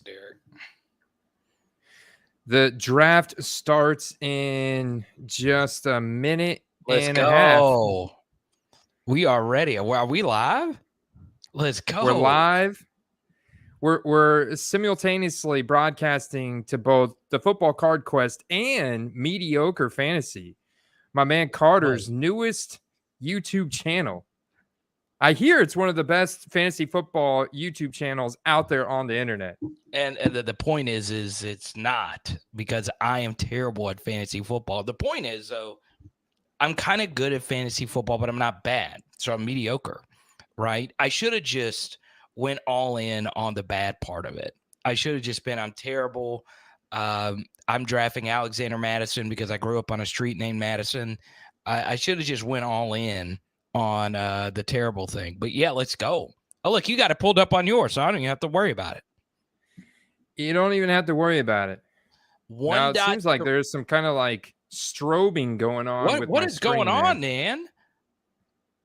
Derek. The draft starts in just a minute Let's and a half. go. We are ready. Are we live? Let's go. We're live. We're simultaneously broadcasting to both the Football Card Quest and Mediocre Fantasy, my man Carter's newest YouTube channel. I hear it's one of the best fantasy football YouTube channels out there on the internet. And the point is it's not, because I am terrible at fantasy football. The point is, though, I'm kind of good at fantasy football, but I'm not bad. So I'm mediocre, right? I should have just went all in on the bad part of it. I should have just been, I'm terrible. I'm drafting Alexander Madison because I grew up on a street named Madison. I should have just went all in on the terrible thing. But yeah, let's go. Oh, look, you got it pulled up on yours, so I don't even have to worry about it. You don't even have to worry about it. Now, it seems like there's some kind of like strobing going on with what my is screen going there. on, man?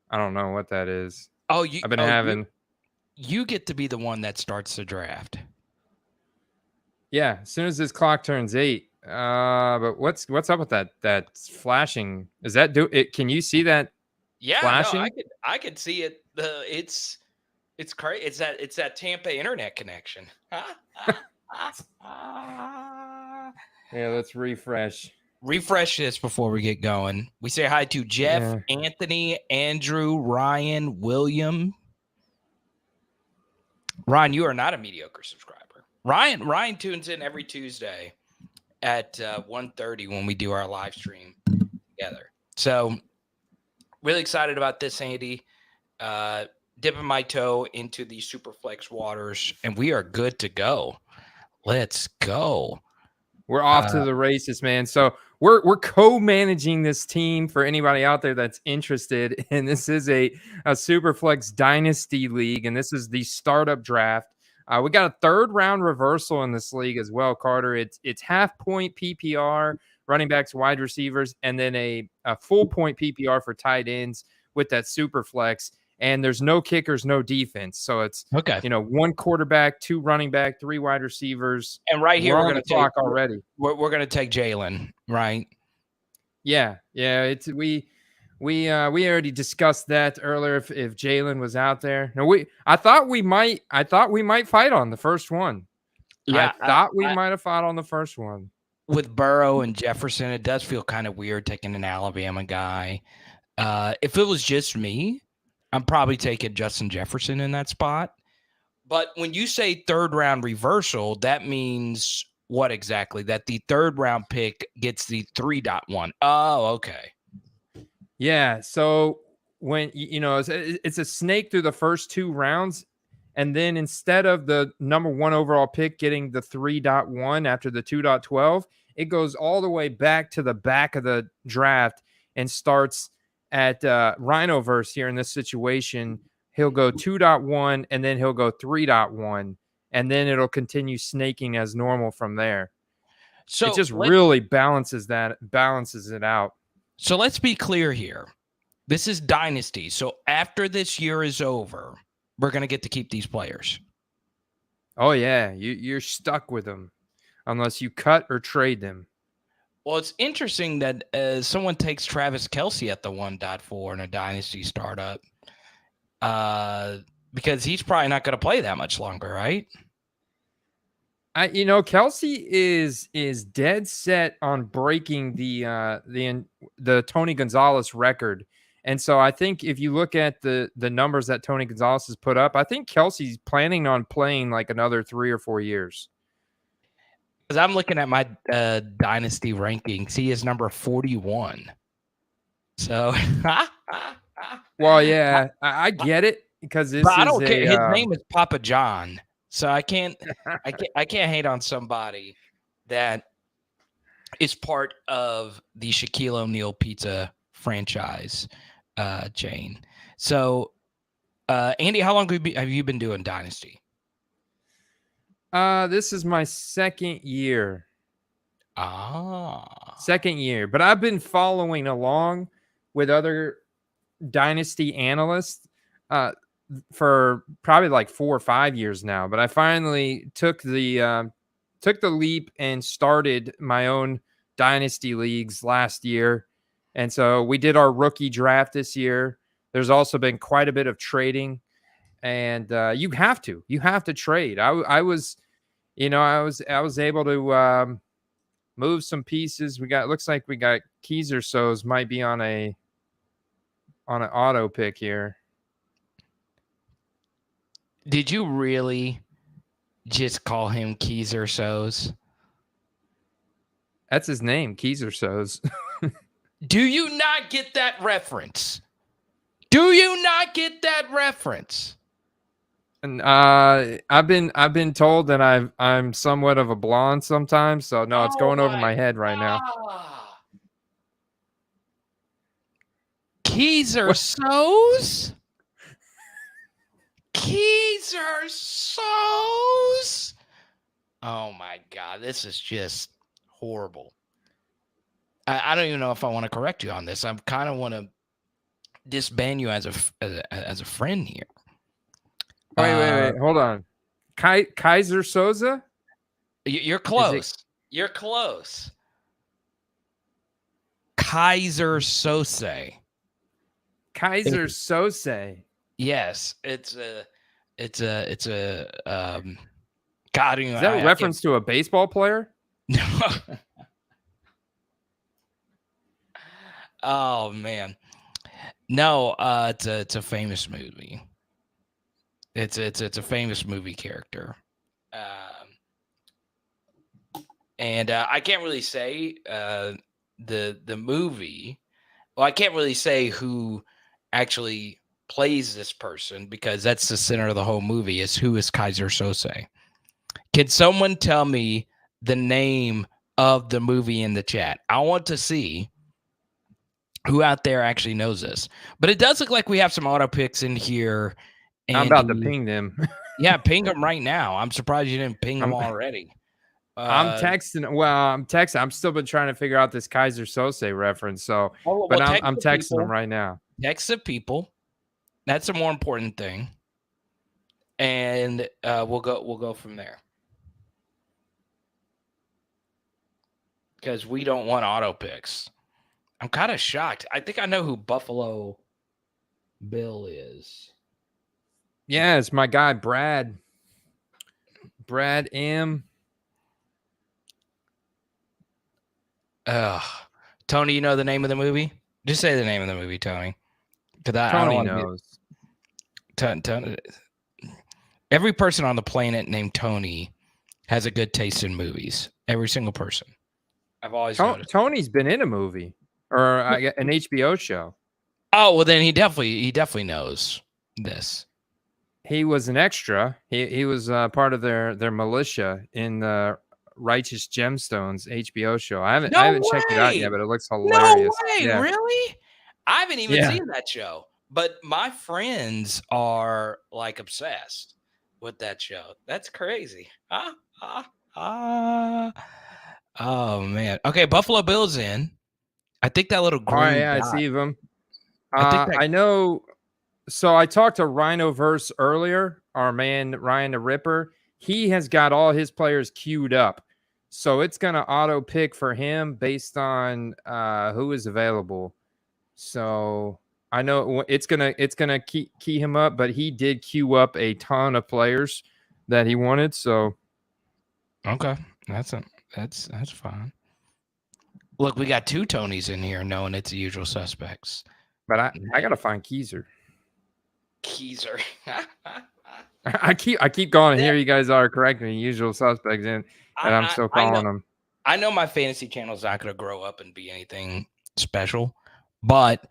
I don't know what that is. Oh, I've been having. You get to be the one that starts the draft. Yeah, as soon as this clock turns 8. But what's up with that flashing? Is that it? Can you see that? Yeah, flashing? No, I could see it. It's crazy. It's that Tampa internet connection. Yeah, let's refresh. Refresh this before we get going. We say hi to Jeff, Anthony, Andrew, Ryan, William. Ryan, you are not a mediocre subscriber. Ryan tunes in every Tuesday at 1:30 when we do our live stream together. So really excited about this, Andy. Dipping my toe into the Superflex waters, and we are good to go. Let's go. We're off to the races, man. So we're co-managing this team for anybody out there that's interested. And this is a Superflex Dynasty league, and this is the startup draft. We got a third round reversal in this league as well, Carter. It's half point PPR, running backs, wide receivers, and then a full point PPR for tight ends with that Superflex. And there's no kickers, no defense. So it's, okay. One quarterback, 2 running back, 3 wide receivers. And right here, we're going to talk already. We're going to take Jalen, right? Yeah. It's we already discussed that earlier. If Jalen was out there, no, I thought we might fight on the first one. Yeah, I thought we might have fought on the first one. With Burrow and Jefferson, it does feel kind of weird taking an Alabama guy. If it was just me, I'm probably taking Justin Jefferson in that spot. But when you say third round reversal, that means what exactly? That the third round pick gets the 3.1. Oh, okay. Yeah. So when, it's a snake through the first 2 rounds. And then instead of the number 1 overall pick getting the 3.1 after the 2.12, it goes all the way back to the back of the draft and starts at Rhinoverse here in this situation. He'll go 2.1 and then he'll go 3.1, and then it'll continue snaking as normal from there. So it just really balances it out. So let's be clear here. This is Dynasty. So after this year is over, we're going to get to keep these players. Oh, yeah. You're stuck with them unless you cut or trade them. Well, it's interesting that someone takes Travis Kelce at the 1.4 in a Dynasty startup because he's probably not going to play that much longer, right? Kelce is dead set on breaking the Tony Gonzalez record. And so I think if you look at the numbers that Tony Gonzalez has put up, I think Kelce's planning on playing like another 3 or 4 years. Because I'm looking at my Dynasty rankings. He is number 41. So, well, yeah, I get it because I don't care. His name is Papa John, so I can't hate on somebody that is part of the Shaquille O'Neal pizza franchise chain. So, Andy, how long have you been doing Dynasty? This is my second year. Second year. But I've been following along with other Dynasty analysts. for probably like 4 or 5 years now, but I finally took the leap and started my own Dynasty leagues last year. And so we did our rookie draft this year. There's also been quite a bit of trading, and you have to trade. I was able to move some pieces. Looks like we got Keys or So's might be on an auto pick here. Did you really just call him Keys or So's? That's his name, Keys or So's. Do you not get that reference? Do you not get that reference? And I've been told that I'm somewhat of a blonde sometimes, so no, it's going over my head right now. Keys or So's? Keys or So's? Oh my God, this is just horrible. I don't even know if I want to correct you on this. I kind of want to disband you as a friend here. Wait. Hold on. Kaiser Soze? You're close. You're close. Kaiser Sose. Kaiser Sose. Yes, it's a God. Is that a reference to a baseball player? No. Oh man, no. It's a famous movie. It's a famous movie character, and I can't really say the movie. Well, I can't really say who actually plays this person because that's the center of the whole movie. Is who is Kaiser Sose? Can someone tell me the name of the movie in the chat? I want to see who out there actually knows this. But it does look like we have some auto picks in here. And I'm about to ping them. Yeah, ping them right now. I'm surprised you didn't ping them already. I'm texting. Well, I'm texting. I'm still been trying to figure out this Kaiser Sose reference. So, but I'm texting them right now. Text the people. That's a more important thing. And we'll go from there. Because we don't want auto picks. I'm kind of shocked. I think I know who Buffalo Bill is. Yeah, it's my guy, Brad. Brad M. Tony, you know the name of the movie? Just say the name of the movie, Tony. Tony knows. Tony. Every person on the planet named Tony has a good taste in movies. Every single person. I've always noticed. Tony's been in a movie or an HBO show. Oh, well, then he definitely knows this. He was an extra. He was part of their militia in the Righteous Gemstones HBO show. I haven't checked it out yet, but it looks hilarious. No way, yeah. Really? I haven't even seen that show. But my friends are like obsessed with that show. That's crazy. Oh man. Okay, Buffalo Bill's in. I think that little green. Oh yeah, I see them. I know. So I talked to Rhinoverse earlier, our man Ryan the Ripper. He has got all his players queued up. So it's going to auto pick for him based on who is available. So I know it's gonna key him up, but he did queue up a ton of players that he wanted. So okay, that's fine. Look, we got two Tonys in here, knowing it's the usual suspects. But I gotta find Keezer. I keep going. Here you guys are correcting me, usual suspects, and I'm still calling them. I know my fantasy channel is not going to grow up and be anything special, but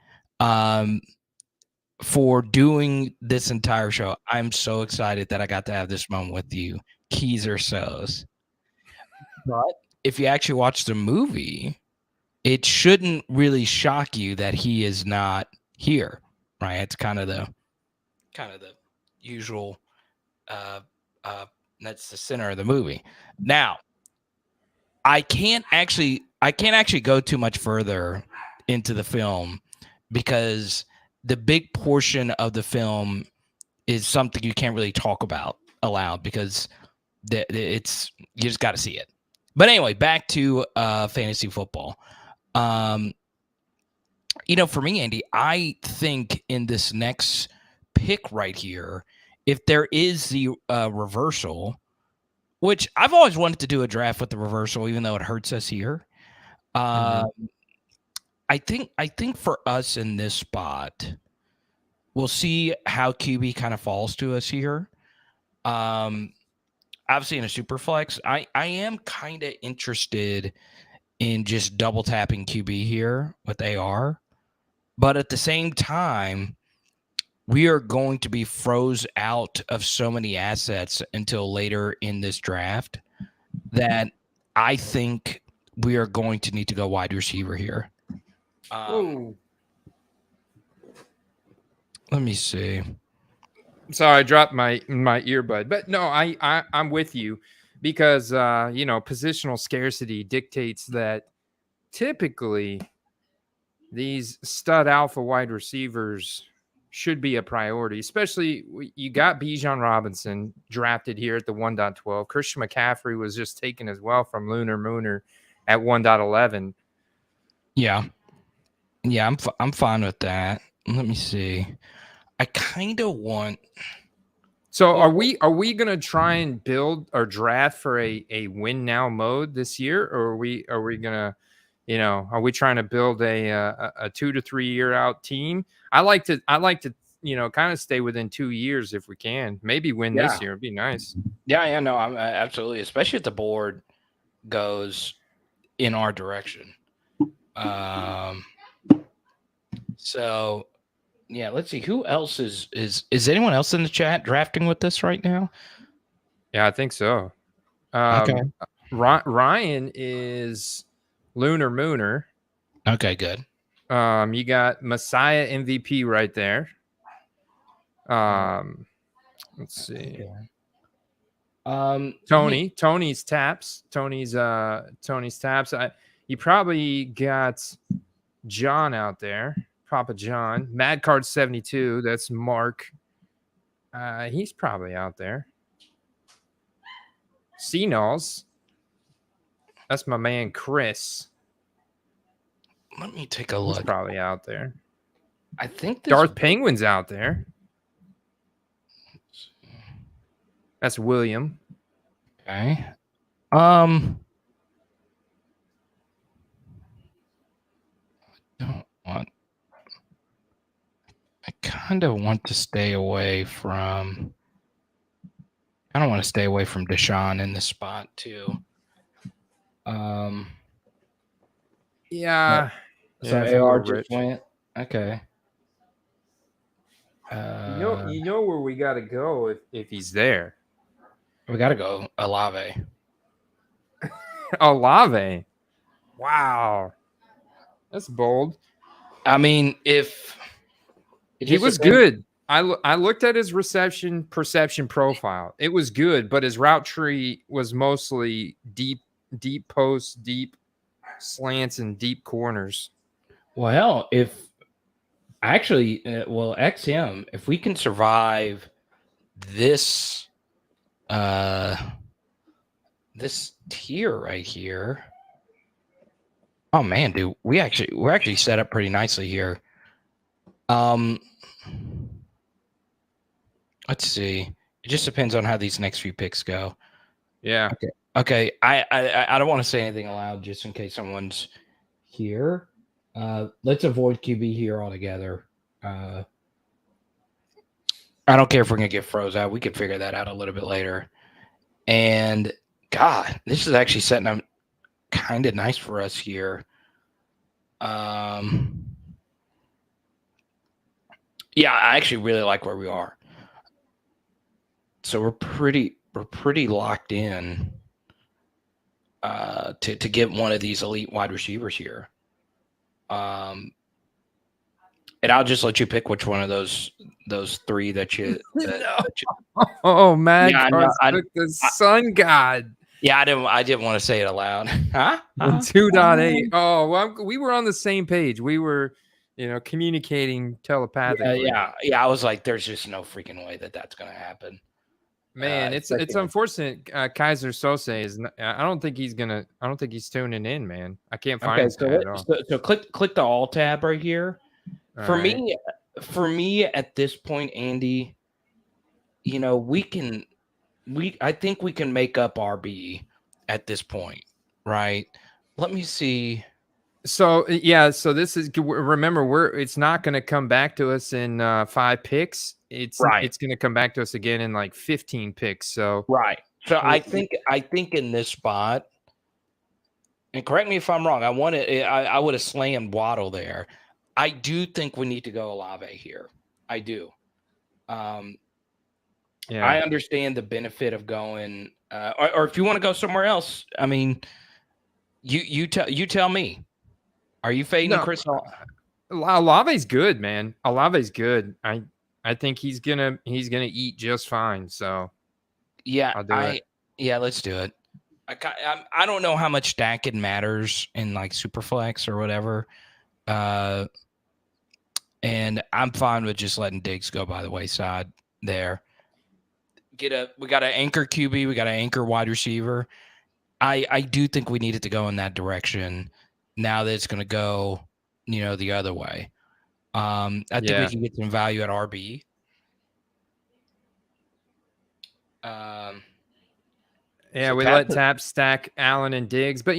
for doing this entire show, I'm so excited that I got to have this moment with you, Keys or So's. But if you actually watch the movie, it shouldn't really shock you that he is not here, right? It's kind of the usual. That's the center of the movie. Now, I can't actually go too much further into the film because the big portion of the film is something you can't really talk about aloud because it's you just got to see it. But anyway, back to fantasy football. For me, Andy, I think in this next pick right here, if there is the reversal, which I've always wanted to do a draft with the reversal, even though it hurts us here. I think for us in this spot, we'll see how QB kind of falls to us here. Obviously in a super flex, I am kind of interested in just double tapping QB here with AR. But at the same time, we are going to be froze out of so many assets until later in this draft that I think we are going to need to go wide receiver here. Let me see. Sorry, I dropped my earbud, but no, I'm with you because positional scarcity dictates that typically these stud alpha wide receivers should be a priority, especially you got Bijan Robinson drafted here at the 1.12. Christian McCaffrey was just taken as well from Lunar Mooner at 1.11. Yeah, I'm fine with that. Let me see. I kind of want. So are we gonna try and build or draft for a win now mode this year, or are we gonna, are we trying to build a 2 to 3 year out team? I like to kind of stay within 2 years if we can. Maybe win this year. It'd be nice. Yeah, no, I'm absolutely, especially if the board goes in our direction. So yeah, let's see who else is anyone else in the chat drafting with this right now? Yeah, I think so. Okay. Ryan is Lunar Mooner. Okay, good. You got Messiah MVP right there. Let's see. Okay. Tony's taps. Tony's taps. You probably got John out there. Papa John. Mad Card 72. That's Mark. He's probably out there. CNOS. That's my man Chris. Let me take a look. He's probably out there. I think Darth Penguin's out there. That's William. Okay. I kind of want to stay away from. I don't want to stay away from Deshaun in this spot too. Yeah. So AR just went. Okay. You know where we got to go if he's there. We got to go Olave. Olave. Wow. That's bold. I mean, if he was good. I looked at his reception perception profile. It was good, but his route tree was mostly deep posts, deep slants, and deep corners. Well, XM, if we can survive this this tier right here. Oh man, dude, we're actually set up pretty nicely here. Let's see. It just depends on how these next few picks go. Yeah. Okay. I don't want to say anything aloud just in case someone's here. Let's avoid QB here altogether. I don't care if we're gonna get froze out. We could figure that out a little bit later. And God, this is actually setting up kind of nice for us here. Yeah, I actually really like where we are. So we're pretty locked in to get one of these elite wide receivers here. And I'll just let you pick which one of those three that you. Oh man, yeah, the Sun God. Yeah, I didn't want to say it aloud. Huh? 2.8. Oh, well, we were on the same page. We were, communicating telepathically. Yeah. I was like, there's just no freaking way that that's going to happen. Man, it's unfortunate. Kaiser Sose is. I don't think he's gonna. I don't think he's tuning in, man. I can't find his tab at all. So click the all tab right here. For All right. me at this point, Andy, I think we can make up RB at this point, right? Let me see. So so this is, remember, it's not going to come back to us in 5 picks. It's going to come back to us again in like 15 picks. So I think in this spot, and correct me if I'm wrong, I would have slammed Waddle there. I do think we need to go Olave here. I do. I understand the benefit of going, or if you want to go somewhere else, I mean, you tell me. Are you fading Chris? Olave's good, man. Olave's good. I think he's gonna eat just fine. So yeah, let's do it. I don't know how much stacking matters in like Superflex or whatever, and I'm fine with just letting Diggs go by the wayside there. We got an anchor QB, we got an anchor wide receiver. I do think we needed to go in that direction. Now that it's going to go, the other way. I think we can get some value at RB. We let Tap stack Allen and Diggs, but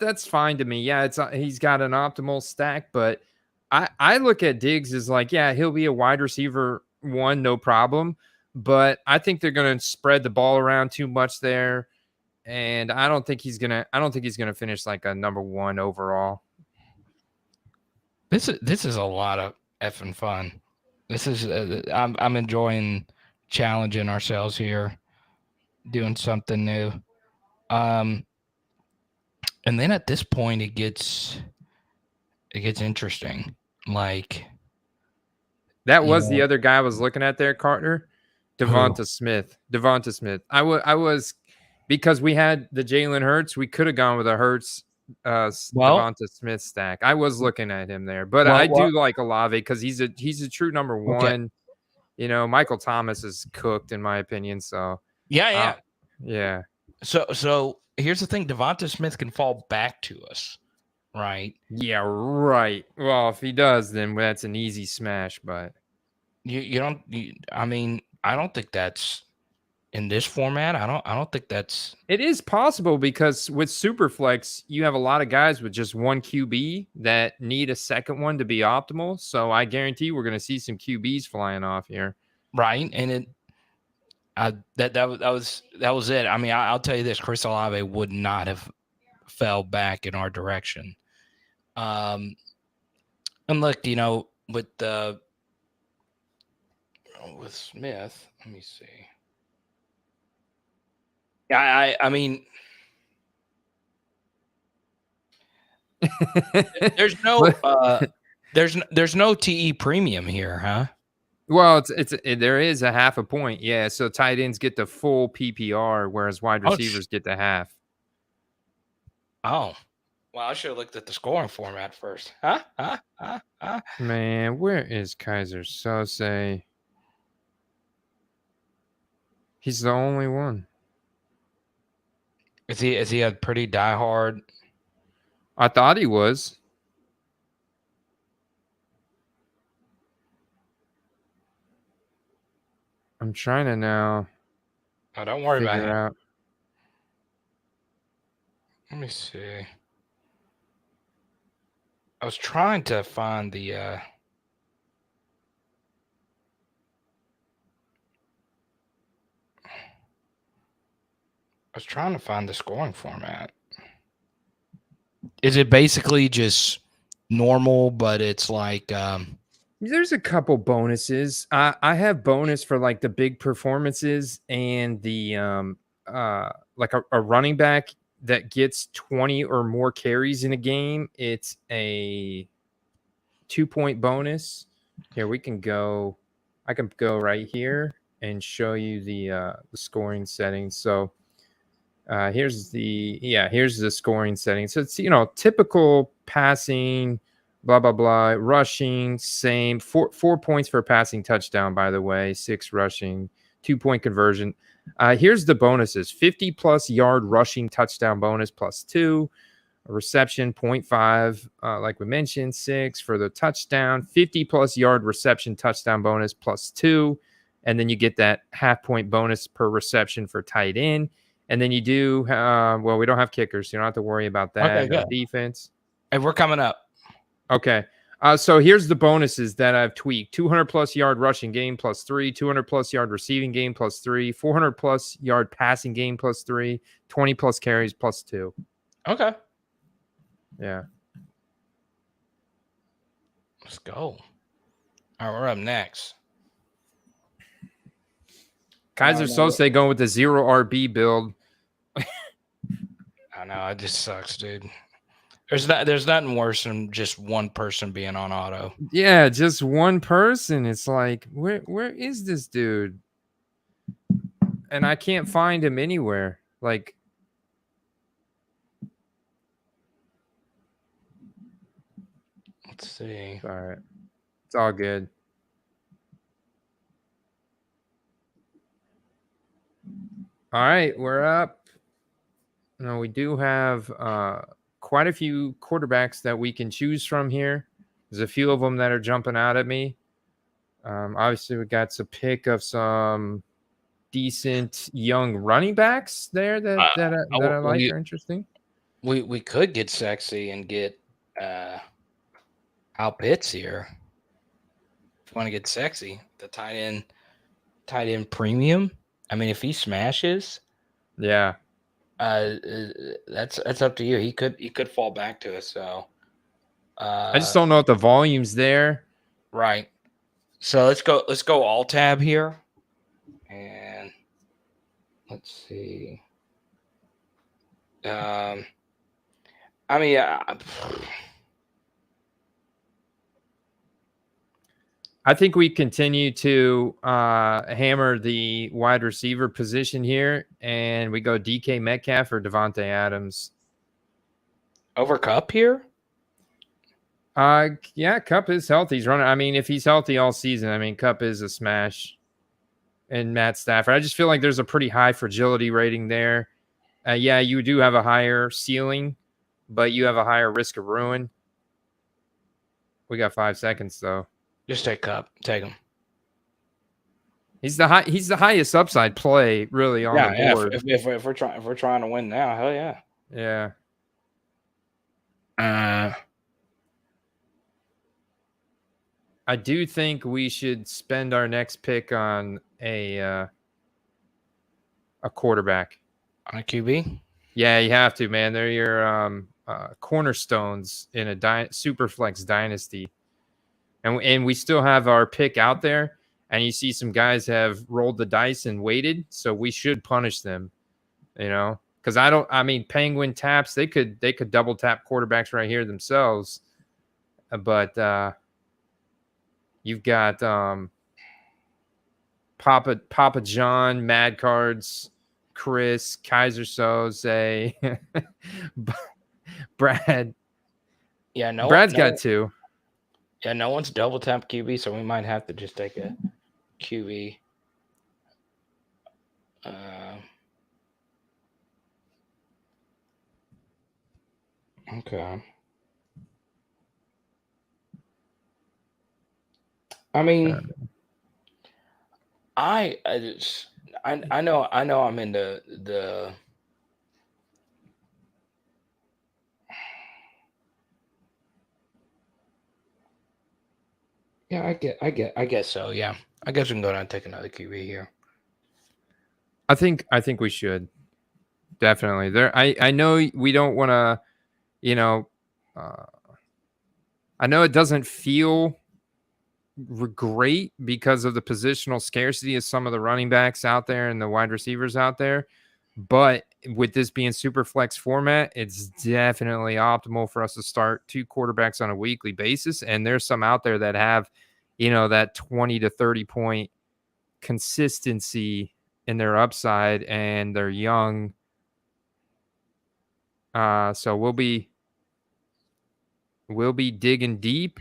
that's fine to me. Yeah, he's got an optimal stack, but I look at Diggs as like, he'll be a wide receiver 1, no problem. But I think they're going to spread the ball around too much there. And I don't think he's gonna finish like a number 1 overall. This is a lot of effing fun. This is I'm enjoying challenging ourselves here, doing something new. And then at this point it gets interesting. Like that was the other guy I was looking at there, Carter. Devonta Smith. I was. Because we had the Jalen Hurts, we could have gone with a Hurts, Devonta Smith stack. I was looking at him there, but I do like Olave because he's a true number 1. Michael Thomas is cooked in my opinion. So yeah. So here's the thing: Devonta Smith can fall back to us, right? Yeah, right. Well, if he does, then that's an easy smash. But you don't. I don't think that's. In this format, I don't think that's. It is possible because with Superflex, you have a lot of guys with just 1 QB that need a second one to be optimal. So I guarantee we're going to see some QBs flying off here, right? And that was it. I mean, I'll tell you this: Chris Olave would not have fell back in our direction. And look, with Smith, let me see. I mean, there's no TE premium here, huh? Well, there is a half a point, yeah. So tight ends get the full PPR, whereas wide receivers get the half. Oh, well, I should have looked at the scoring format first. Huh? Man, where is Kaiser Sose? He's the only one. Is he a pretty diehard? I thought he was. I'm trying to now. Oh, don't worry about it. Let me see. I was trying to find the. I was trying to find the scoring format. Is it basically just normal, but it's like there's a couple bonuses. I have bonus for like the big performances and the like a running back that gets 20 or more carries in a game. It's a 2-point bonus. Here we can go. I can go right here and show you the scoring settings. So here's the scoring settings. So it's typical passing blah, blah, blah. Rushing, same. 4 points for a passing touchdown, by the way. 6 rushing, 2-point conversion. Here's the bonuses. 50-plus yard rushing touchdown bonus +2. A reception 0.5, like we mentioned, 6 for the touchdown. 50-plus yard reception touchdown bonus +2. And then you get that half-point bonus per reception for tight end. And then you do, well, we don't have kickers, so you don't have to worry about that. Okay, No good. defense. And we're coming up. Okay. So here's the bonuses that I've tweaked. 200-plus yard rushing game +3, 200-plus yard receiving game +3, 400-plus yard passing game +3, 20-plus carries +2. Okay. Yeah. Let's go. All right, we're up next. Kaiser Sose going with the 0 RB build. I know, it just sucks, dude. There's nothing worse than just one person being on auto. Yeah, just one person. It's like, where is this dude? And I can't find him anywhere. Like, let's see. All right. It's all good. All right, we're up. Now we do have quite a few quarterbacks that we can choose from here. There's a few of them that are jumping out at me. Obviously, we got some pick of some decent young running backs there that I like are interesting. We could get sexy and get Al Pitts here. If you want to get sexy, the tight end premium. I mean, if he smashes, yeah, that's up to you. He could fall back to us. So I just don't know if the volume's there. Right. So let's go all tab here, and let's see. I mean, I think we continue to hammer the wide receiver position here, and we go DK Metcalf or Devontae Adams. Over Cup here? Yeah, Cup is healthy. He's running. I mean, if he's healthy all season, I mean, Cup is a smash. And Matt Stafford, I just feel like there's a pretty high fragility rating there. Yeah, you do have a higher ceiling, but you have a higher risk of ruin. We got 5 seconds though. Just take Cup. Take him. He's the highest upside play really on the board. If we're trying to win now, hell yeah. Yeah. I do think we should spend our next pick on a quarterback. On a QB? Yeah, you have to, man. They're your cornerstones in a Superflex Dynasty. And we still have our pick out there, and you see some guys have rolled the dice and waited, so we should punish them, because Penguin taps, they could double tap quarterbacks right here themselves, but you've got Papa John, Mad Cards, Chris, Kaiser Soze, Brad. Yeah, Brad's got 2. Yeah, no one's double tap QB, so we might have to just take a QB. Okay. I mean, I know I'm in the yeah, I guess so. Yeah, I guess we can go down and take another QB here. I think we should definitely. I know we don't want to, I know it doesn't feel great because of the positional scarcity of some of the running backs out there and the wide receivers out there, but with this being super flex format, it's definitely optimal for us to start 2 quarterbacks on a weekly basis. And there's some out there that have, that 20 to 30 point consistency in their upside, and they're young. So we'll We'll be digging deep.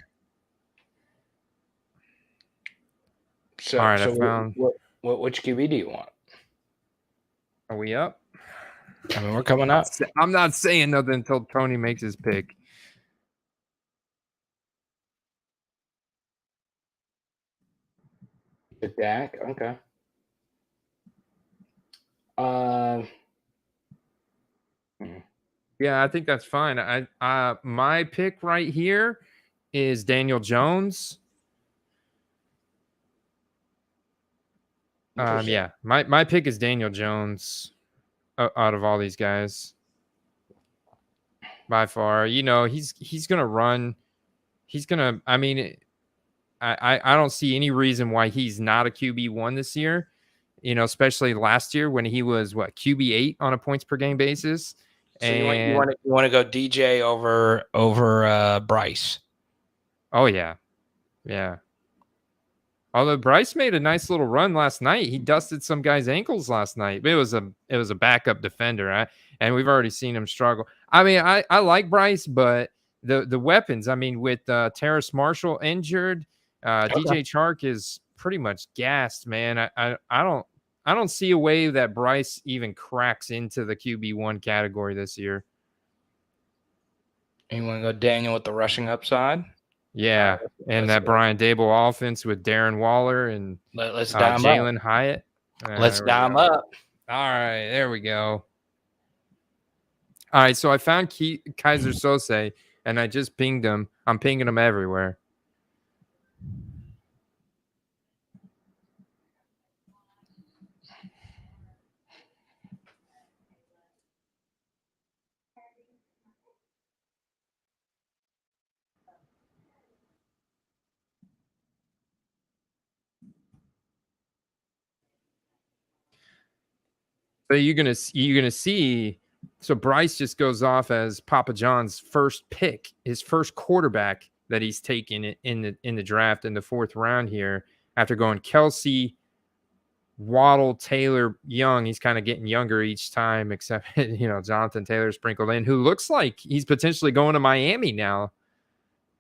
So, all right, I so found. which QB do you want? Are we up? I mean, we're coming up. I'm not saying nothing until Tony makes his pick. The Dak, okay. Yeah, I think that's fine. My pick right here is Daniel Jones. Yeah, my pick is Daniel Jones out of all these guys by far. You know, he's gonna run. He's gonna. I mean, I don't see any reason why he's not a QB1 this year. You know, especially last year when he was QB8 on a points per game basis. So you want to go DJ over Bryce? Oh yeah. Although Bryce made a nice little run last night, he dusted some guy's ankles last night. It was a backup defender, and we've already seen him struggle. I mean, I like Bryce, but the weapons. I mean, with Terrace Marshall injured, DJ Chark is pretty much gassed, man. I don't see a way that Bryce even cracks into the QB1 category this year. You want to go Daniel with the rushing upside? Yeah, and that Brian Dable offense with Darren Waller and let's dime up. Jalen Hyatt. Let's dime up. All right, there we go. All right, so I found Kaiser Sose, and I just pinged him. I'm pinging him everywhere. So you're gonna see. So Bryce just goes off as Papa John's first pick, his first quarterback that he's taken in the draft in the 4th round here. After going Kelsey, Waddle, Taylor, Young, he's kind of getting younger each time, except Jonathan Taylor sprinkled in, who looks like he's potentially going to Miami now.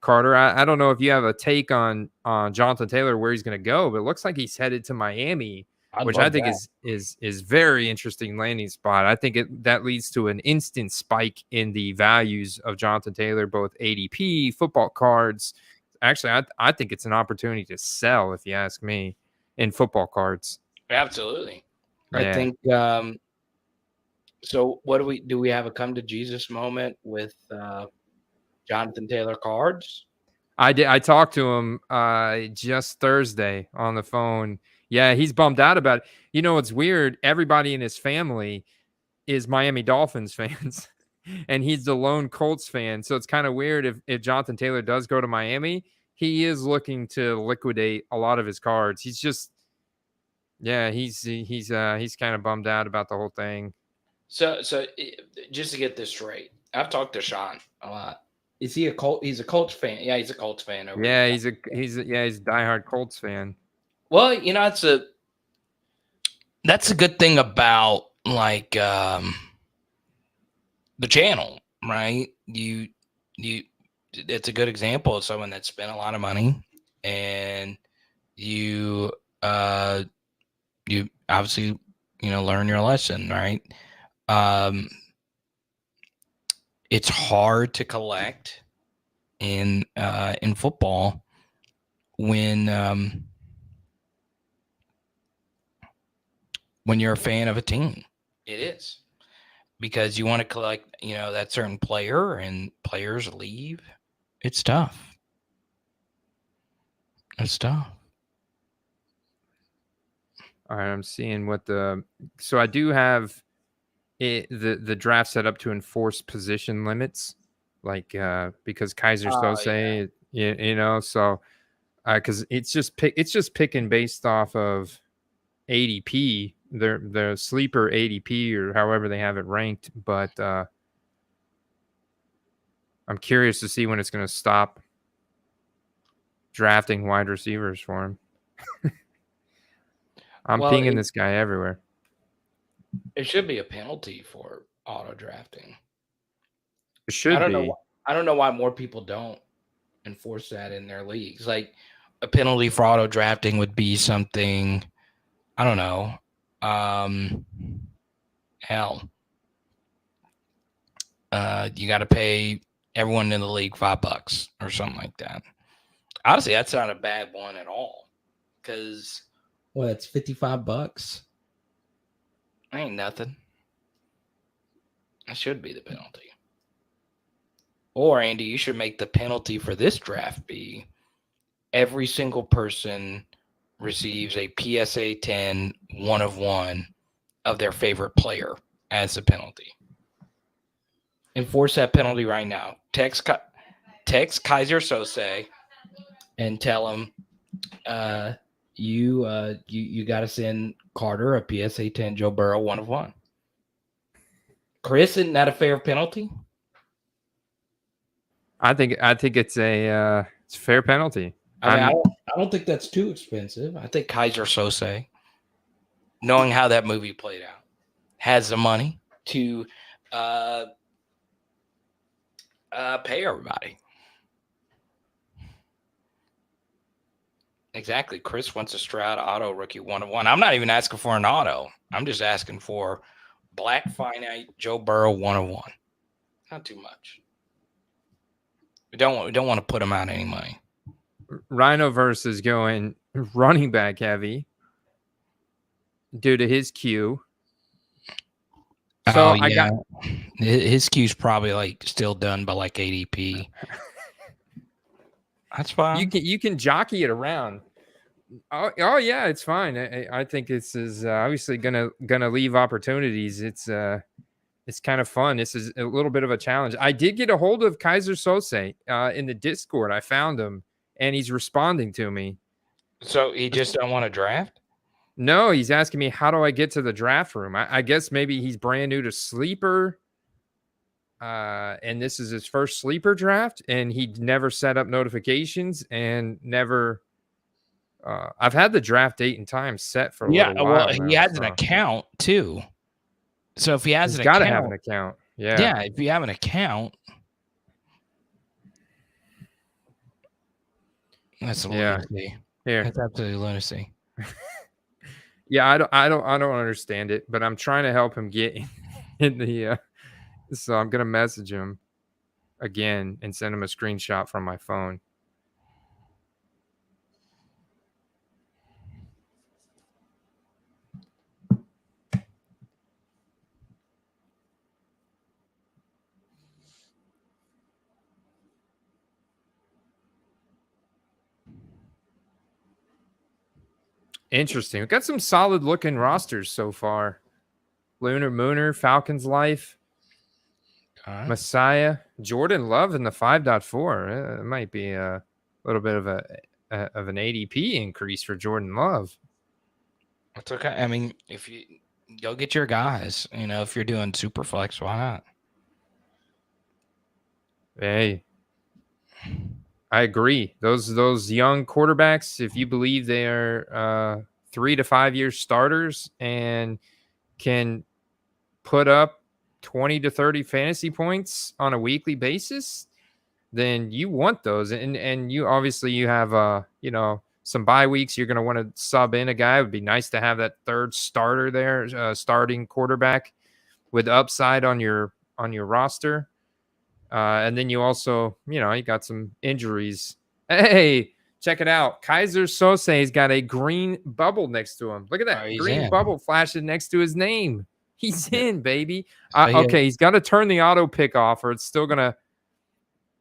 Carter, I don't know if you have a take on Jonathan Taylor where he's going to go, but it looks like he's headed to Miami. Which I think is very interesting landing spot. I think that leads to an instant spike in the values of Jonathan Taylor, both ADP, football cards. Actually, I think it's an opportunity to sell, if you ask me, in football cards. Absolutely. Yeah. I think so what do we have a come to Jesus moment with Jonathan Taylor cards? I talked to him just Thursday on the phone. Yeah, he's bummed out about it. You know, it's weird. Everybody in his family is Miami Dolphins fans, and he's the lone Colts fan. So it's kind of weird if Jonathan Taylor does go to Miami, he is looking to liquidate a lot of his cards. He's just, yeah, he's kind of bummed out about the whole thing. So just to get this straight, I've talked to Sean a lot. Is he a Colt? He's a Colts fan. Yeah, he's a Colts fan. He's a diehard Colts fan. Well, that's a good thing about like the channel, right? It's a good example of someone that spent a lot of money, and you obviously learn your lesson, right? It's hard to collect in football when you're a fan of a team. It is, because you want to collect, that certain player, and players leave. It's tough. All right, I'm seeing so I do have the draft set up to enforce position limits, like because Kaiser Sose, so because it's just picking based off of ADP, their sleeper ADP, or however they have it ranked. But I'm curious to see when it's going to stop drafting wide receivers for him. I'm pinging this guy everywhere. It should be a penalty for auto drafting. It should be. I don't know why more people don't. enforce that in their leagues. Like a penalty for auto drafting would be something, I don't know. Hell, you got to pay everyone in the league $5 or something like that. Honestly, that's not a bad one at all. Because, well, it's $55. Ain't nothing. That should be the penalty. Or, Andy, you should make the penalty for this draft be every single person receives a PSA 10 one of one of their favorite player as a penalty. Enforce that penalty right now. Text Kaiser Sose and tell him you got to send Carter a PSA 10 Joe Burrow one of one. Chris, isn't that a fair penalty? I think it's a fair penalty. I don't think that's too expensive. I think Kaiser Sose, knowing how that movie played out, has the money to pay everybody. Exactly. Chris wants a Stroud auto rookie one of one. I'm not even asking for an auto. I'm just asking for black finite Joe Burrow one of one. Not too much. We don't want to put him out any money. Rhinoverse is going running back heavy due to his queue. So I got his queue's probably like still done by like ADP. That's fine. You can jockey it around. Oh yeah, it's fine. I think this is obviously gonna leave opportunities. It's kind of fun. This is a little bit of a challenge. I did get a hold of Kaiser Sose in the Discord. I found him, and he's responding to me. So he just don't want to draft? No, he's asking me, how do I get to the draft room? I guess maybe he's brand new to Sleeper, and this is his first Sleeper draft, and he never set up notifications and never. I've had the draft date and time set for a little while. Well, he has an account too. So if he has got to have an account. Yeah, if you have an account, that's lunacy. Here, that's absolutely lunacy. Yeah, I don't understand it, but I'm trying to help him get in the. So I'm gonna message him again and send him a screenshot from my phone. Interesting. We've got some solid looking rosters so far. Lunar Mooner, Falcons Life, Messiah, Jordan Love in the 5.4. It might be a little bit of an ADP increase for Jordan Love. It's okay. I mean, if you go get your guys, if you're doing Superflex, why not? Hey, I agree. Those young quarterbacks, if you believe they are 3 to 5 year starters and can put up 20 to 30 fantasy points on a weekly basis, then you want those. And you obviously you have some bye weeks. You're going to want to sub in a guy. It would be nice to have that third starter there, starting quarterback with upside on your roster. And then you also, you got some injuries. Hey, check it out. Kaiser Sose's got a green bubble next to him. Look at that green bubble flashing next to his name. He's in, baby. Okay, he's got to turn the auto pick off, or it's still gonna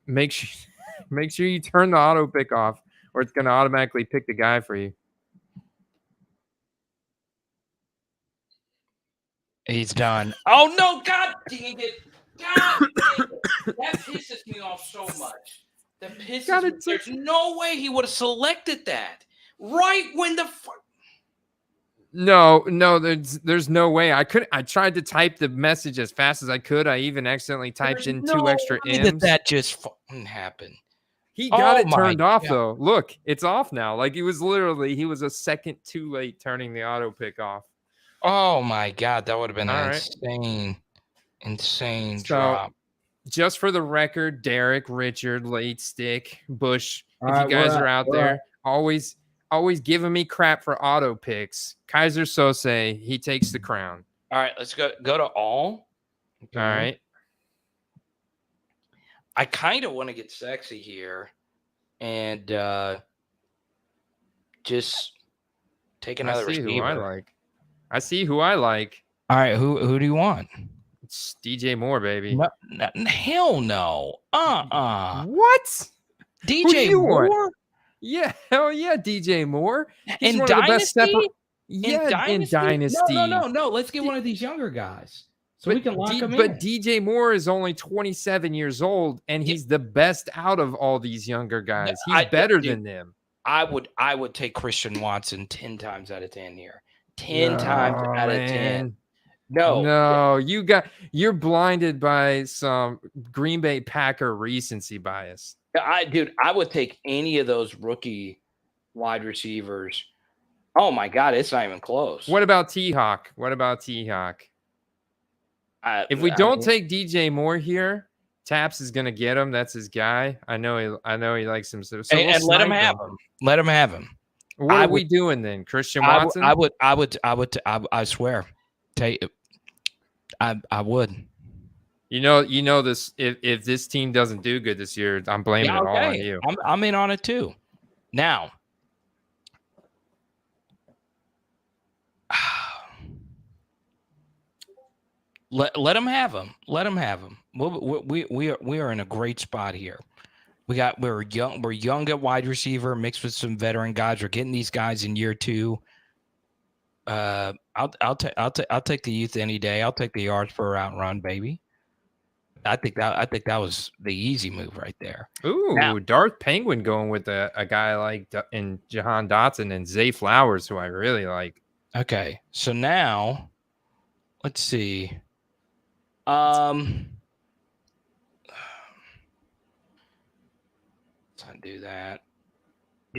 make sure you turn the auto pick off, or it's gonna automatically pick the guy for you. He's done. Oh no! God dang it! God dang it. That pisses me off so much. That pisses me. There's no way he would have selected that right when the. No, there's no way. I tried to type the message as fast as I could. I even accidentally typed in 2 extra M's. That just fucking happened. He got it turned off though. Look, it's off now. Like he was a second too late turning the auto pick off. Oh my God, that would have been an insane drop. just for the record, Derek, Richard, Late Stick, Bush, All if you right, we're guys up. are out We're there, always giving me crap for auto picks. Kaiser Sose, he takes the crown. All right, let's go to all. Okay. All right. I kind of want to get sexy here and just take another I see receiver. who I like. I see who I like. All right, who do you want? It's DJ Moore, baby. No, hell no. What? DJ Who do you Moore? want? Yeah, hell yeah, DJ Moore. He's in one Dynasty? of the best in Dynasty. No. Let's get one of these younger guys so we can lock them in. But DJ Moore is only 27 years old, and he's the best out of all these younger guys. He's better than them. I would take Christian Watson 10 times out of 10 here. 10 times out of 10. No, you're blinded by some Green Bay Packer recency bias. I would take any of those rookie wide receivers. Oh my God, it's not even close. What about T-Hawk? If we don't take DJ Moore here, Taps is gonna get him. That's his guy. I know he likes him. So and let him have him. Let him have him. What are we doing then, Christian Watson? I swear. I would. You know this. If this team doesn't do good this year, I'm blaming it all on you. I'm in on it too. Now, let him have him. Let him have him. We are in a great spot here. We're young at wide receiver, mixed with some veteran guys. We're getting these guys in year 2. I'll take the youth any day. I'll take the yards per route run, baby. I think that was the easy move right there. Ooh, now, Darth Penguin going with a guy like in Jahan Dotson and Zay Flowers, who I really like. Okay, so now let's see. Let's not do that. I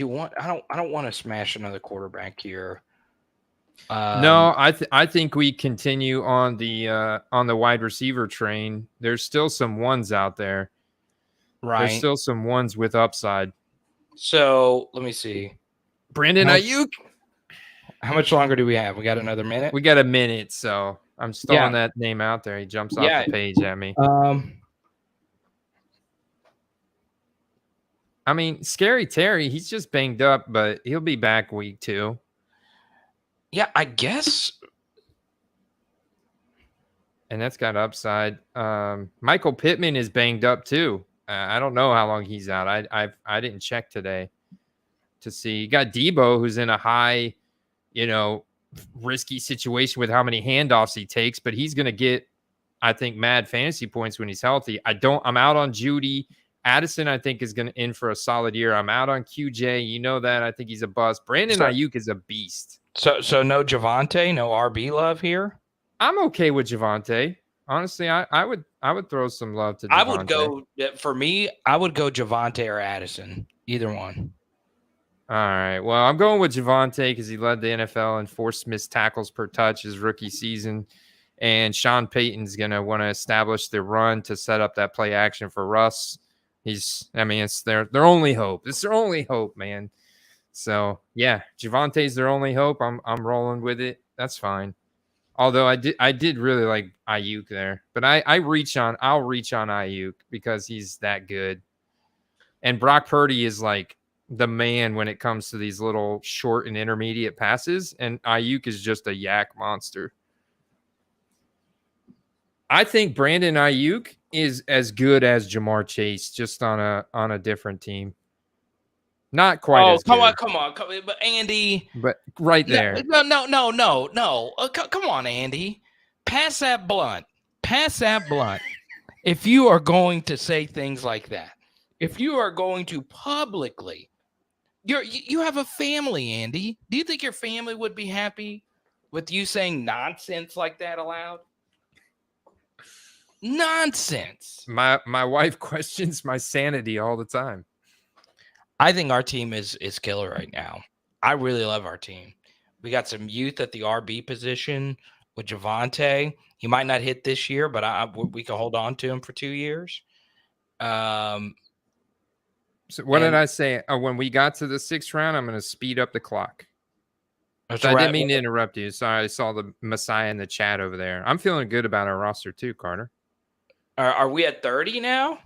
don't want to smash another quarterback here. No, I think we continue on the wide receiver train. There's still some ones out there. Right. There's still some ones with upside. So let me see. Brandon Ayuk. How much longer do we have? We got another minute? We got a minute, so I'm throwing that name out there. He jumps off the page at me. I mean, Scary Terry, he's just banged up, but he'll be back week 2. Yeah, I guess. And that's got upside. Michael Pittman is banged up too. I don't know how long he's out. I didn't check today to see. You got Debo, who's in a high, risky situation with how many handoffs he takes, but he's going to get, I think, mad fantasy points when he's healthy. I'm out on Judy. Addison, I think, is going to end for a solid year. I'm out on QJ. You know that. I think he's a bust. Brandon Ayuk is a beast. So no Javonte, no RB love here? I'm okay with Javonte. Honestly, I would throw some love to Javonte. I would go Javonte or Addison. Either one. All right. Well, I'm going with Javonte because he led the NFL in forced missed tackles per touch his rookie season. And Sean Payton's going to want to establish the run to set up that play action for Russ. It's their only hope. It's their only hope, man. So yeah, Javonte's their only hope. I'm rolling with it. That's fine. Although I did really like Ayuk there, but I'll reach on Ayuk because he's that good. And Brock Purdy is like the man when it comes to these little short and intermediate passes, and Ayuk is just a yak monster. I think Brandon Ayuk is as good as Jamar Chase, just on a different team. Not quite as good. Come on. But Andy. But right there. No. Come on, Andy. Pass that blunt. If you are going to say things like that, if you are going to publicly, you have a family, Andy. Do you think your family would be happy with you saying nonsense like that aloud? Nonsense. My wife questions my sanity all the time. I think our team is killer right now. I really love our team. We got some youth at the RB position. with Javonte. He might not hit this year, but we can hold on to him for 2 years. So what did I say? When we got to the 6th round, I'm going to speed up the clock. So I didn't mean to interrupt you. Sorry, I saw the Messiah in the chat over there. I'm feeling good about our roster too, Carter. Are we at 30 now?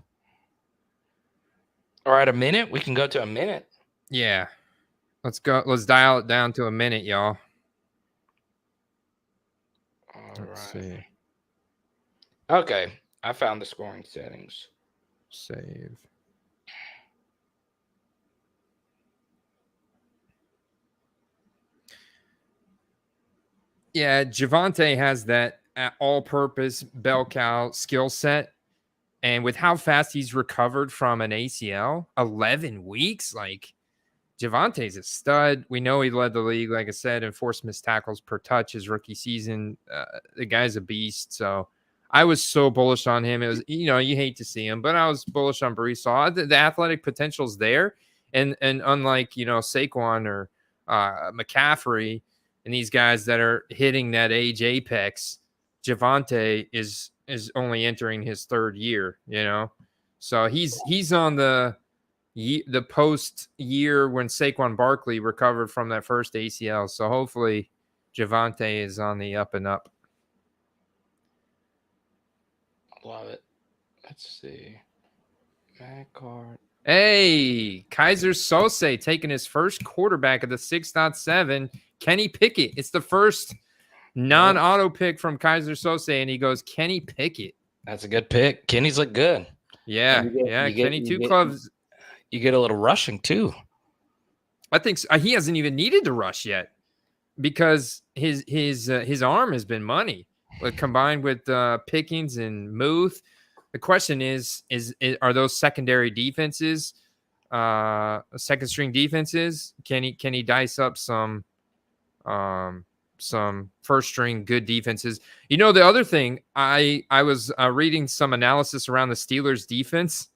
Or at a minute? We can go to a minute. Yeah. Let's go. Let's dial it down to a minute, y'all. Let's see. Okay. I found the scoring settings. Save. Yeah, Javonte has that all-purpose bell cow skill set. And with how fast he's recovered from an ACL, 11 weeks, like Javonte's a stud. We know he led the league, like I said, in forced missed tackles per touch his rookie season. The guy's a beast. So I was so bullish on him. It was, you hate to see him, but I was bullish on Breece Hall. The athletic potential's there. And unlike, Saquon or McCaffrey and these guys that are hitting that age apex, Javonte is only entering his 3rd year, So he's on the post year when Saquon Barkley recovered from that first ACL. So hopefully Javonte is on the up and up. Love it. Let's see. Matt Card. Hey, Kaiser Sose taking his first quarterback of the 6.7. Kenny Pickett. It's the first non-auto pick from Kaiser Sose, and he goes Kenny Pickett. That's a good pick. Kenny's look good. Yeah, Kenny two clubs. You get a little rushing too. I think so. He hasn't even needed to rush yet because his arm has been money, combined with Pickens and Muth. The question is are those secondary defenses, second string defenses? Can he dice up some first string good defenses? The other thing, I was reading some analysis around the Steelers defense,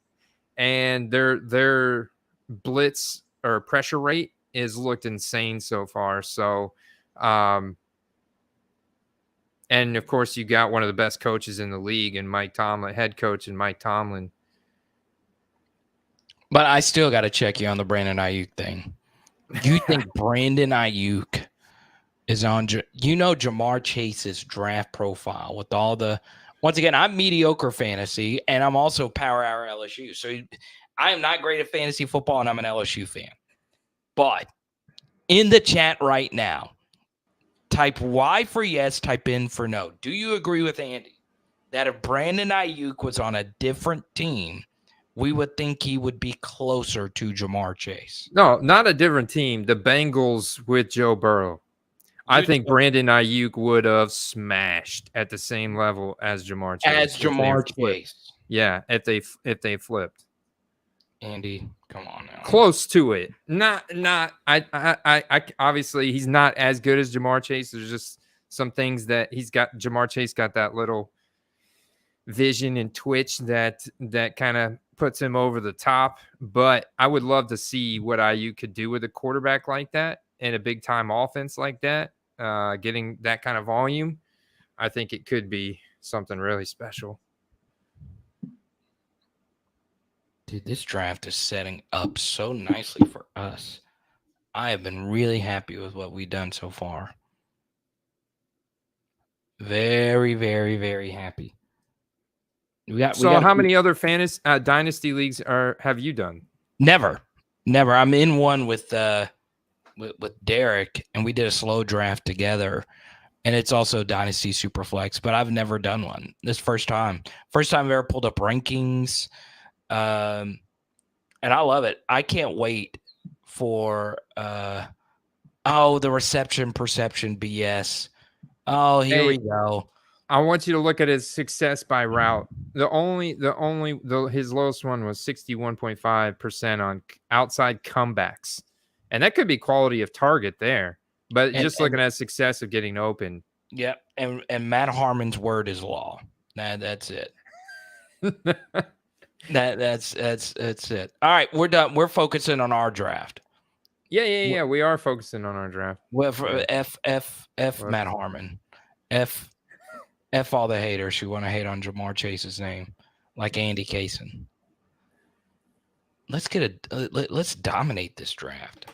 and their blitz or pressure rate has looked insane so far. So, and of course you got one of the best coaches in the league and Mike Tomlin, head coach, and Mike Tomlin. But I still got to check you on the Brandon Ayuk thing. Do you think Brandon Ayuk is on, Jamar Chase's draft profile with all the, once again, I'm mediocre fantasy and I'm also power hour LSU. So I am not great at fantasy football and I'm an LSU fan. But in the chat right now, type Y for yes, type in for no. Do you agree with Andy that if Brandon Ayuk was on a different team, we would think he would be closer to Jamar Chase? No, not a different team. The Bengals with Joe Burrow. I think Brandon Ayuk would have smashed at the same level as Jamar Chase. Yeah, if they flipped. Andy, come on now. Close to it. Not. I obviously he's not as good as Jamar Chase. There's just some things that he's got. Jamar Chase got that little vision and twitch that kind of puts him over the top. But I would love to see what Ayuk could do with a quarterback like that and a big time offense like that. Getting that kind of volume, I think it could be something really special. Dude, this draft is setting up so nicely for us. I have been really happy with what we've done so far. Very, very, very happy. How many other fantasy dynasty leagues have you done? Never. I'm in one with Derek, and we did a slow draft together. And it's also Dynasty Superflex, but I've never done one. This first time. First time I've ever pulled up rankings. And I love it. I can't wait for the reception perception BS. Oh, here we go. I want you to look at his success by route. His lowest one was 61.5% on outside comebacks. And that could be quality of target there. But looking at success of getting open. Yeah, and Matt Harmon's word is law. That's it. That's it. All right, we're done. We're focusing on our draft. Yeah. We are focusing on our draft. Well, for F Matt Harmon. F all the haters who want to hate on Jamar Chase's name, like Andy Kaysen. Let's dominate this draft.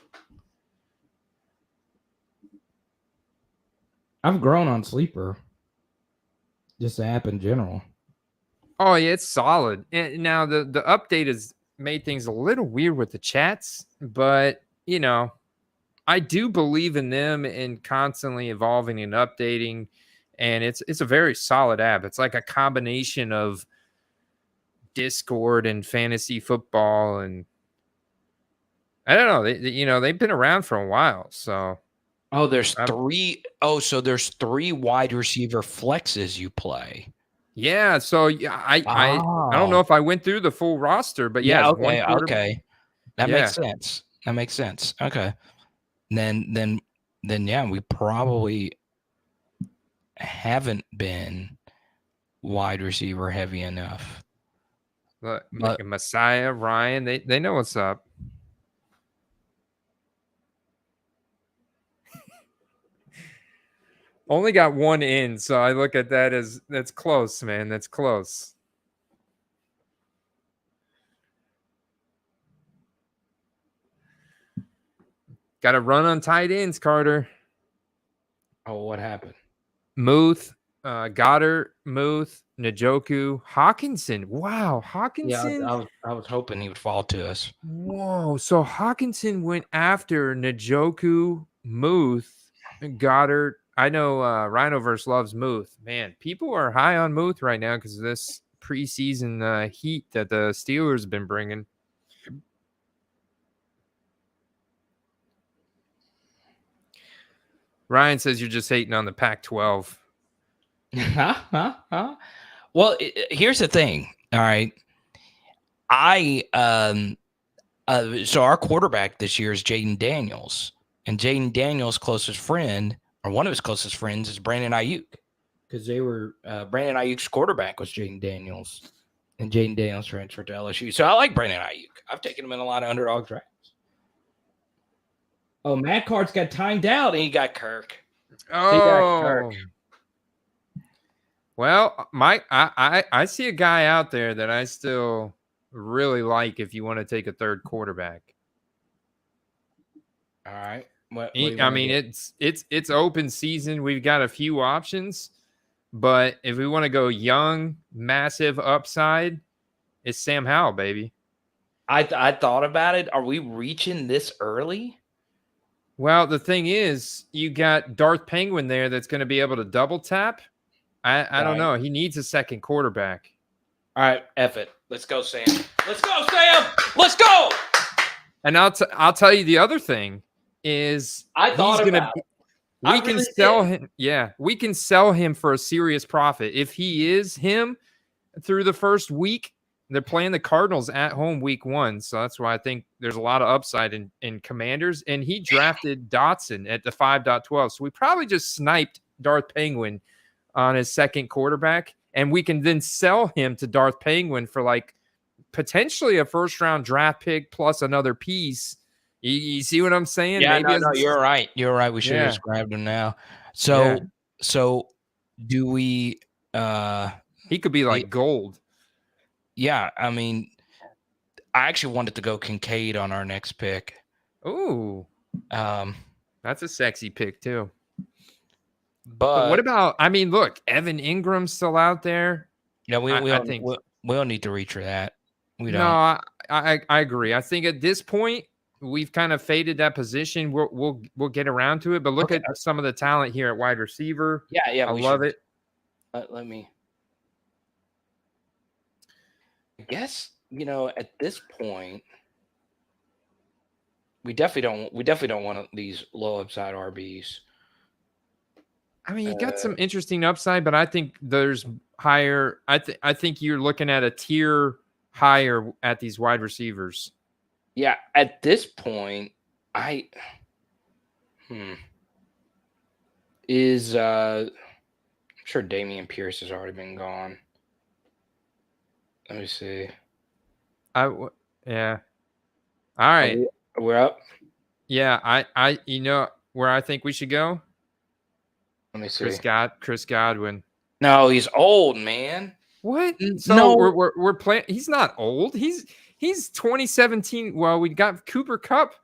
I've grown on Sleeper. Just the app in general. Oh yeah, it's solid. And now the update has made things a little weird with the chats, but you know, I do believe in them and constantly evolving and updating. And it's a very solid app. It's like a combination of Discord and fantasy football, and I don't know. They've been around for a while, so. Oh, there's three. Oh, so there's 3 wide receiver flexes you play. Yeah, so I don't know if I went through the full roster, but yeah, okay, that makes sense. That makes sense. Okay, then yeah, we probably haven't been wide receiver heavy enough. But Messiah, Ryan, they know what's up. Only got 1 in, so I look at that as that's close, man. That's close. Got to run on tight ends, Carter. Oh, what happened? Muth, Goddard, Muth, Njoku, Hawkinson. Wow, Hawkinson. Yeah, I was hoping he would fall to us. Whoa, so Hawkinson went after Njoku, Muth, Goddard. I know Rhinoverse loves Muth. Man, people are high on Muth right now because of this preseason heat that the Steelers have been bringing. Ryan says you're just hating on the Pac-12. Well, here's the thing. All right. So our quarterback this year is Jaden Daniels. And Jaden Daniels' closest friend, or one of his closest friends, is Brandon Ayuk. Because they were Brandon Ayuk's quarterback was Jaden Daniels. And Jaden Daniels transferred to LSU. So I like Brandon Ayuk. I've taken him in a lot of underdog drafts. Oh, Matt Card's got timed out, and he got Kirk. Oh, he got Kirk. Well, Mike, I see a guy out there that I still really like if you want to take a third quarterback. All right. I mean, it's open season. We've got a few options, but if we want to go young, massive upside, it's Sam Howell, baby. I thought about it. Are we reaching this early? Well, the thing is, you got Darth Penguin there that's going to be able to double tap. I don't know. He needs a second quarterback. All right, F it. Let's go, Sam. Let's go, Sam. Let's go. And I'll tell you the other thing is we can sell him. Yeah, we can sell him for a serious profit. If he is him through the first week, they're playing the Cardinals at home week 1. So that's why I think there's a lot of upside in Commanders. And he drafted Dotson at the 5.12. So we probably just sniped Darth Penguin on his second quarterback. And we can then sell him to Darth Penguin for like potentially a first-round draft pick plus another piece. You see what I'm saying? Yeah, maybe no, you're right. You're right. We should have just grabbed him now. So do we he could be like gold. Yeah, I mean, I actually wanted to go Kincaid on our next pick. Ooh. That's a sexy pick too. But what about, I mean, look, Evan Ingram's still out there. Yeah, we don't need to reach for that. We don't. No, I agree. I think at this point we've kind of faded that position. We'll get around to it, but look at some of the talent here at wide receiver. Yeah, I love it. Let me. I guess at this point, we definitely don't want these low upside RBs. I mean, you got some interesting upside, but I think there's higher. I think you're looking at a tier higher at these wide receivers. Yeah, at this point, I'm sure Damian Pierce has already been gone. Let me see. Yeah. All right. We're up. Yeah, I where I think we should go. Let me see. Chris Godwin. No, he's old, man. What? So No. we're playing. He's not old. He's 2017. Well, we got Cooper Kupp.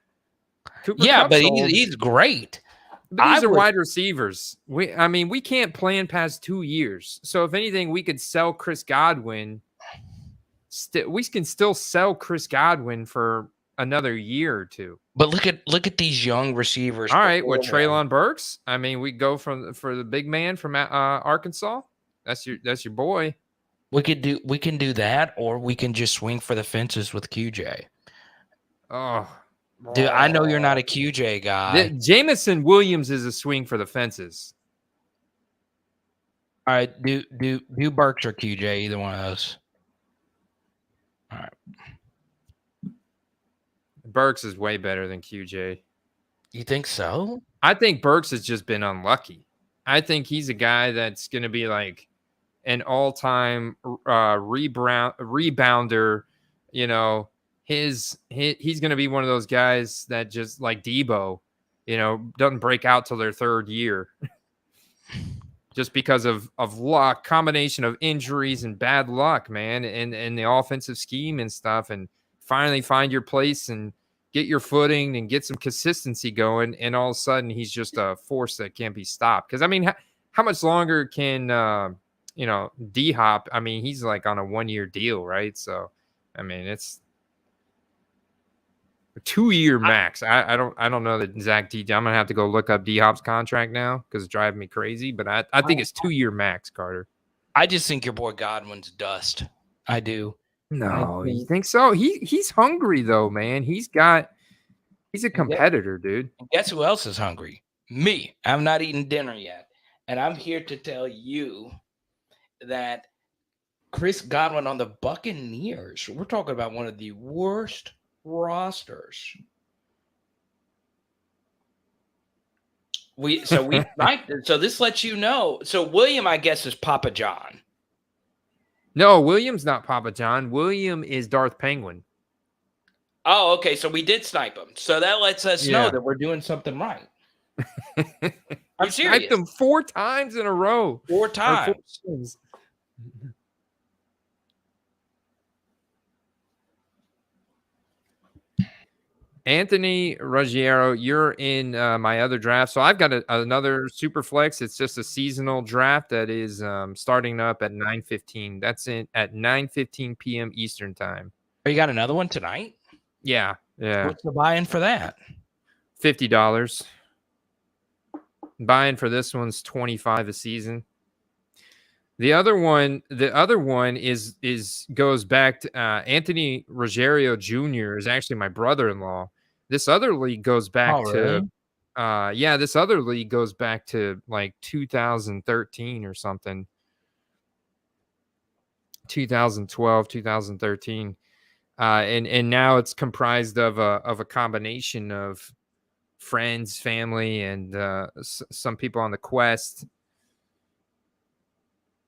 Yeah, Kupp's but old. he's great. But these are wide receivers. We can't plan past 2 years. So if anything, we could sell Chris Godwin. We can still sell Chris Godwin for another year or two. But look at these young receivers. All right, with Treylon Burks, I mean, we go for the big man from Arkansas. That's your boy. We can do that, or we can just swing for the fences with QJ. Oh, dude, I know you're not a QJ guy. Jameson Williams is a swing for the fences. All right, do Burks or QJ, either one of those. All right. Burks is way better than QJ. You think so? I think Burks has just been unlucky. I think he's a guy that's going to be like an all-time rebounder. You know, he's going to be one of those guys that just like Debo, you know, doesn't break out till their third year. Just because of luck, combination of injuries and bad luck, man, and the offensive scheme and stuff, and finally find your place and get your footing and get some consistency going, and all of a sudden he's just a force that can't be stopped. Because I mean, how much longer can D-Hop? I mean, he's like on a 1-year deal, right? So, I mean, it's a 2-year max. I don't know that Zach D. I'm gonna have to go look up D-Hop's contract now because it's driving me crazy. But I think it's 2-year max, Carter. I just think your boy Godwin's dust. I do. No, you think so? He's hungry though, man. He's a competitor, dude. Guess who else is hungry? Me. I'm not eating dinner yet, and I'm here to tell you that Chris Godwin on the Buccaneers. We're talking about one of the worst rosters. So this lets you know. So William, I guess, is Papa John. No, William's not Papa John. William is Darth Penguin. Oh, okay. So we did snipe him. So that lets us know that we're doing something right. I'm serious. Sniped him 4 times in a row. 4 times. Anthony Ruggiero, you're in my other draft. So I've got another Superflex. It's just a seasonal draft that is starting up at 9:15. That's at 9:15 p.m. Eastern time. Oh, you got another one tonight? Yeah. What's the buy-in for that? $50. Buy-in for this one's $25 a season. The other one goes back to Anthony Ruggiero Jr. is actually my brother-in-law. This other league goes back to this other league goes back to like 2013 or something. 2012, 2013. And now it's comprised of a combination of friends, family, and some people on the quest.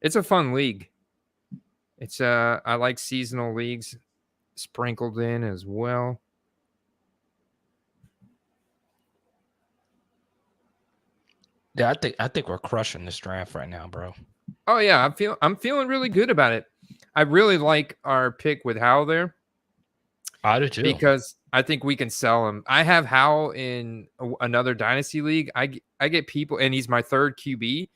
It's a fun league. It's I like seasonal leagues sprinkled in as well. Yeah, I think we're crushing this draft right now, bro. Oh yeah, I'm feeling really good about it. I really like our pick with Howell there. I do too. Because I think we can sell him. I have Howell in another Dynasty league. I get people, and he's my third QB.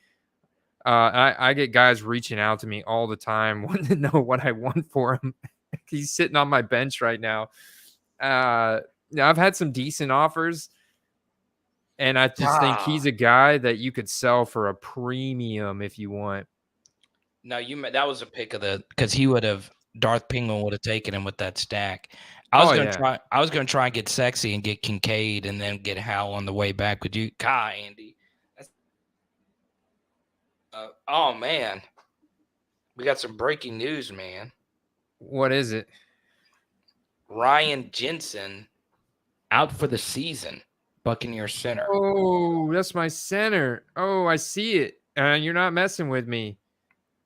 I get guys reaching out to me all the time wanting to know what I want for him. He's sitting on my bench right now. I've had some decent offers, and I just think he's a guy that you could sell for a premium if you want. No, that was a pick of because he would have Darth Penguin would have taken him with that stack. I was gonna try and get sexy and get Kincaid and then get Howell on the way back with you. Andy. Oh man, we got some breaking news, man. What is it? Ryan Jensen out for the season. Buccaneer center. Oh, that's my center. Oh, I see it. You're not messing with me,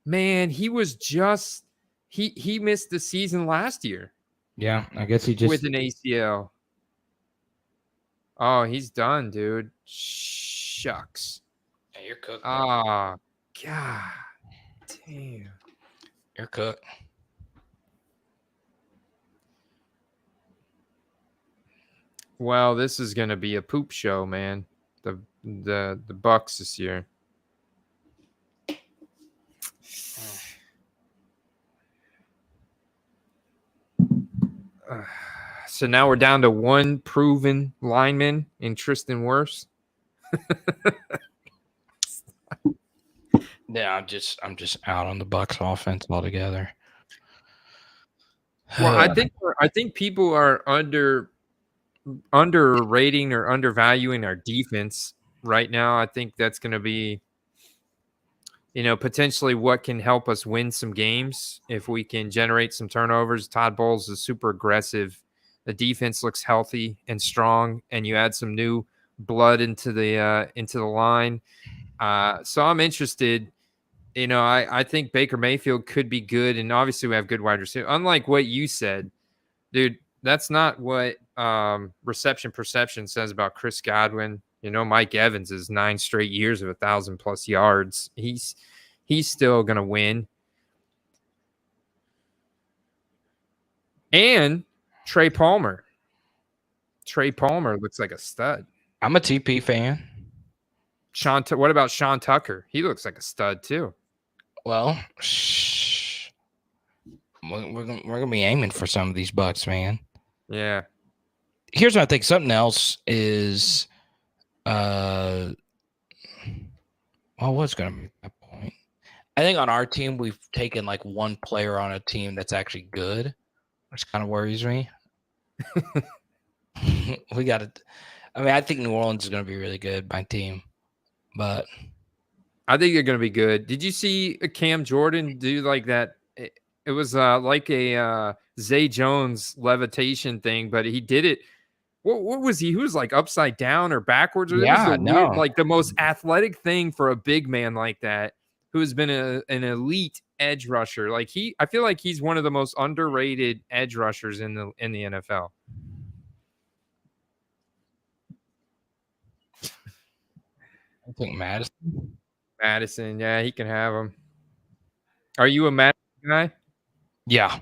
man. He was just he missed the season last year. Yeah, I guess he just with an ACL. Oh, he's done, dude. Shucks. Yeah, you're cooked. Ah, God damn. You're cooked. Well, this is gonna be a poop show, man. The Bucks this year. So now we're down to one proven lineman in Tristan Wirfs. Yeah, I'm just out on the Bucks offense altogether. Well, I think people are underrating or undervaluing our defense right now. I think that's going to be, potentially what can help us win some games if we can generate some turnovers. Todd Bowles is super aggressive. The defense looks healthy and strong, and you add some new blood into the line. So I'm interested. I think Baker Mayfield could be good, and obviously we have good wide receivers. Unlike what you said, dude, that's not what reception perception says about Chris Godwin. Mike Evans is 9 straight years of 1,000+ yards. He's still gonna win. And Trey Palmer. Trey Palmer looks like a stud. I'm a TP fan. What about Sean Tucker? He looks like a stud too. Well, we're gonna be aiming for some of these Bucks, man. Yeah. Here's what I think. Something else is, what's gonna make that point? I think on our team we've taken like one player on a team that's actually good, which kind of worries me. We got to. I mean, I think New Orleans is going to be really good, my team, but I think they're going to be good. Did you see Cam Jordan do like that? It was like a Zay Jones levitation thing, but he did it. What was he? He was like upside down or backwards. Or yeah, it was weird, like the most athletic thing for a big man like that, who has been an elite edge rusher. Like I feel like he's one of the most underrated edge rushers in the NFL. I think Madison, yeah, he can have him. Are you a Madison guy? Yeah.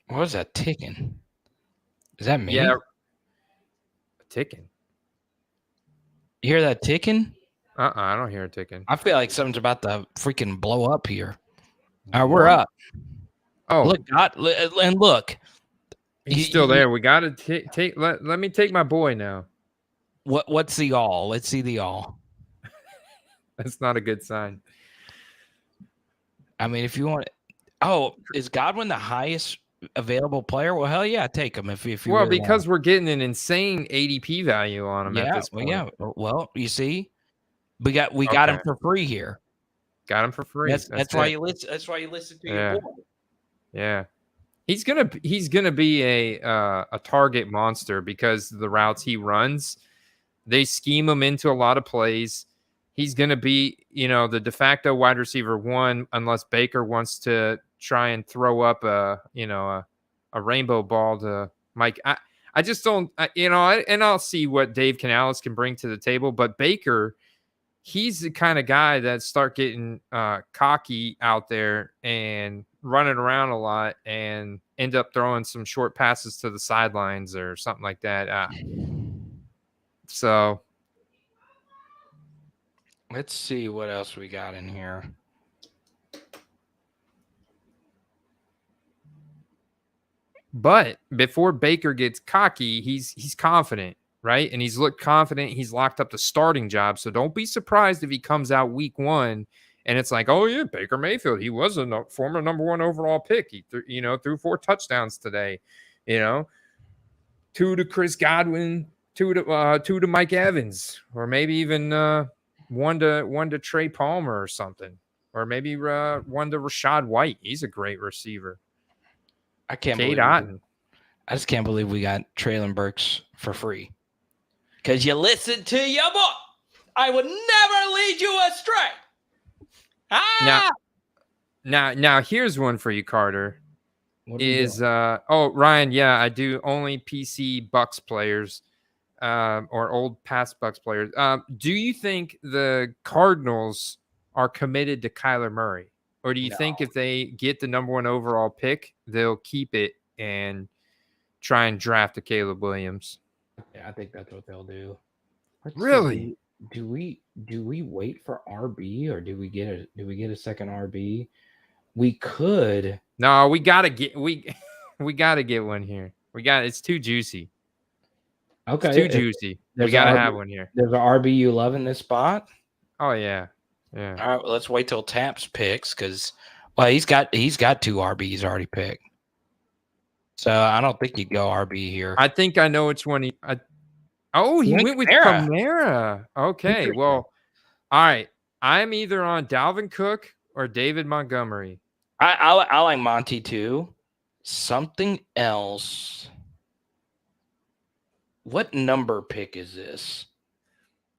What was that ticking? Is that me? Yeah. Ticking. You hear that ticking? I don't hear it ticking. I feel like something's about to freaking blow up here. All right, we're up. Oh, look, and look. He's still there. We got to take. Let me take my boy now. What's the all? Let's see the all. That's not a good sign. I mean, if you want, is Godwin the highest available player? Well, hell yeah, take him if you. Well, really because we're getting an insane ADP value on him at this point. Well, yeah. Well, you see, we got him for free here. Got him for free. That's why you listen. That's why you listen to your boy. Yeah. He's gonna be a target monster because the routes he runs, they scheme him into a lot of plays. He's gonna be, the de facto wide receiver 1, unless Baker wants to try and throw up a rainbow ball to Mike. I just don't, and I'll see what Dave Canales can bring to the table. But Baker, he's the kind of guy that start getting cocky out there and running around a lot and end up throwing some short passes to the sidelines or something like that. So let's see what else we got in here. But before Baker gets cocky, he's confident, right? And he's looked confident. He's locked up the starting job. So don't be surprised if he comes out week 1 and it's like, oh yeah, Baker Mayfield, he was a former number 1 overall pick. He threw 4 touchdowns today. 2 to Chris Godwin, 2 to Mike Evans, or maybe even 1 to Trey Palmer or something, or maybe 1 to Rashad White. He's a great receiver. I can't Kate believe Otten. I just can't believe we got Traylon Burks for free. Because you listen to your boy. I would never lead you astray. Now here's one for you, Carter. Ryan, yeah, I do only PC Bucks players. or old past Bucks players. Do you think the Cardinals are committed to Kyler Murray? Or do you No. think if they get the number 1 overall pick, they'll keep it and try and draft a Caleb Williams? Yeah, I think that's what they'll do. Let's Really? see. Do we wait for RB or do we get a second RB? We could. No, we gotta get we gotta get one here. It's too juicy. Okay. It's too juicy. We gotta have one here. There's an RB you love in this spot. Oh yeah. Yeah. All right, well, let's wait till Taps picks because he's got 2 RBs already picked. So I don't think he'd go RB here. I think I know which one he went with Filmora. Okay. Well, all right. I'm either on Dalvin Cook or David Montgomery. I like Monty too. Something else. What number pick is this?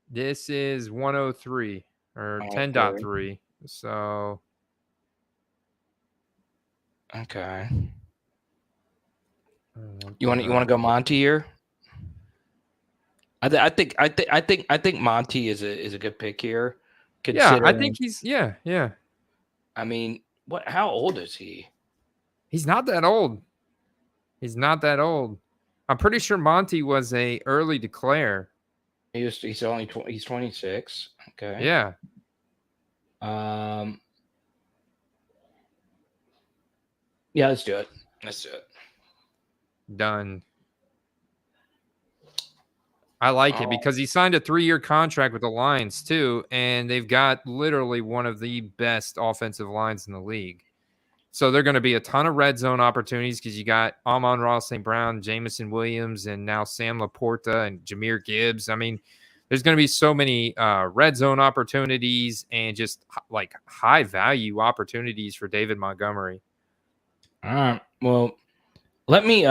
This is 103 or 10.3. So okay. You want to go Monty here? I think Monty is a good pick here. Yeah, I think he's yeah. I mean, how old is he? He's not that old. I'm pretty sure Monty was a early declare. He's only 26. Okay. Yeah. Yeah, let's do it. Done. I like it because he signed a 3-year contract with the Lions too, and they've got literally one of the best offensive lines in the league. So they're going to be a ton of red zone opportunities because you got Amon-Ra St. Brown, Jamison Williams, and now Sam Laporta and Jahmyr Gibbs. I mean, there's going to be so many red zone opportunities and just like high value opportunities for David Montgomery. All right. Well, let me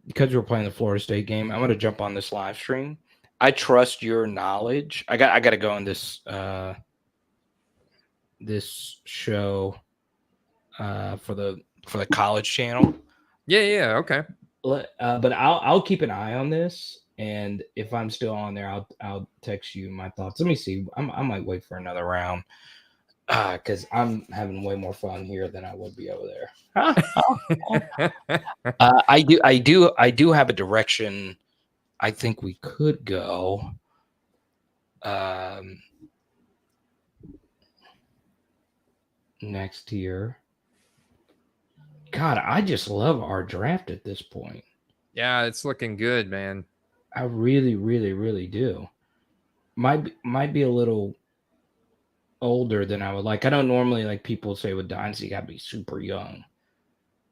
because we're playing the Florida State game, I'm going to jump on this live stream. I trust your knowledge. I got to go on this this show for the college channel. Yeah, okay. But I'll keep an eye on this, and if I'm still on there, I'll text you my thoughts. Let me see. I might wait for another round because I'm having way more fun here than I would be over there. I do have a direction I think we could go. Next year. God, I just love our draft at this point. Yeah, it's looking good, man. I really, really, really do. Might be a little older than I would like. I don't normally like people say with Dynasty, you got to be super young.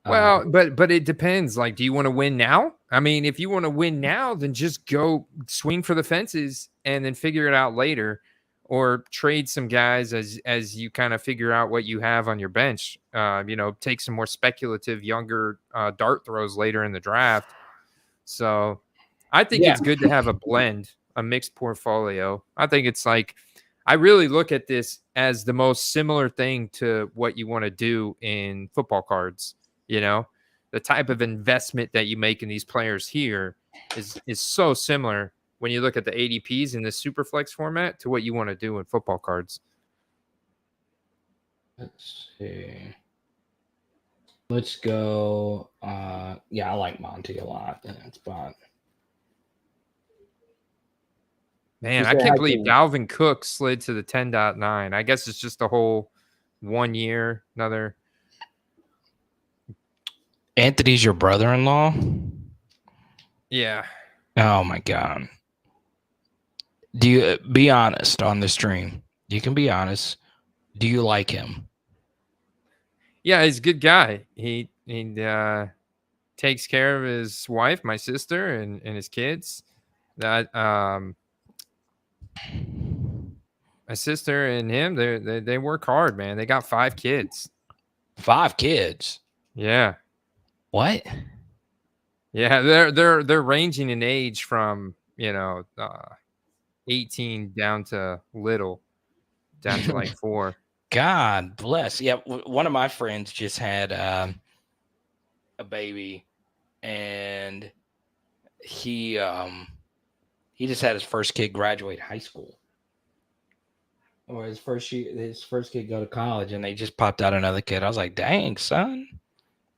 Well, but it depends. Like, do you want to win now? I mean, if you want to win now, then just go swing for the fences and then figure it out later, or trade some guys as you kind of figure out what you have on your bench. Take some more speculative younger dart throws later in the draft. So I think it's good to have a blend, a mixed portfolio. I think it's like, I really look at this as the most similar thing to what you want to do in football cards. The type of investment that you make in these players here is so similar when you look at the ADPs in the Superflex format to what you want to do in football cards. Let's see. Let's go. I like Monty a lot in that spot. Man, I can't believe Dalvin Cook slid to the 10.9. I guess it's just a whole 1 year, another. Anthony's your brother-in-law? Yeah. Oh my God. Do you be honest on the stream? You can be honest. Do you like him? Yeah, he's a good guy. He takes care of his wife, my sister, and his kids. That my sister and him, they work hard, man. They got 5 kids. 5 kids? Yeah. What? Yeah, they're ranging in age from 18 down to like 4. God bless. Yeah, one of my friends just had a baby, and he just had his first kid graduate high school, or his first kid go to college, and they just popped out another kid. I was like, dang, son,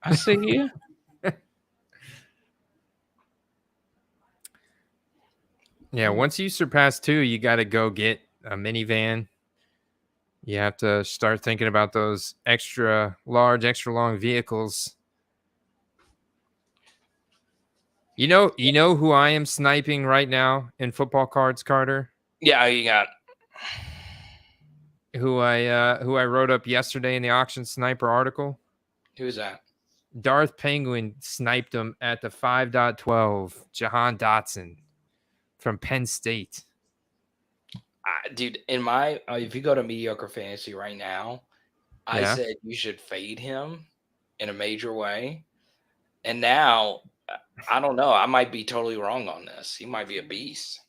I see you. Yeah, once you surpass 2, you got to go get a minivan. You have to start thinking about those extra large, extra long vehicles. You know who I am sniping right now in football cards, Carter? Yeah, you got Who I wrote up yesterday in the auction sniper article? who's that? Darth Penguin sniped him at the 5.12. Jahan Dotson from Penn State. Dude, in my if you go to mediocre fantasy right now, I said you should fade him in a major way, and now I don't know. I might be totally wrong on this. He might be a beast.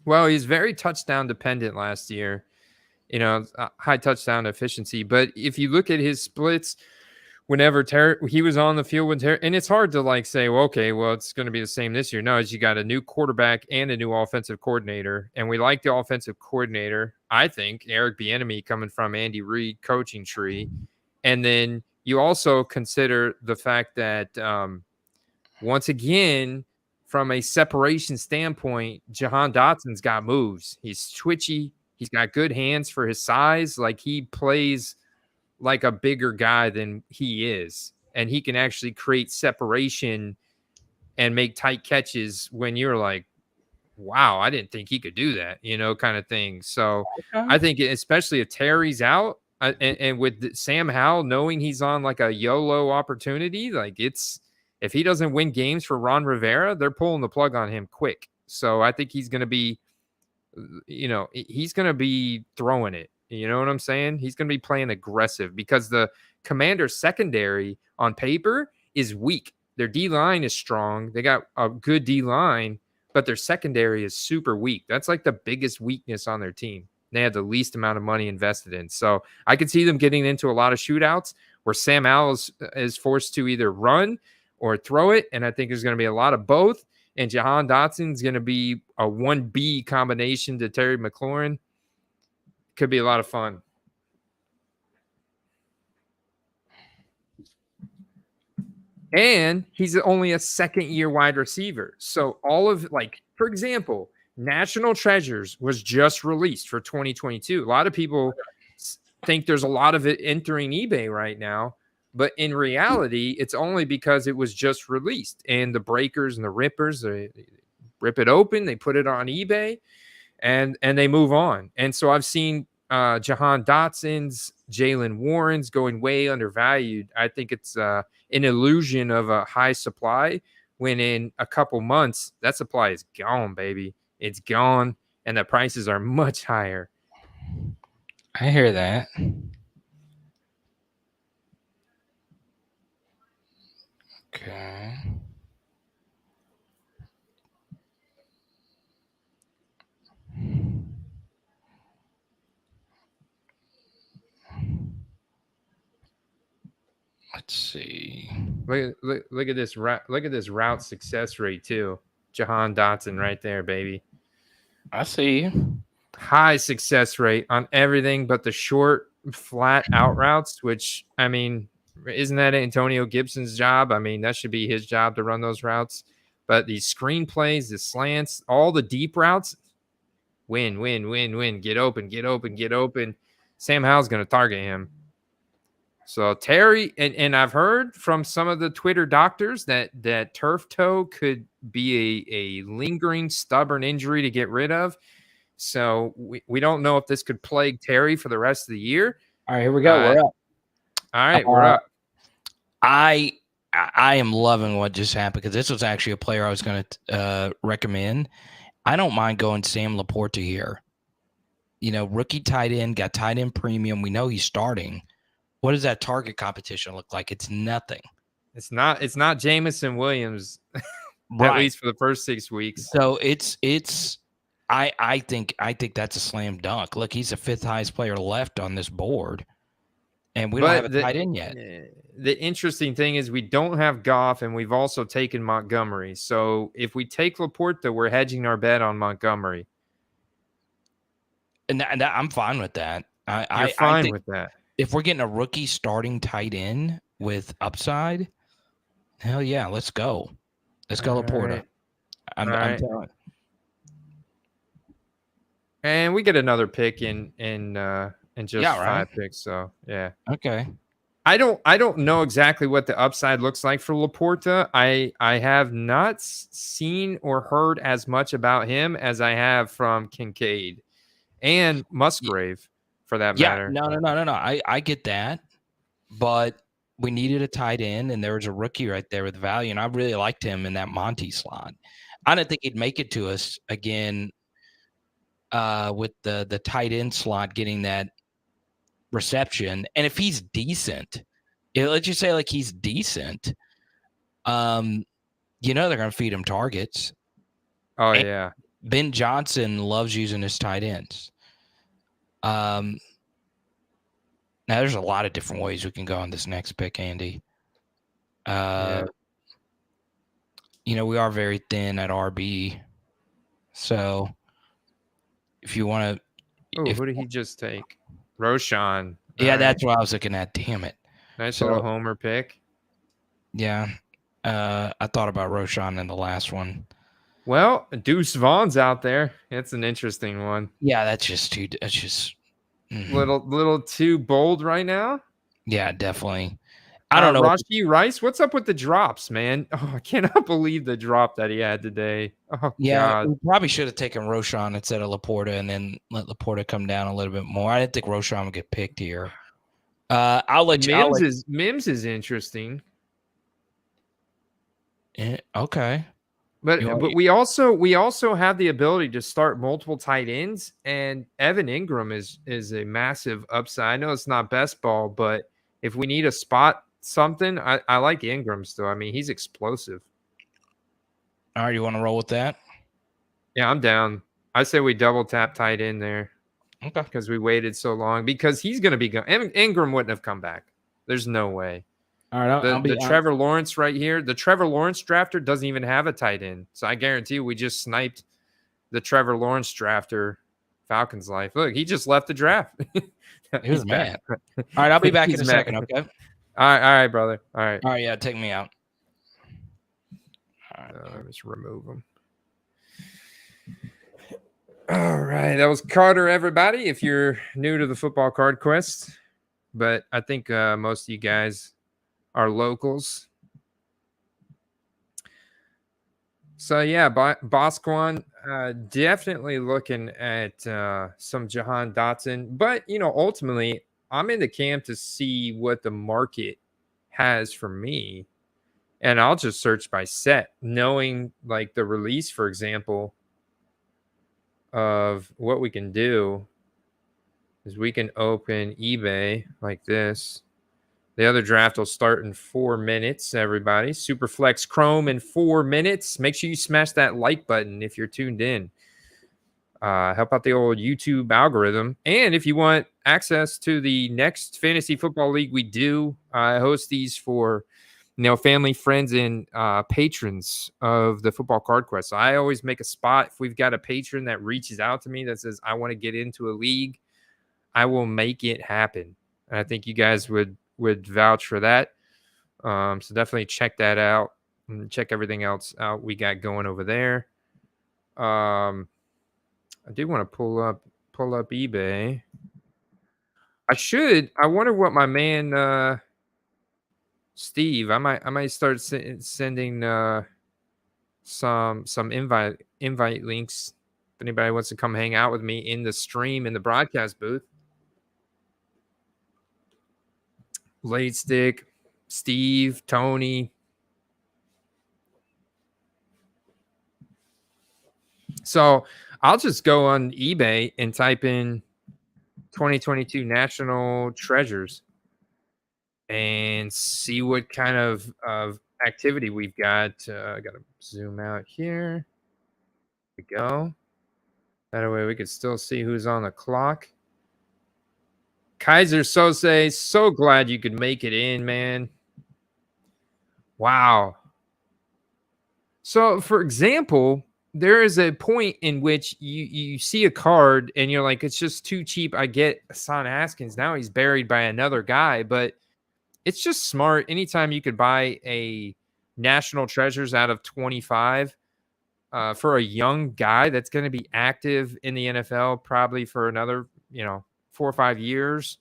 Well, he's very touchdown dependent last year. High touchdown efficiency. But if you look at his splits, whenever he was on the field with Terry, and it's hard to like say, well, okay, well, it's going to be the same this year. No, you got a new quarterback and a new offensive coordinator, and we like the offensive coordinator. I think Eric Bieniemy coming from Andy Reid coaching tree, and then you also consider the fact that once again, from a separation standpoint, Jahan Dotson's got moves. He's twitchy. He's got good hands for his size. Like he plays like a bigger guy than he is. And he can actually create separation and make tight catches when you're like, wow, I didn't think he could do that, kind of thing. So I think especially if Terry's out and with Sam Howell knowing he's on like a YOLO opportunity, like if he doesn't win games for Ron Rivera, they're pulling the plug on him quick. So I think he's going to be, he's going to be throwing it. You know what I'm saying? He's going to be playing aggressive because the Commanders secondary on paper is weak. Their D-line is strong. They got a good D-line, but their secondary is super weak. That's like the biggest weakness on their team. They have the least amount of money invested in. So I could see them getting into a lot of shootouts where Sam Howell is forced to either run or throw it. And I think there's going to be a lot of both. And Jahan Dotson's going to be a 1B combination to Terry McLaurin. Could be a lot of fun. And he's only a second-year wide receiver. So all of, like, for example, National Treasures was just released for 2022. A lot of people think there's a lot of it entering eBay right now. But in reality, it's only because it was just released. And the breakers and the rippers, they rip it open, they put it on eBay, and they move on. And so I've seen Jahan Dotson's, Jalen Warren's going way undervalued. I think it's an illusion of a high supply when in a couple months, that supply is gone, baby. It's gone, and the prices are much higher. I hear that. Okay. Let's see. Look at this route success rate too. Jahan Dotson right there, baby. I see you. High success rate on everything but the short, flat out routes, which, I mean, isn't that Antonio Gibson's job? I mean, that should be his job to run those routes. But these screen plays, the slants, all the deep routes, win. Get open. Sam Howell's going to target him. So Terry, and I've heard from some of the Twitter doctors that turf toe could be a lingering, stubborn injury to get rid of. So we don't know if this could plague Terry for the rest of the year. All right, here we go. We're up. All right, we're up. I am loving what just happened because this was actually a player I was going to recommend. I don't mind going Sam Laporta here. Rookie tight end, got tight end premium. We know he's starting. What does that target competition look like? It's nothing. It's not Jameson Williams, right. At least for the first 6 weeks. So I think that's a slam dunk. Look, he's the 5th highest player left on this board, and we don't have a tight end yet. the interesting thing is we don't have Goff, and we've also taken Montgomery. So if we take Laporta, we're hedging our bet on Montgomery. And I'm fine with that. You're I fine think with that. if we're getting a rookie starting tight end with upside, hell yeah, let's go. Let's go, Laporta. Right. I'm telling. And we get another pick in just 5 picks. So yeah. Okay. I don't know exactly what the upside looks like for Laporta. I have not seen or heard as much about him as I have from Kincaid and Musgrave, for that matter. No. I get that, but we needed a tight end, and there was a rookie right there with value, and I really liked him in that Monty slot. I didn't think he'd make it to us again with the tight end slot getting that reception. And if he's decent, let's just say like he's decent, they're going to feed him targets. Oh, and yeah. Ben Johnson loves using his tight ends. Now, there's a lot of different ways we can go on this next pick, Andy. We are very thin at RB. So if you want to... Oh, who did he just take? Roshan. Yeah, that's what I was looking at. Damn it. Nice little homer pick. Yeah. I thought about Roshan in the last one. Well, Deuce Vaughn's out there. It's an interesting one. Yeah, that's just little too bold right now. Yeah, definitely. I don't know. Rashee Rice, what's up with the drops, man? Oh, I cannot believe the drop that he had today. Oh, yeah, God. We probably should have taken Roshan instead of Laporta and then let Laporta come down a little bit more. I didn't think Roshan would get picked here. I'll let you. Mims is interesting. Okay. But we also have the ability to start multiple tight ends, and Evan Ingram is a massive upside. I know it's not best ball, but if we need a spot something, I like Ingram still. I mean, he's explosive. All right, you want to roll with that? Yeah, I'm down. I say we double tap tight end there. Okay. Because we waited so long. Because he's going to be gone. Ingram wouldn't have come back. There's no way. All right, the Trevor Lawrence right here, the Trevor Lawrence drafter doesn't even have a tight end. So I guarantee you we just sniped the Trevor Lawrence drafter Falcons life. Look, he just left the draft. He was mad. All right, I'll be back in a second, okay? All right, brother. All right, yeah, take me out. All right, let's remove him. All right, that was Carter, everybody. If you're new to the Football Card Quest, but I think most of you guys are locals. So yeah, Bosquan, definitely looking at some Jahan Dotson, but ultimately I'm in the camp to see what the market has for me, and I'll just search by set, knowing like the release, for example, of what we can do is we can open eBay like this. The other draft will start in 4 minutes, everybody. Superflex Chrome in 4 minutes. Make sure you smash that like button if you're tuned in. Help out the old YouTube algorithm. And if you want access to the next fantasy football league we do, I host these for family, friends, and patrons of the Football Card Quest. So I always make a spot. If we've got a patron that reaches out to me that says, I want to get into a league, I will make it happen. And I think you guys would vouch for that. So definitely check that out and check everything else out we got going over there. I do want to pull up eBay. I wonder what my man Steve, I might start sending some invite links if anybody wants to come hang out with me in the stream in the broadcast booth. Late Stick, Steve, Tony. So I'll just go on eBay and type in 2022 National Treasures and see what kind of activity we've got. I got to zoom out here. There we go. That way we could still see who's on the clock. Kaiser Sose, so glad you could make it in, man. Wow. So, for example, there is a point in which you see a card and you're like, it's just too cheap. I get Hassan Haskins. Now he's buried by another guy, but it's just smart. Anytime you could buy a national treasures out of 25 for a young guy that's going to be active in the NFL probably for another, 4 or 5 years.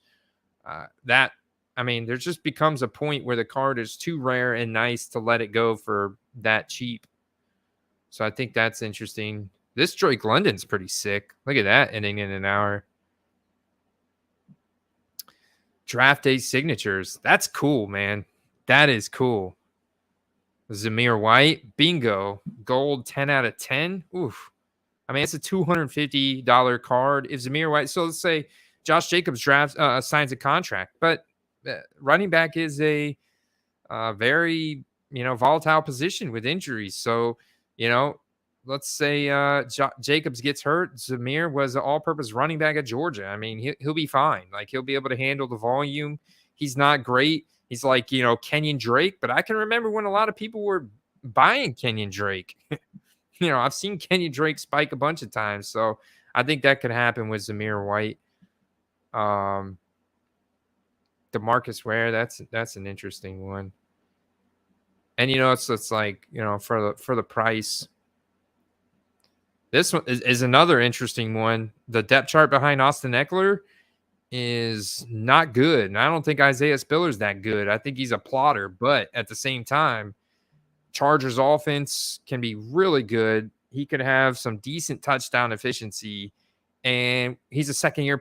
That I mean, there just becomes a point where the card is too rare and nice to let it go for that cheap. So I think that's interesting. This Drake London's pretty sick. Look at that ending in an hour. Draft day signatures. That's cool, man. That is cool. Zamir White, bingo. Gold 10 out of 10. Oof. I mean, it's a $250 card. If Zamir White, so let's say Josh Jacobs drafts signs a contract, but running back is a very volatile position with injuries. So let's say Jacobs gets hurt. Zamir was an all-purpose running back at Georgia. I mean, he'll be fine. Like he'll be able to handle the volume. He's not great. He's like Kenyon Drake, but I can remember when a lot of people were buying Kenyon Drake. I've seen Kenyon Drake spike a bunch of times, so I think that could happen with Zamir White. DeMarcus Ware, that's an interesting one. And it's like for the price. This one is another interesting one. The depth chart behind Austin Eckler is not good, and I don't think Isaiah Spiller's that good. I think he's a plotter, but at the same time, Chargers offense can be really good. He could have some decent touchdown efficiency, and he's a second-year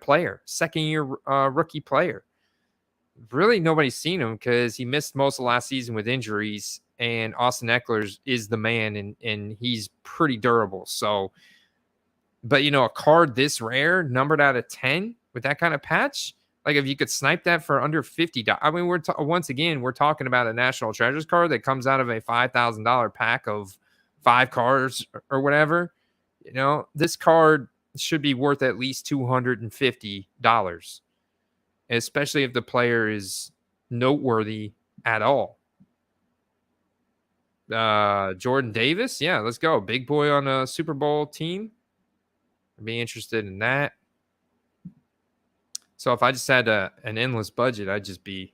rookie player. Really, nobody's seen him because he missed most of last season with injuries, and Austin Eckler is the man, and he's pretty durable. So, but a card this rare, numbered out of 10 with that kind of patch, like if you could snipe that for under $50, I mean, once again, we're talking about a National Treasures card that comes out of a $5,000 pack of 5 cards or whatever. This card should be worth at least $250, especially if the player is noteworthy at all. Jordan Davis, yeah, let's go. Big boy on a Super Bowl team. I'd be interested in that. So if I just had an endless budget, I'd just be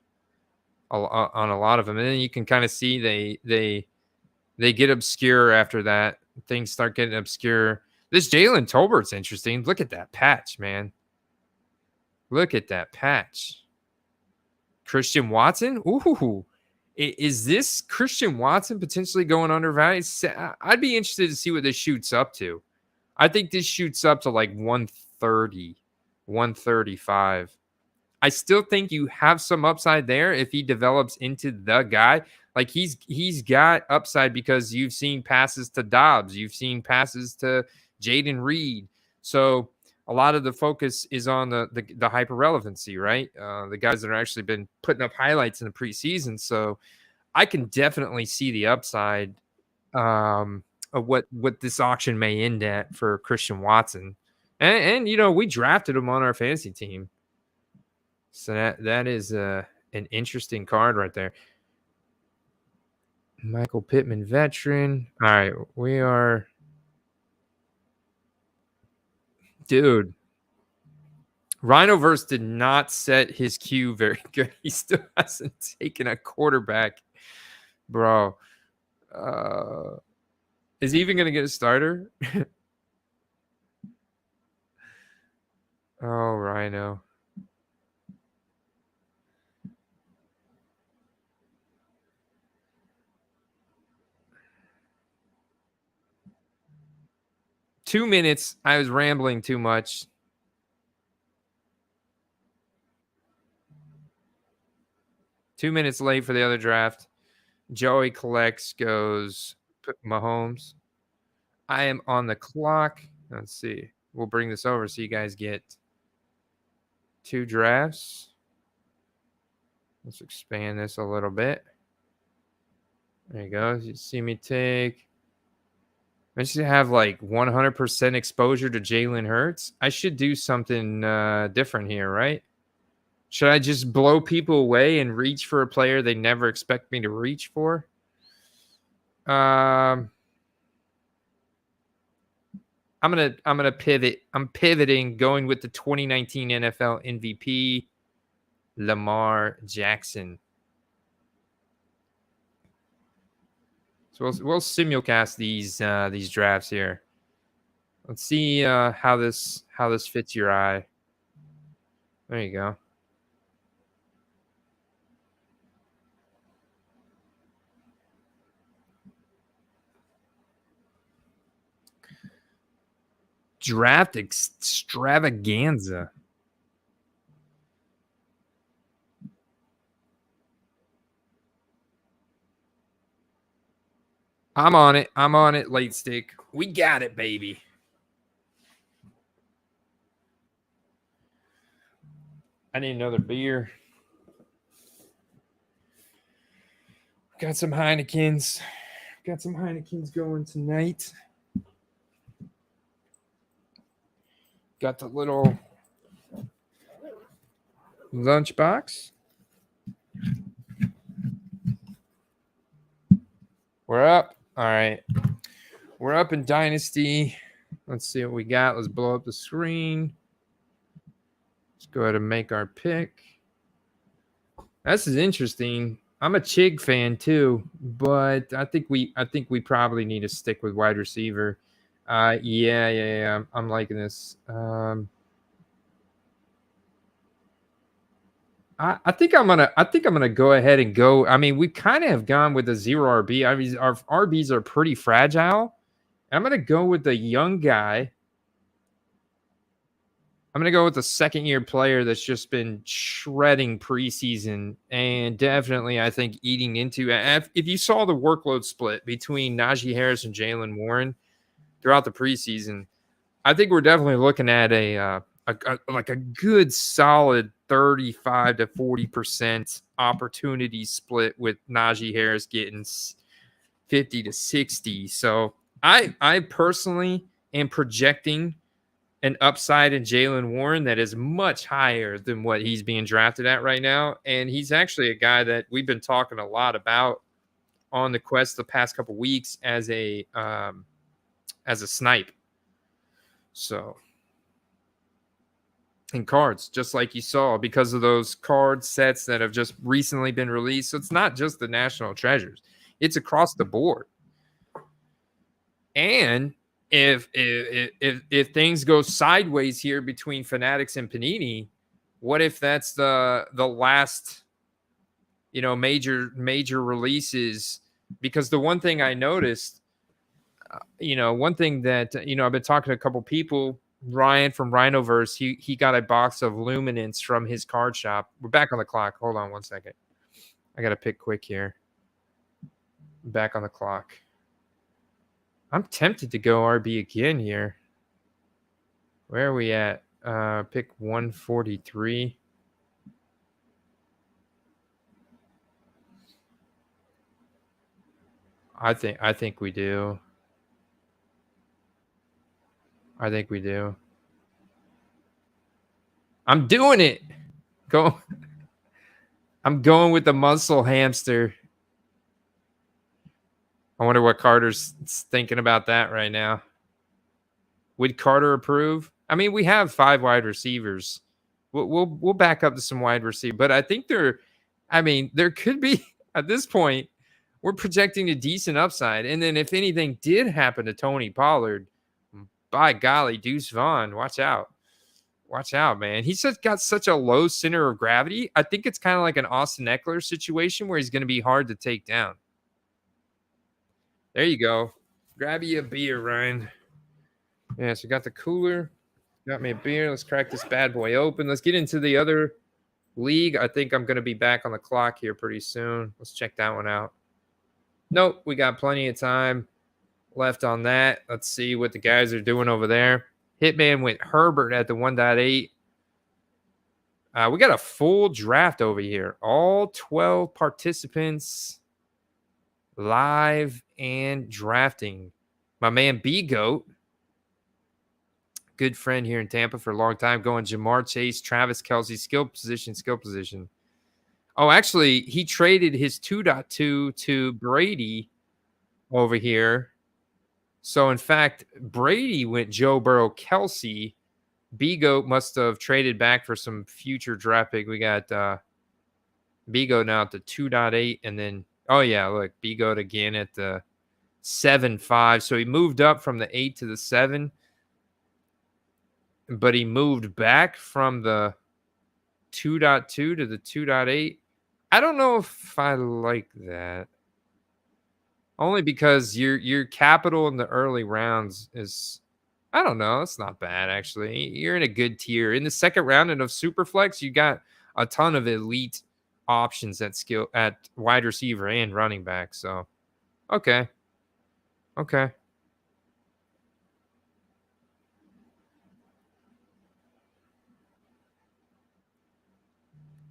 on a lot of them. And then you can kind of see they get obscure after that. Things start getting obscure. This Jalen Tolbert's interesting. Look at that patch, man. Look at that patch. Christian Watson? Ooh. Is this Christian Watson potentially going undervalued? I'd be interested to see what this shoots up to. I think this shoots up to like 130, 135. I still think you have some upside there if he develops into the guy. Like he's got upside because you've seen passes to Dobbs. You've seen passes to Jaden Reed. So a lot of the focus is on the hyper relevancy, right? The guys that are actually been putting up highlights in the preseason. So I can definitely see the upside of what this auction may end at for Christian Watson. And we drafted him on our fantasy team. So that is an interesting card right there. Michael Pittman, veteran. All right, we are... Dude, Rhinoverse did not set his cue very good. He still hasn't taken a quarterback. Bro. Is he even going to get a starter? Oh, Rhino. Two minutes. I was rambling too much. Two minutes late for the other draft. Joey collects, goes Mahomes. I am on the clock. Let's see. We'll bring this over so you guys get 2 drafts. Let's expand this a little bit. There you go. You see me take... I should have like 100% exposure to Jalen Hurts. I should do something different here, right? Should I just blow people away and reach for a player they never expect me to reach for? I'm gonna pivot. I'm pivoting, going with the 2019 NFL MVP, Lamar Jackson. So we'll simulcast these drafts here. Let's see how this fits your eye. There you go. Draft extravaganza. I'm on it. I'm on it, late stick. We got it, baby. I need another beer. Got some Heinekens. Got some Heinekens going tonight. Got the little lunchbox. We're up. All right. We're up in Dynasty. Let's see what we got. Let's blow up the screen. Let's go ahead and make our pick. This is interesting. I'm a Chig fan too, but I think we probably need to stick with wide receiver. Yeah. I'm liking this. I think I'm gonna go ahead and go. I mean, we kind of have gone with the 0 RB. I mean, our RBs are pretty fragile. I'm gonna go with the young guy. I'm gonna go with the second-year player that's just been shredding preseason and definitely, I think, eating into. If you saw the workload split between Najee Harris and Jaylen Warren throughout the preseason, I think we're definitely looking at a good solid 35 to 40% opportunity split, with Najee Harris getting 50 to 60. So I personally am projecting an upside in Jaylen Warren that is much higher than what he's being drafted at right now. And he's actually a guy that we've been talking a lot about on the Quest the past couple weeks as a snipe. So, in cards, just like you saw, because of those card sets that have just recently been released. So it's not just the national treasures, it's across the board. And if things go sideways here between Fanatics and Panini, what if that's the last, major releases? Because the one thing I noticed, one thing that, I've been talking to a couple people, Ryan from Rhinoverse, he got a box of Luminance from his card shop. We're back on the clock. Hold on one second. I got to pick quick here. Back on the clock. I'm tempted to go RB again here. Where are we at? Pick 143. I think we do. I think we do. I'm doing it. I'm going with the muscle hamster. I wonder what Carter's thinking about that right now. Would Carter approve? I mean, we have 5 wide receivers. We'll back up to some wide receiver, but I think there could be, at this point, we're projecting a decent upside. And then if anything did happen to Tony Pollard, by golly, Deuce Vaughn, watch out. Watch out, man. He's just got such a low center of gravity. I think it's kind of like an Austin Eckler situation where he's going to be hard to take down. There you go. Grab you a beer, Ryan. Yeah, so got the cooler. Got me a beer. Let's crack this bad boy open. Let's get into the other league. I think I'm going to be back on the clock here pretty soon. Let's check that one out. Nope, we got plenty of time left on that. Let's see what the guys are doing over there. Hitman went Herbert at the 1.8. We got a full draft over here. All 12 participants live and drafting. My man B-Goat, good friend here in Tampa for a long time, going Jamar Chase, Travis Kelce, skill position. Oh, actually, he traded his 2.2 to Brady over here. So in fact, Brady went Joe Burrow, Kelsey. B-Goat must have traded back for some future draft pick. We got B-Goat now at the 2.8, and then look, B-Goat again at the 7.5. So he moved up from the 8 to the 7, but he moved back from the 2.2 to the 2.8. I don't know if I like that. Only because your capital in the early rounds is, I don't know, it's not bad actually. You're in a good tier. In the second round and of Superflex, you got a ton of elite options at wide receiver and running back. So okay.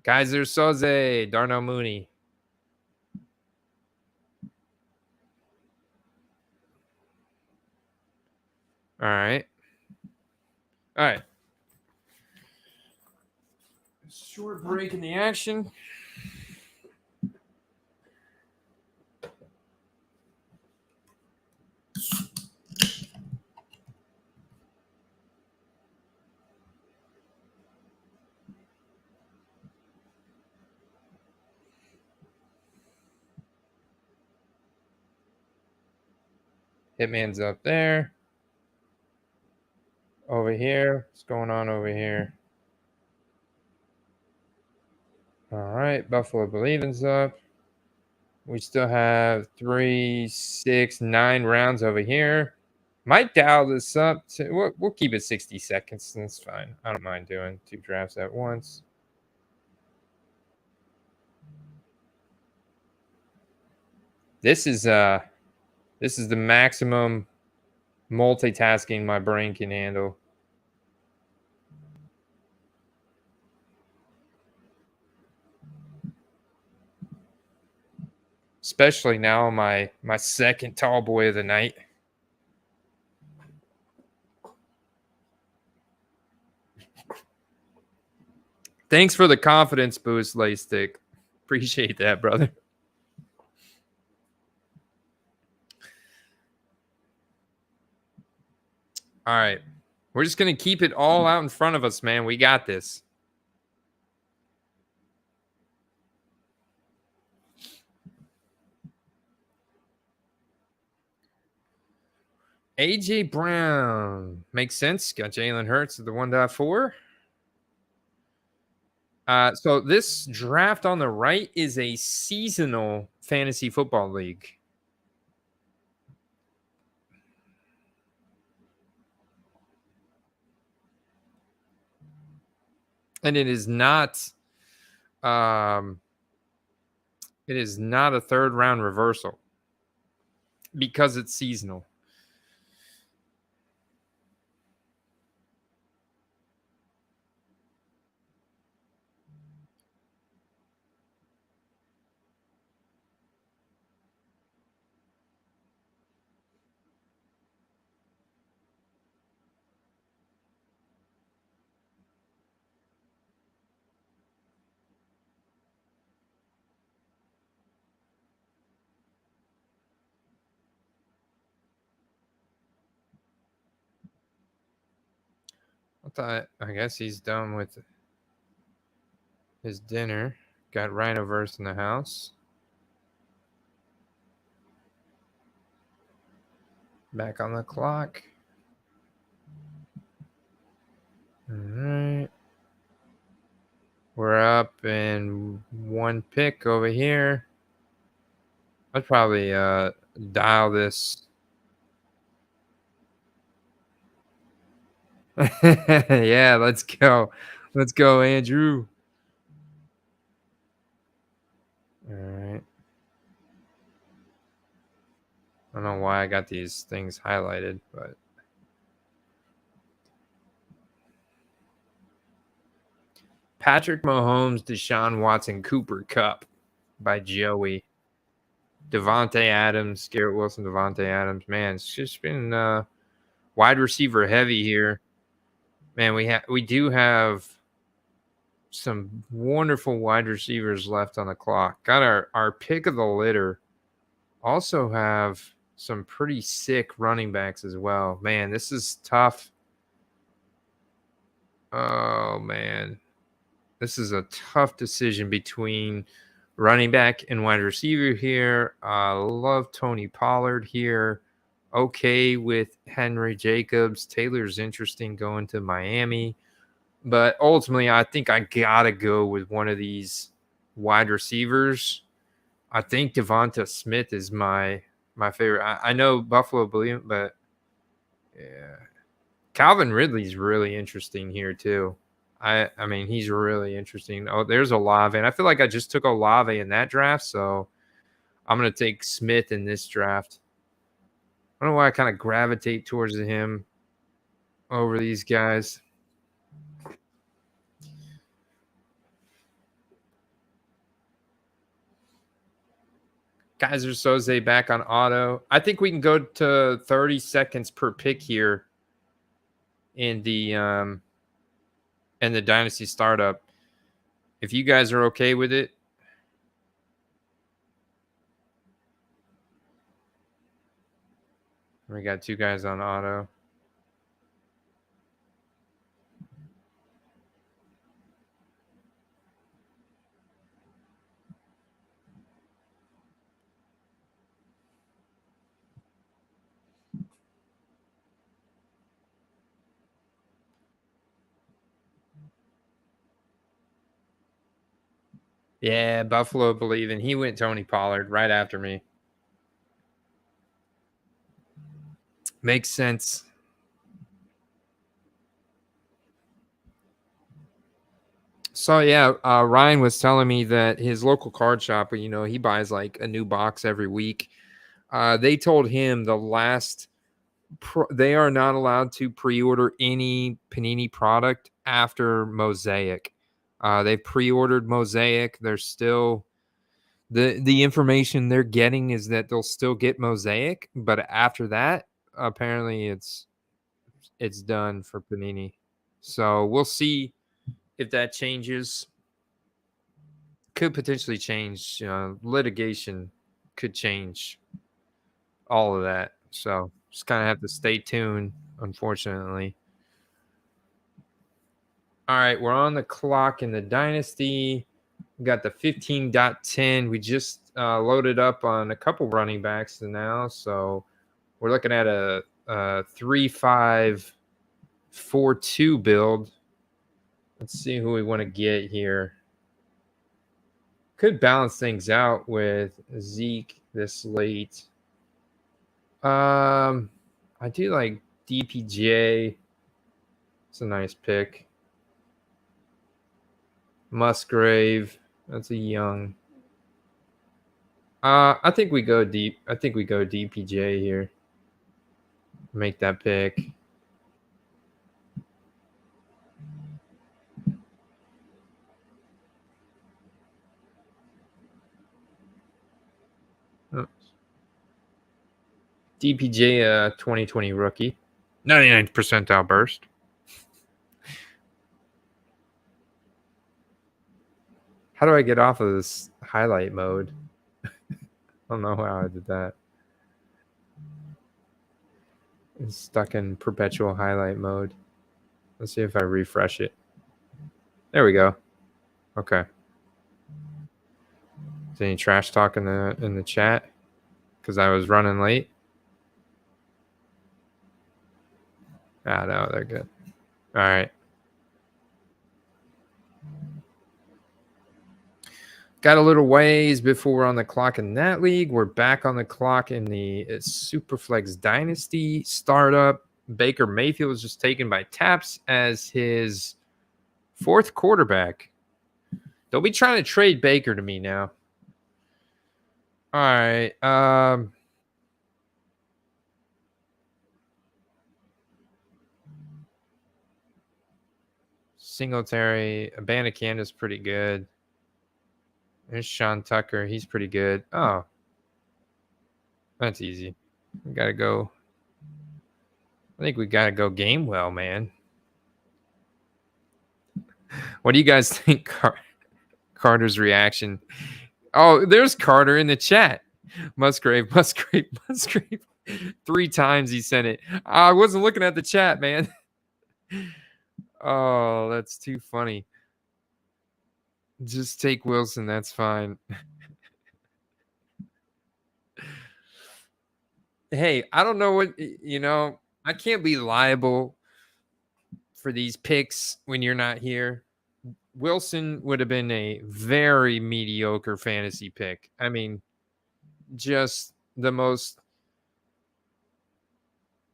Kaiser Soze, Darnell Mooney. All right. Short break in the action. Hitman's up there. Over here. What's going on over here? All right. Buffalo Believing's up. We still have 3, 6, 9 rounds over here. Might dial this up to, we'll keep it 60 seconds. That's fine. I don't mind doing 2 drafts at once. This is the maximum multitasking my brain can handle. Especially now my second tall boy of the night. Thanks for the confidence boost, Laystick. Appreciate that, brother. All right. We're just going to keep it all out in front of us, man. We got this. AJ Brown. Makes sense. Got Jalen Hurts at the 1.4. So this draft on the right is a seasonal fantasy football league. And it is not a third round reversal because it's seasonal. I guess he's done with his dinner. Got Rhinoverse in the house. Back on the clock. All right. We're up in 1 pick over here. I'd probably dial this. Yeah, let's go. Let's go, Andrew. All right. I don't know why I got these things highlighted, but Patrick Mahomes, Deshaun Watson, Cooper Kupp by Joey. Devontae Adams, Garrett Wilson, Devontae Adams. Man, it's just been wide receiver heavy here. Man, we do have some wonderful wide receivers left on the clock. Got our pick of the litter. Also have some pretty sick running backs as well. Man, this is tough. Oh, man. This is a tough decision between running back and wide receiver here. I love Tony Pollard here. Okay with Henry Jacobs. Taylor's interesting going to Miami. But ultimately, I think I got to go with one of these wide receivers. I think Devonta Smith is my favorite. I know Buffalo believe, but yeah. Calvin Ridley's really interesting here too. I mean, he's really interesting. Oh, there's Olave, and I feel like I just took Olave in that draft, so I'm gonna take Smith in this draft. I don't know why I kind of gravitate towards him over these guys. Kaiser Soze back on auto. I think we can go to 30 seconds per pick here in the Dynasty startup. If you guys are okay with it. We got 2 guys on auto. Yeah, Buffalo believing. He went Tony Pollard right after me. Makes sense. So yeah, Ryan was telling me that his local card shop, you know, he buys like a new box every week. They told him they are not allowed to pre-order any Panini product after Mosaic. They pre-ordered Mosaic. They're still the information they're getting is that they'll still get Mosaic, but after that, apparently it's done for Panini. So we'll see if that changes. Could potentially change. Litigation could change all of that. So just kind of have to stay tuned, unfortunately. All right, we're on the clock in the Dynasty. We got the 15.10. We just loaded up on a couple running backs now. So we're looking at a 3-5-4-2 build. Let's see who we want to get here. Could balance things out with Zeke this late. I do like DPJ. It's a nice pick. Musgrave. That's a young. I think we go deep. I think we go DPJ here. Make that pick. DPJ, 2020 rookie. 99th percentile burst. How do I get off of this highlight mode? I don't know how I did that. It's stuck in perpetual highlight mode. Let's see if I refresh it. There we go. Okay. Is any trash talk in the chat? Because I was running late. No, they're good. All right. Got a little ways before we're on the clock in that league. We're back on the clock in the Superflex Dynasty startup. Baker Mayfield was just taken by Taps as his 4th quarterback. Don't be trying to trade Baker to me now. All right. Singletary. Abanikanda is pretty good. There's Sean Tucker. He's pretty good. Oh, that's easy. We got to go. I think we got to go Gamewell, man. What do you guys think Carter's reaction? Oh, there's Carter in the chat. Musgrave. 3 times he sent it. I wasn't looking at the chat, man. Oh, that's too funny. Just take Wilson. That's fine. Hey, I don't know what, I can't be liable for these picks when you're not here. Wilson would have been a very mediocre fantasy pick. I mean, just the most.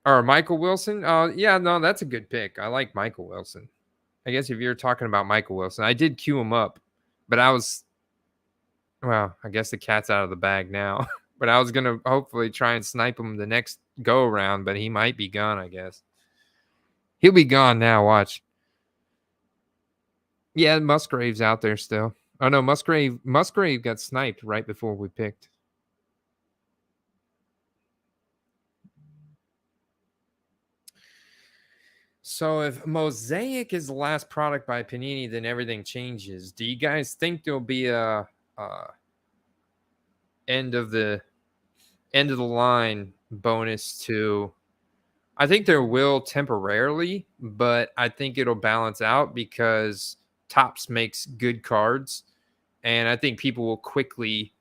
Or Michael Wilson? Yeah, no, that's a good pick. I like Michael Wilson. I guess if you're talking about Michael Wilson, I did queue him up, but I guess the cat's out of the bag now. But I was going to hopefully try and snipe him the next go around, but he might be gone, I guess. He'll be gone now, watch. Yeah, Musgrave's out there still. Oh, no, Musgrave got sniped right before we picked. So if Mosaic is the last product by Panini, then everything changes. Do you guys think there'll be a end of the line bonus to? I think there will temporarily, but I think it'll balance out because Topps makes good cards, and I think people will quickly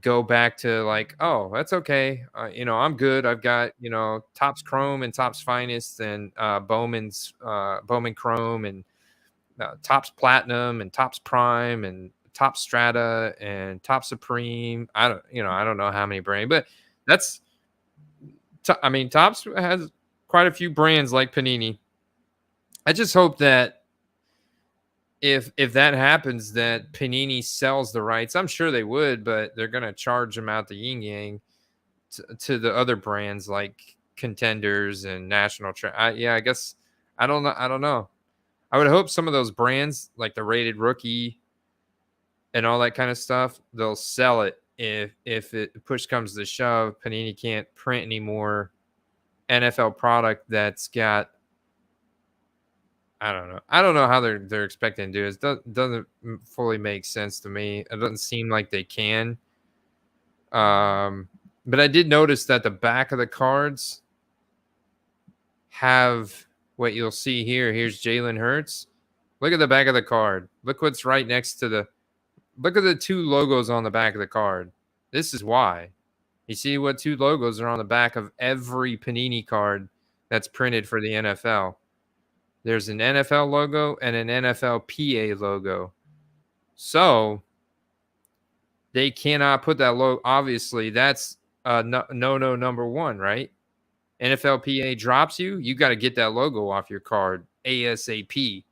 go back to like, oh, that's okay. I'm good. I've got, Topps Chrome and Topps Finest and Bowman Chrome and Topps Platinum and Topps Prime and Topps Strata and Topps Supreme. I don't know how many brands, but Topps has quite a few brands like Panini. I just hope that if that happens, that Panini sells the rights. I'm sure they would, but they're going to charge them out the yin yang to the other brands like Contenders and National. I guess I don't know. I would hope some of those brands like the Rated Rookie and all that kind of stuff, they'll sell it if it push comes to shove. Panini can't print any more NFL product that's got. I don't know how they're expecting to do it. It doesn't fully make sense to me. It doesn't seem like they can. But I did notice that the back of the cards have what you'll see here. Here's Jalen Hurts. Look at the back of the card. Look what's right next to look at the 2 logos on the back of the card. This is why. You see what 2 logos are on the back of every Panini card that's printed for the NFL. There's an NFL logo and an NFLPA logo. So they cannot put that logo. Obviously, that's no number 1, right? NFLPA drops you. You got to get that logo off your card ASAP.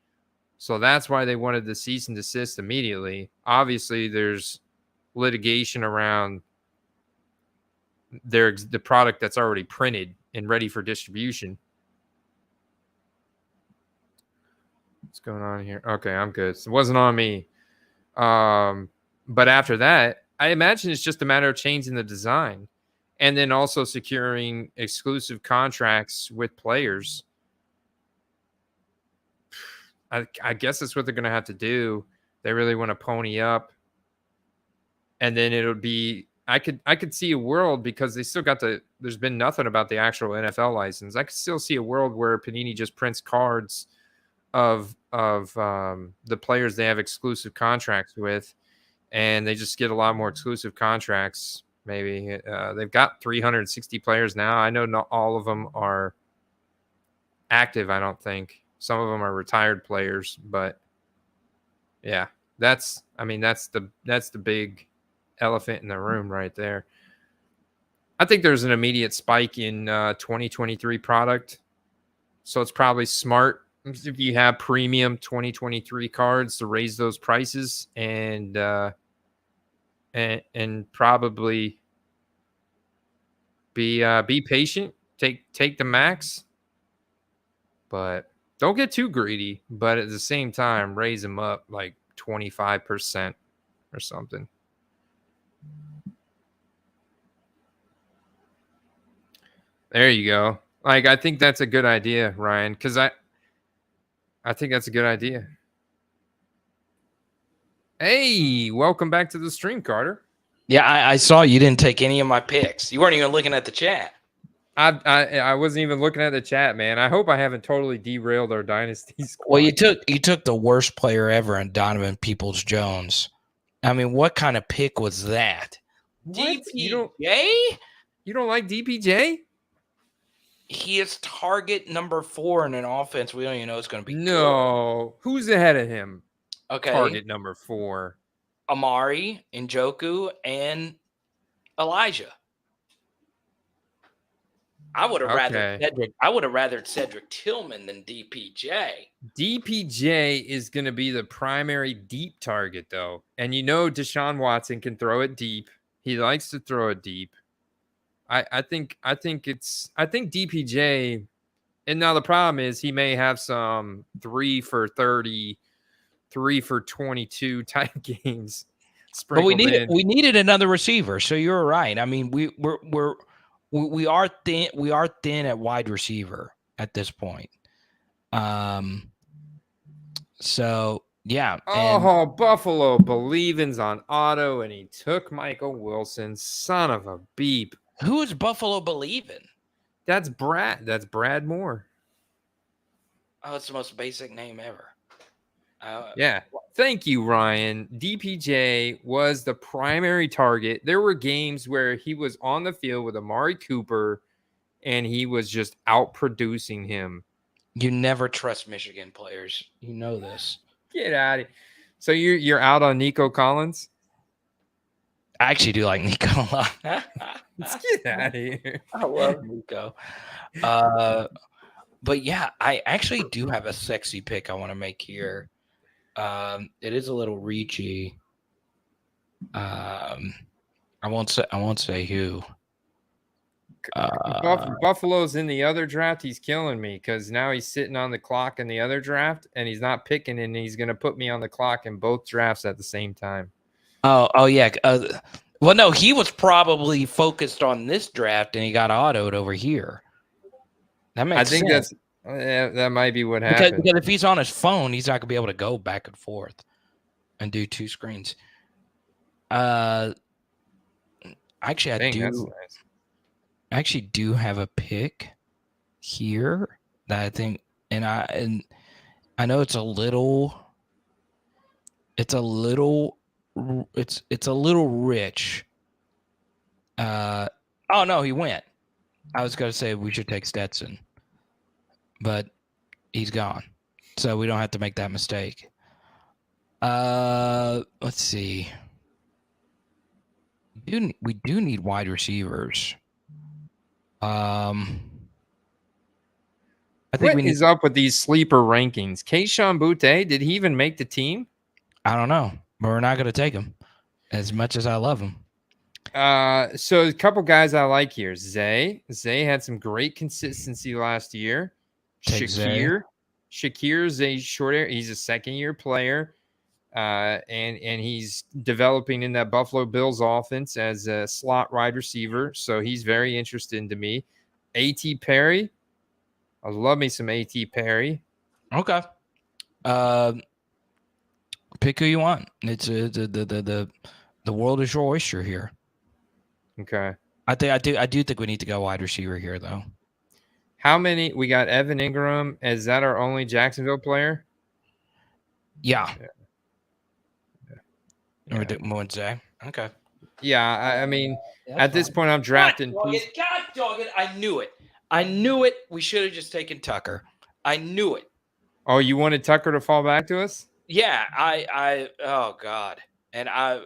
So that's why they wanted the cease and desist immediately. Obviously, there's litigation around the product that's already printed and ready for distribution. What's going on here? Okay, I'm good. So it wasn't on me. But after that, I imagine it's just a matter of changing the design and then also securing exclusive contracts with players. I guess that's what they're going to have to do. They really want to pony up. And then it'll be, I could see a world because they still got there's been nothing about the actual NFL license. I could still see a world where Panini just prints cards of the players they have exclusive contracts with, and they just get a lot more exclusive contracts. Maybe they've got 360 players now. I know not all of them are active. I don't think some of them are retired players, but yeah, that's the big elephant in the room right there. I think there's an immediate spike in 2023 product, so it's probably smart if you have premium 2023 cards to raise those prices and probably be patient, take the max, but don't get too greedy. But at the same time, raise them up like 25% or something. There you go. Like, I think that's a good idea, Ryan, because I think that's a good idea. Hey, welcome back to the stream, Carter. Yeah, I saw you didn't take any of my picks. You weren't even looking at the chat. I wasn't even looking at the chat, man. I hope I haven't totally derailed our dynasty squad. Well, you took the worst player ever in Donovan Peoples-Jones. I mean, what kind of pick was that? What? DPJ? You don't like DPJ? He is target number 4 in an offense we don't even know it's going to be No. good. Who's ahead of him? Okay. Target number 4. Amari, Njoku, and Elijah. I would have rathered Cedric Tillman than DPJ. DPJ is going to be the primary deep target, though. And you know Deshaun Watson can throw it deep. He likes to throw it deep. I think DPJ, and now the problem is he may have some 3 for 30, 3 for 22 type games. But we needed another receiver. So you're right. I mean, we are thin at wide receiver at this point. So yeah. Oh, Buffalo believins on auto, and he took Michael Wilson. Son of a beep. Who is Buffalo believing? That's Brad. That's Brad Moore. Oh, it's the most basic name ever. Yeah. Thank you, Ryan. DPJ was the primary target. There were games where he was on the field with Amari Cooper, and he was just outproducing him. You never trust Michigan players. You know this. Get out of here. So you're out on Nico Collins? I actually do like Nico a lot. Let's get out of here. I love Nico. But yeah, I actually do have a sexy pick I want to make here. It is a little reachy. I won't say who. Buffalo's in the other draft. He's killing me because now he's sitting on the clock in the other draft, and he's not picking, and he's going to put me on the clock in both drafts at the same time. Oh yeah. Well, no, he was probably focused on this draft, and he got autoed over here. That makes sense. I think that might be what happened. Because if he's on his phone, he's not going to be able to go back and forth and do 2 screens. Actually, I actually do have a pick here that I think, and I know it's a little rich. Oh no, he went. I was going to say we should take Stetson, but he's gone, so we don't have to make that mistake. Let's see. We do need wide receivers. I think what is up with these sleeper rankings? Kayshon Boutte, did he even make the team? I don't know, but we're not going to take him as much as I love him. So a couple guys I like here. Zay had some great consistency last year. Shakir's a short area. He's a second-year player. And he's developing in that Buffalo Bills offense as a slot wide receiver. So he's very interesting to me. A.T. Perry. I love me some A.T. Perry. Okay. Pick who you want. It's the world is your oyster here. Okay. I do think we need to go wide receiver here though. How many? We got Evan Ingram. Is that our only Jacksonville player? Yeah. Or Wednesday. Okay. Yeah, I mean, at this point, I'm drafting. God dog it! I knew it. We should have just taken Tucker. I knew it. Oh, you wanted Tucker to fall back to us? Yeah, oh God, and I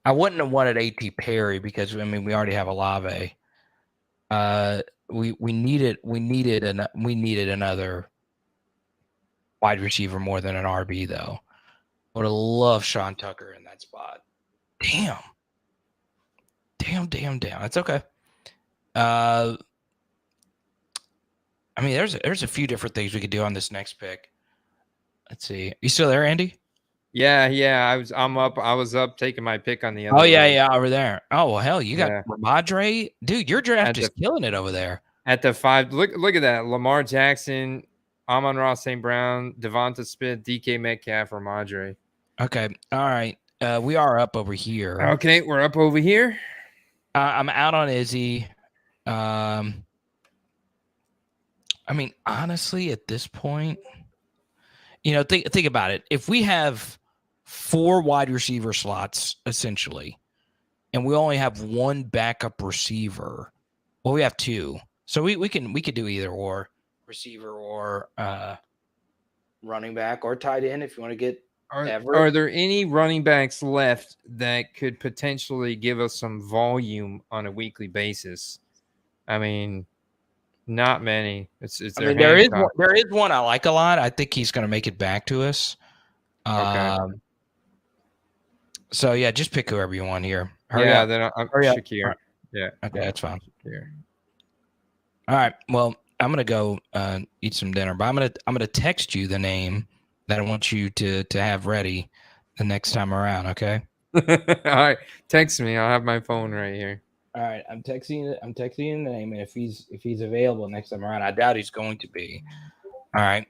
wouldn't have wanted A.T. Perry because I mean we already have Olave. We needed another wide receiver more than an RB though. I would have loved Sean Tucker in that spot. Damn. That's okay. I mean, there's a few different things we could do on this next pick. Let's see. You still there, Andy? Yeah. I was up taking my pick on the other. Oh yeah, over there. Oh well, hell, you got Ramadre, dude. Your draft is killing it over there. At the 5, look at that. Lamar Jackson, Amon-Ra St. Brown, Devonta Smith, DK Metcalf, or Madre. Okay. All right. We are up over here. Okay, we're up over here. I'm out on Izzy. I mean, honestly, at this point, think about it. If we have 4 wide receiver slots, essentially, and we only have 1 backup receiver, well, we have 2. So we could do either or, receiver or running back or tight end if you want to get Everett. Are there any running backs left that could potentially give us some volume on a weekly basis? I mean, not many. There is one I like a lot. I think he's going to make it back to us. Okay. So yeah, just pick whoever you want here. Hurry up. Then I'm Shakir. Right. Yeah. Okay, that's fine. Shakir. All right. Well, I'm gonna go eat some dinner, but I'm gonna text you the name that I want you to have ready the next time around. Okay. All right. Text me. I'll have my phone right here. All right. I'm texting you the name, and if he's available next time around, I doubt he's going to be. All right.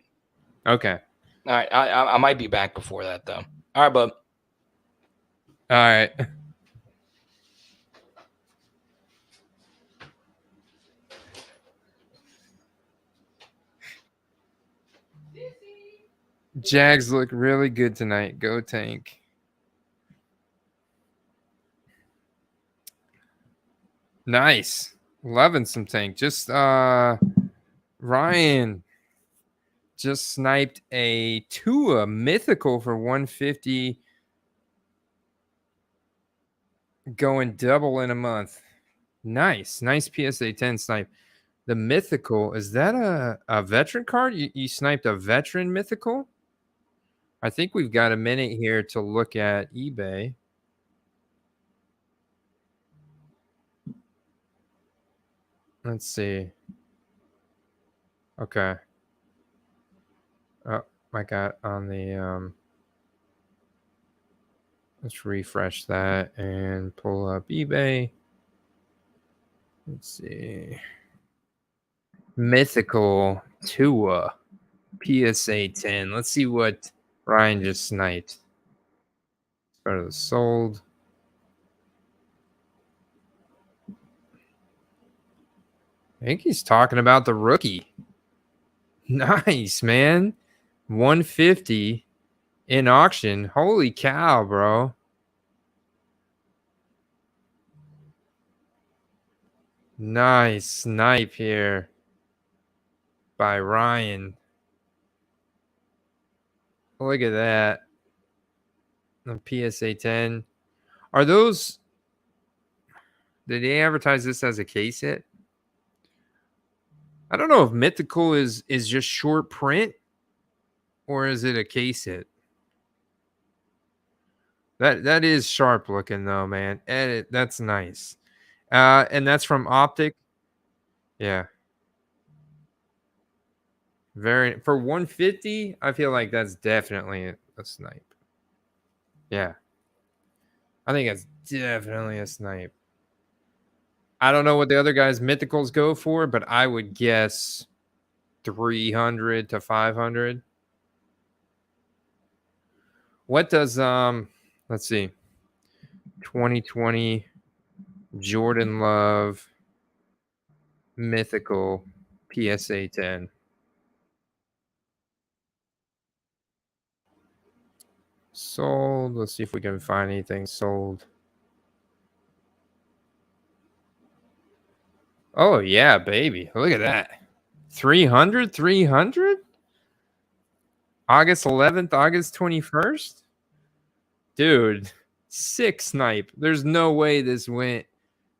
Okay. All right. I might be back before that though. All right, bub. All right. Jags look really good tonight. Go Tank. Nice. Loving some Tank. Just Ryan just sniped a Tua mythical for 150, going double in a month. Nice PSA 10 snipe. The mythical, is that a veteran card? You sniped a veteran mythical? I think we've got a minute here to look at eBay. Let's see. Okay. Oh, I got on the let's refresh that and pull up eBay. Let's see. Mythical Tua PSA 10. Let's see what Ryan just sniped. Go to the sold. I think he's talking about the rookie. Nice, man. 150 in auction. Holy cow, bro. Nice snipe here by Ryan. Look at that. The PSA 10. Are those... Did they advertise this as a case hit? I don't know if mythical is just short print or is it a case hit. That is sharp looking though, man. That's nice. And that's from Optic. Yeah. For 150, I feel like that's definitely a snipe. Yeah. I think it's definitely a snipe. I don't know what the other guys' mythicals go for, but I would guess 300 to 500. What does let's see. 2020 Jordan Love mythical PSA 10. Sold. Let's see if we can find anything sold. Oh, yeah, baby. Look at that. 300? August 11th, August 21st? Dude, sick snipe. There's no way this went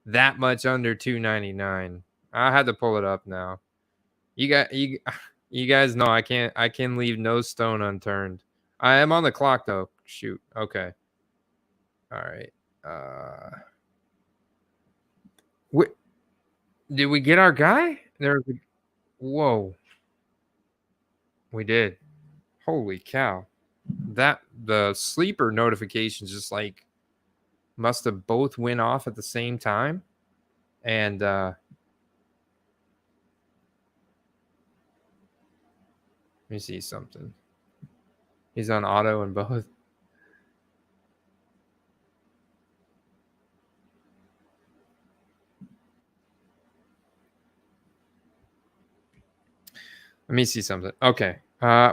that much under $299. I had to pull it up now. You guys know I can leave no stone unturned. I am on the clock though. Shoot. Okay. All right. Did we get our guy? Whoa. We did. Holy cow. The sleeper notifications just like must have both went off at the same time. And Let me see something. He's on auto in both. Let me see something. Okay.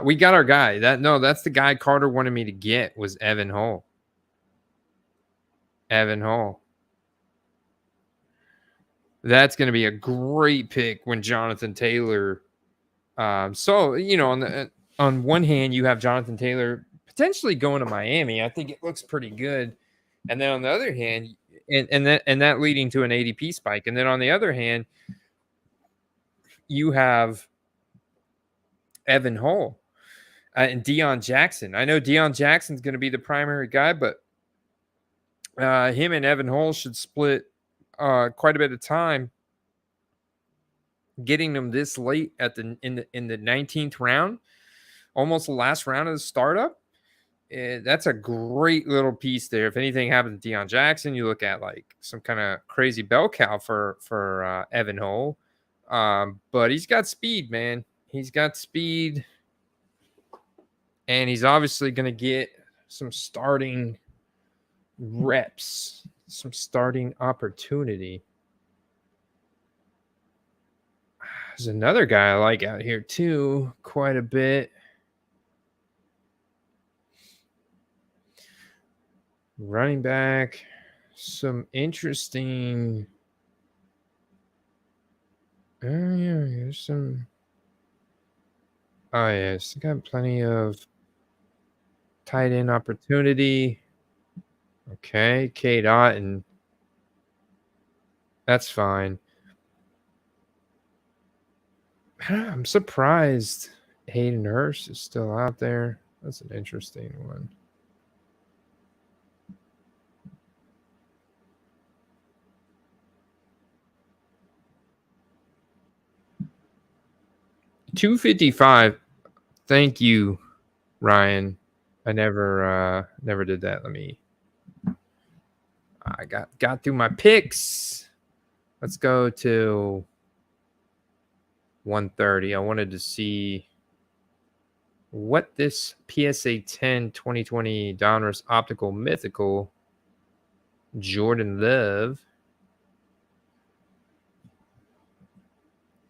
We got our guy. That's the guy Carter wanted me to get was Evan Hull. Evan Hull. That's going to be a great pick when Jonathan Taylor. So on one hand, you have Jonathan Taylor potentially going to Miami. I think it looks pretty good, and then on the other hand, and that leading to an ADP spike, and then on the other hand, you have Evan Hull and Deion Jackson. I know Deion Jackson's going to be the primary guy, but him and Evan Hull should split quite a bit of time. Getting them this late in the 19th round, almost the last round of the startup, that's a great little piece there. If anything happens to Deion Jackson, you look at like some kind of crazy bell cow for Evan Hull. But he's got speed, man. He's got speed, and he's obviously going to get some starting reps, some starting opportunity. There's another guy I like out here too, quite a bit. Running back, some interesting. Oh yeah, there's some. Oh yes, got plenty of tight end opportunity. Okay, K Dot, and that's fine. I'm surprised Hayden Hurst is still out there. That's an interesting one. $255. Thank you, Ryan. I never did that. I got through my picks. Let's go to 130. I wanted to see what this PSA 10 2020 Donruss Optical Mythical Jordan Love.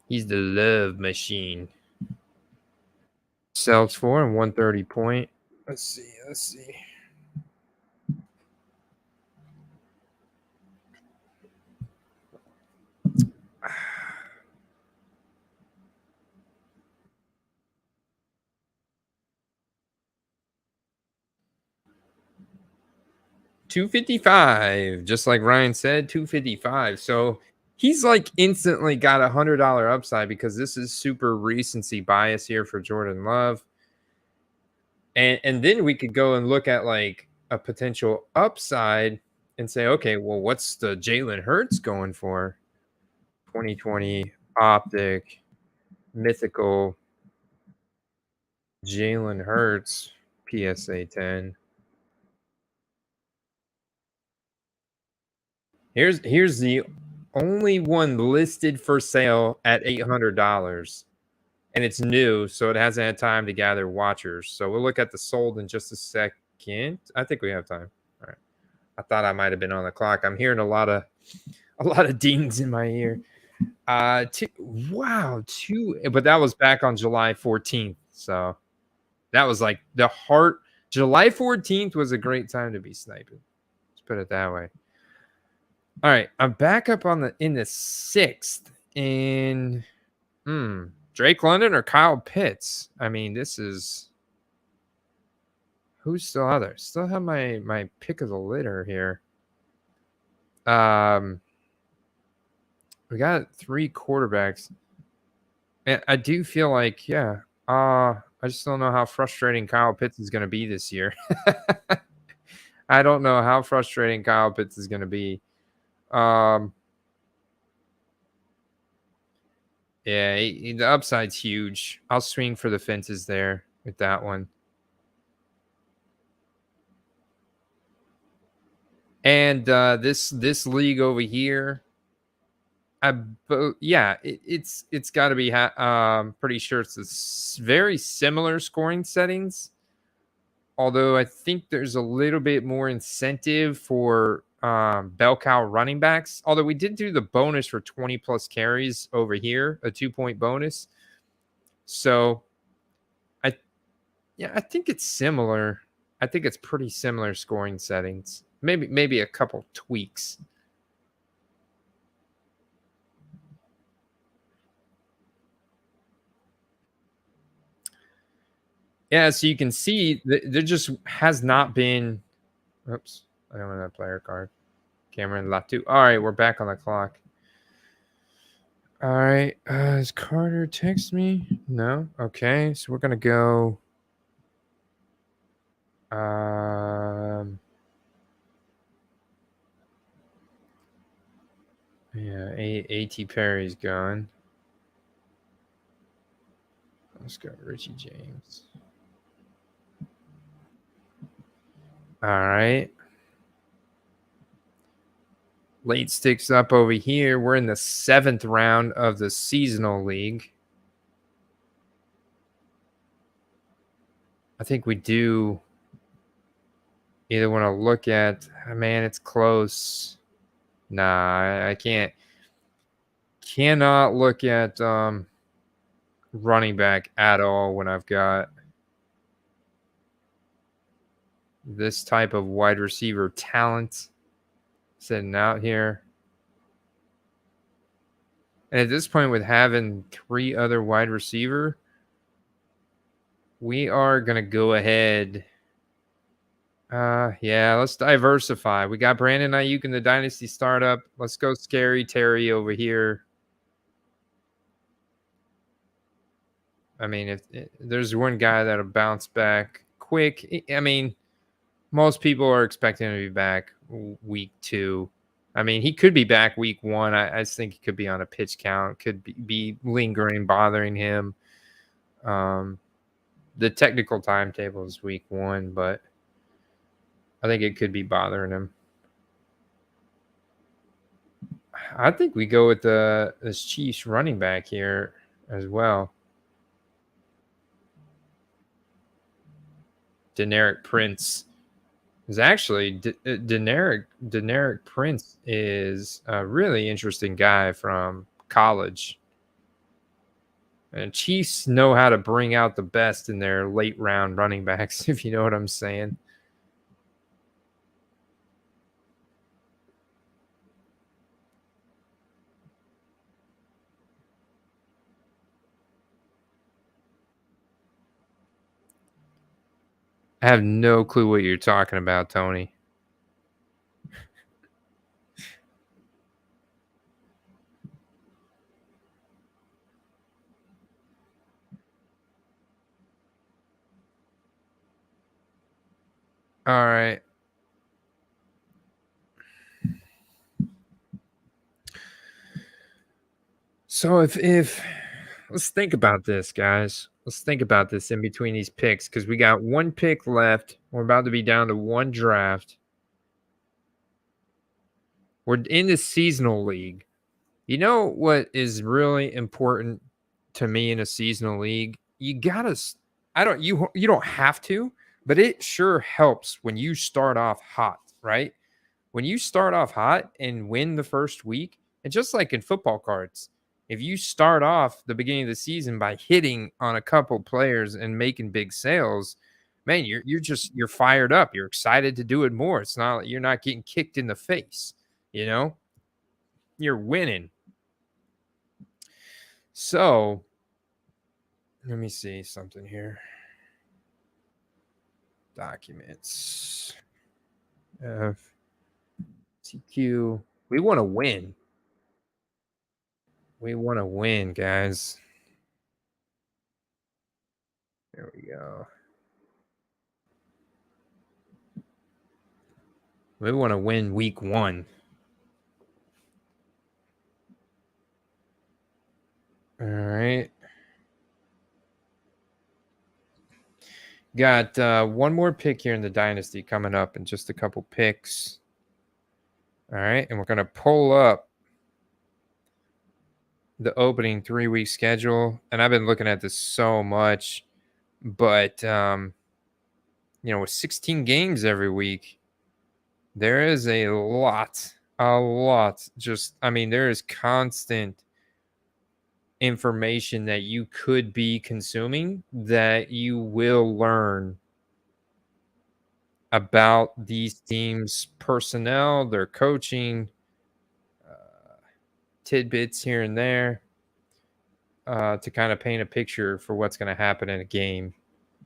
He's the love machine. Sells for and 130 point. Let's see. $255, just like Ryan said, $255. So he's like instantly got $100 upside because this is super recency bias here for Jordan Love. And then we could go and look at like a potential upside and say, okay, well, what's the Jalen Hurts going for? 2020 optic mythical Jalen Hurts PSA 10. Here's the only one listed for sale at $800, and it's new, so it hasn't had time to gather watchers. So we'll look at the sold in just a second. I think we have time. All right. I thought I might have been on the clock. I'm hearing a lot of dings in my ear. But that was back on July 14th. So that was like July 14th was a great time to be sniping. Let's put it that way. All right, I'm back up in the 6th in Drake London or Kyle Pitts. I mean, this is who's still out there. Still have my pick of the litter here. We got 3 quarterbacks. And I do feel like, I just don't know how frustrating Kyle Pitts is going to be this year. I don't know how frustrating Kyle Pitts is going to be. The upside's huge. I'll swing for the fences there with that one. And this league over here, Yeah, it's got to be. Pretty sure it's very similar scoring settings. Although I think there's a little bit more incentive for bell cow running backs. Although we did do the bonus for 20 plus carries over here, a 2-point bonus. So I think it's similar. I think it's pretty similar scoring settings. Maybe a couple tweaks. Yeah, so you can see there just has not been. Oops, I don't want that player card. Cameron Latu. All right, we're back on the clock. All right, has Carter text me? No. Okay, so we're gonna go. Yeah, A.T. Perry's gone. Let's go Richie James. All right. Late sticks up over here. We're in the 7th round of the seasonal league. I think we do either want to look at, man, it's close. Nah, I can't. Cannot look at running back at all when I've got this type of wide receiver talent sitting out here. And at this point, with having 3 other wide receiver, we are going to go ahead. Yeah, let's diversify. We got Brandon Ayuk in the Dynasty startup. Let's go Scary Terry over here. I mean, if there's one guy that'll bounce back quick, I mean, most people are expecting him to be back week 2. I mean, he could be back week 1. I just think he could be on a pitch count, could be lingering, bothering him. The technical timetable is week 1, but I think it could be bothering him. I think we go with this Chiefs running back here as well. Deneric Prince is actually Deneric Prince is a really interesting guy from college. And Chiefs know how to bring out the best in their late round running backs, if you know what I'm saying. I have no clue what you're talking about, Tony. All right. So if let's think about this, guys. Let's think about this in between these picks because we got 1 pick left. We're about to be down to 1 draft. We're in the seasonal league. You know what is really important to me in a seasonal league? You gotta. You don't have to, but it sure helps when you start off hot, right? When you start off hot and win the first week, and just like in football cards, if you start off the beginning of the season by hitting on a couple players and making big sales, man, you're fired up. You're excited to do it more. It's not you're not getting kicked in the face, you know? You're winning. So, let me see something here. Documents. TQ. We want to win. We want to win, guys. There we go. We want to win week 1. All right. Got 1 more pick here in the Dynasty coming up and just a couple picks. All right. And we're going to pull up the opening 3-week schedule, and I've been looking at this so much, but with 16 games every week, there is a lot. Just, there is constant information that you could be consuming that you will learn about these teams' personnel, their coaching, tidbits here and there, to kind of paint a picture for what's going to happen in a game.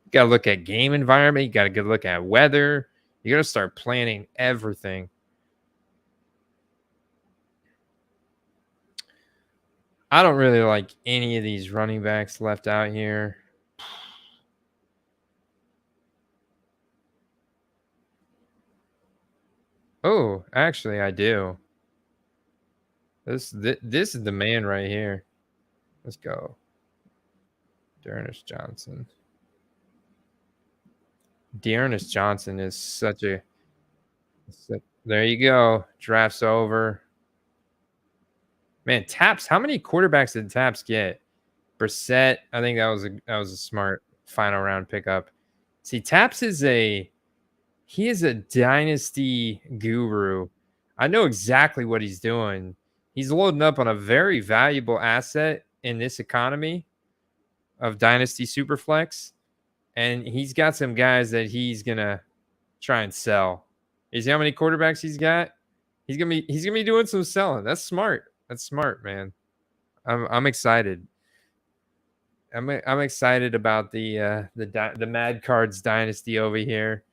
You got to look at game environment. You got to go look at weather. You got to start planning everything. I don't really like any of these running backs left out here. Oh, actually, I do. This is the man right here. Let's go. Dearness Johnson. Dearness Johnson is such a... There you go. Draft's over. Man, Taps. How many quarterbacks did Taps get? Brissett. I think that was a smart final round pickup. See, Taps is a dynasty guru. I know exactly what he's doing. He's loading up on a very valuable asset in this economy of Dynasty Superflex, and he's got some guys that he's gonna try and sell. You see how many quarterbacks he's got? He's gonna be doing some selling. That's smart. That's smart, man. I'm excited. I'm excited about the Mad Cards Dynasty over here.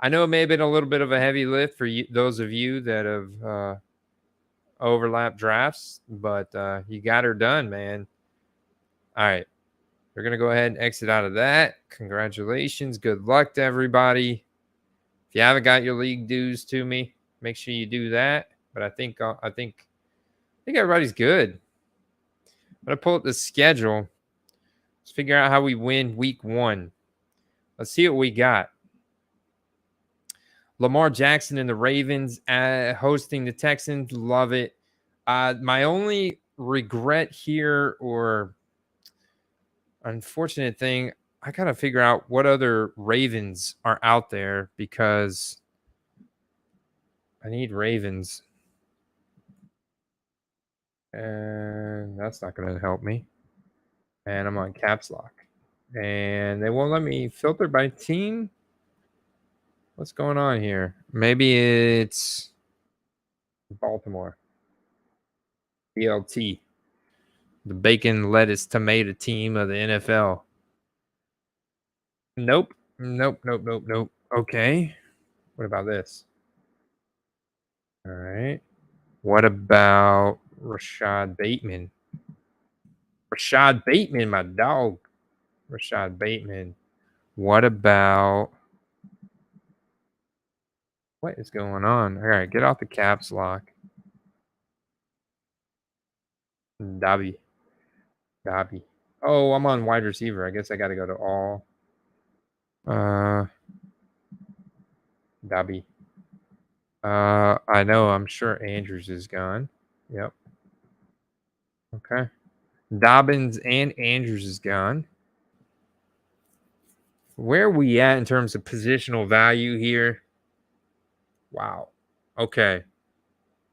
I know it may have been a little bit of a heavy lift for you, those of you that have overlapped drafts, but you got her done, man. All right. We're going to go ahead and exit out of that. Congratulations. Good luck to everybody. If you haven't got your league dues to me, make sure you do that. But I think everybody's good. I'm going to pull up the schedule. Let's figure out how we win week 1. Let's see what we got. Lamar Jackson and the Ravens hosting the Texans. Love it. My only regret here, or unfortunate thing, I got to figure out what other Ravens are out there, because I need Ravens. And that's not going to help me. And I'm on caps lock. And they won't let me filter by team. What's going on here? Maybe it's Baltimore. BLT. The bacon, lettuce, tomato team of the NFL. Nope. Okay. What about this? All right. What about Rashad Bateman? Rashad Bateman, my dog. Rashad Bateman. What about... What is going on? All right, get off the caps lock. Dobby. Oh, I'm on wide receiver. I guess I got to go to all. Dobby. I know. I'm sure Andrews is gone. Yep. Okay. Dobbins and Andrews is gone. Where are we at in terms of positional value here? Wow. Okay.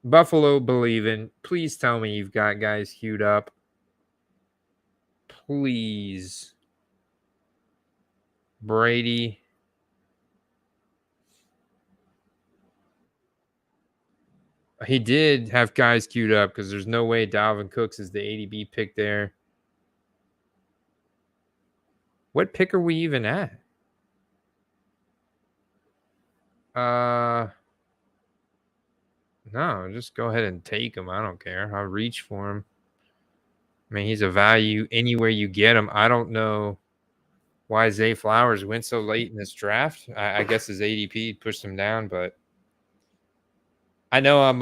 Buffalo believing. Please tell me you've got guys queued up. Please. Brady. He did have guys queued up, because there's no way Dalvin Cooks is the ADB pick there. What pick are we even at? No, just go ahead and take him. I don't care. I'll reach for him. I mean, he's a value anywhere you get him. I don't know why Zay Flowers went so late in this draft. I guess his ADP pushed him down, but I know I'm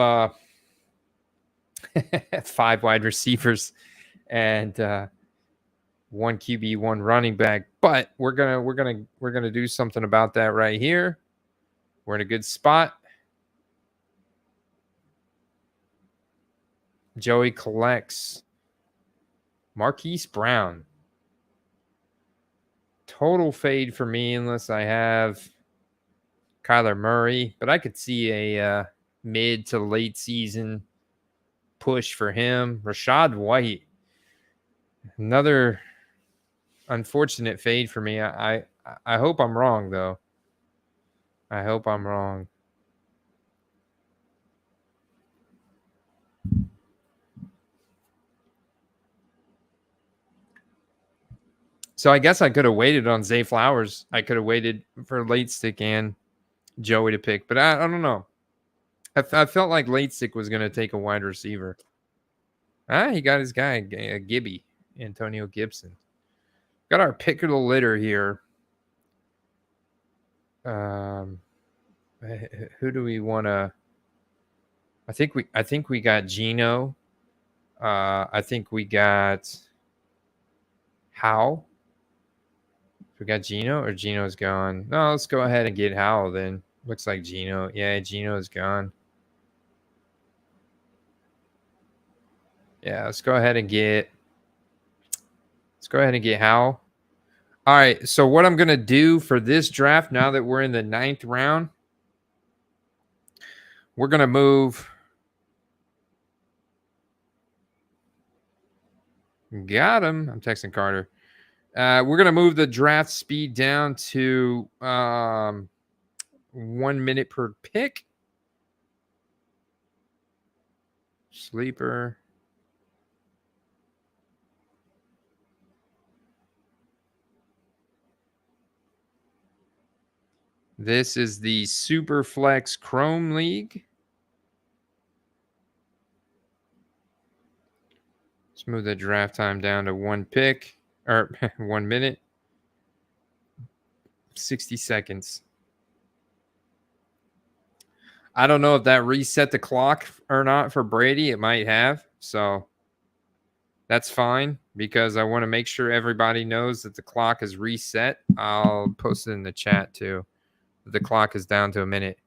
5 wide receivers and 1 QB, 1 running back, but we're gonna do something about that right here. We're in a good spot. Joey collects. Marquise Brown. Total fade for me unless I have Kyler Murray, but I could see a mid to late season push for him. Rashad White, another unfortunate fade for me. I hope I'm wrong though. I hope I'm wrong. So I guess I could have waited on Zay Flowers. I could have waited for late stick and Joey to pick, but I don't know. I felt like late stick was going to take a wide receiver. He got his guy, Gibby, Antonio Gibson. Got our pick of the litter here. Who do we want to? I think we got Gino. I think we got Howell. We got Gino or Gino's gone. No, let's go ahead and get Howell then. Looks like Gino. Yeah, Gino's gone. Yeah, let's go ahead and get Howell. All right, so what I'm going to do for this draft, now that we're in the 9th round, we're going to move. Got him. I'm texting Carter. We're going to move the draft speed down to 1 minute per pick. Sleeper. This is the Superflex Chrome League. Let's move the draft time down to 1 pick or 1 minute, 60 seconds. I don't know if that reset the clock or not for Brady. It might have. So that's fine because I want to make sure everybody knows that the clock is reset. I'll post it in the chat too. The clock is down to a minute.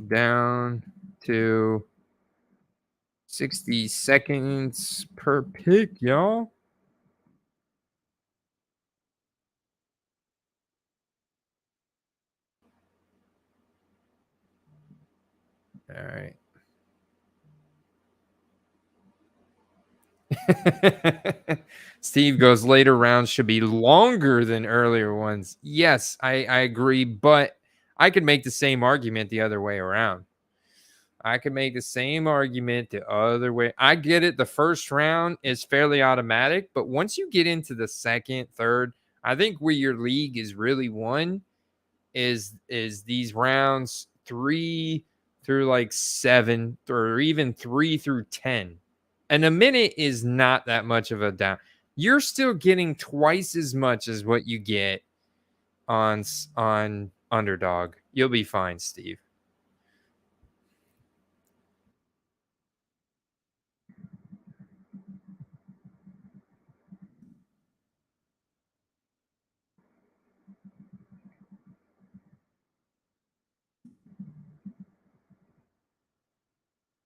Down to 60 seconds per pick, y'all. All right. Steve goes, later rounds should be longer than earlier ones. Yes, I agree, but I could make the same argument the other way around. I could make the same argument the other way. I get it. The first round is fairly automatic, but once you get into the second, third, I think where your league is really won is these rounds 3 through like 7 or even 3 through 10. And a minute is not that much of a down. You're still getting twice as much as what you get on Underdog. You'll be fine, Steve.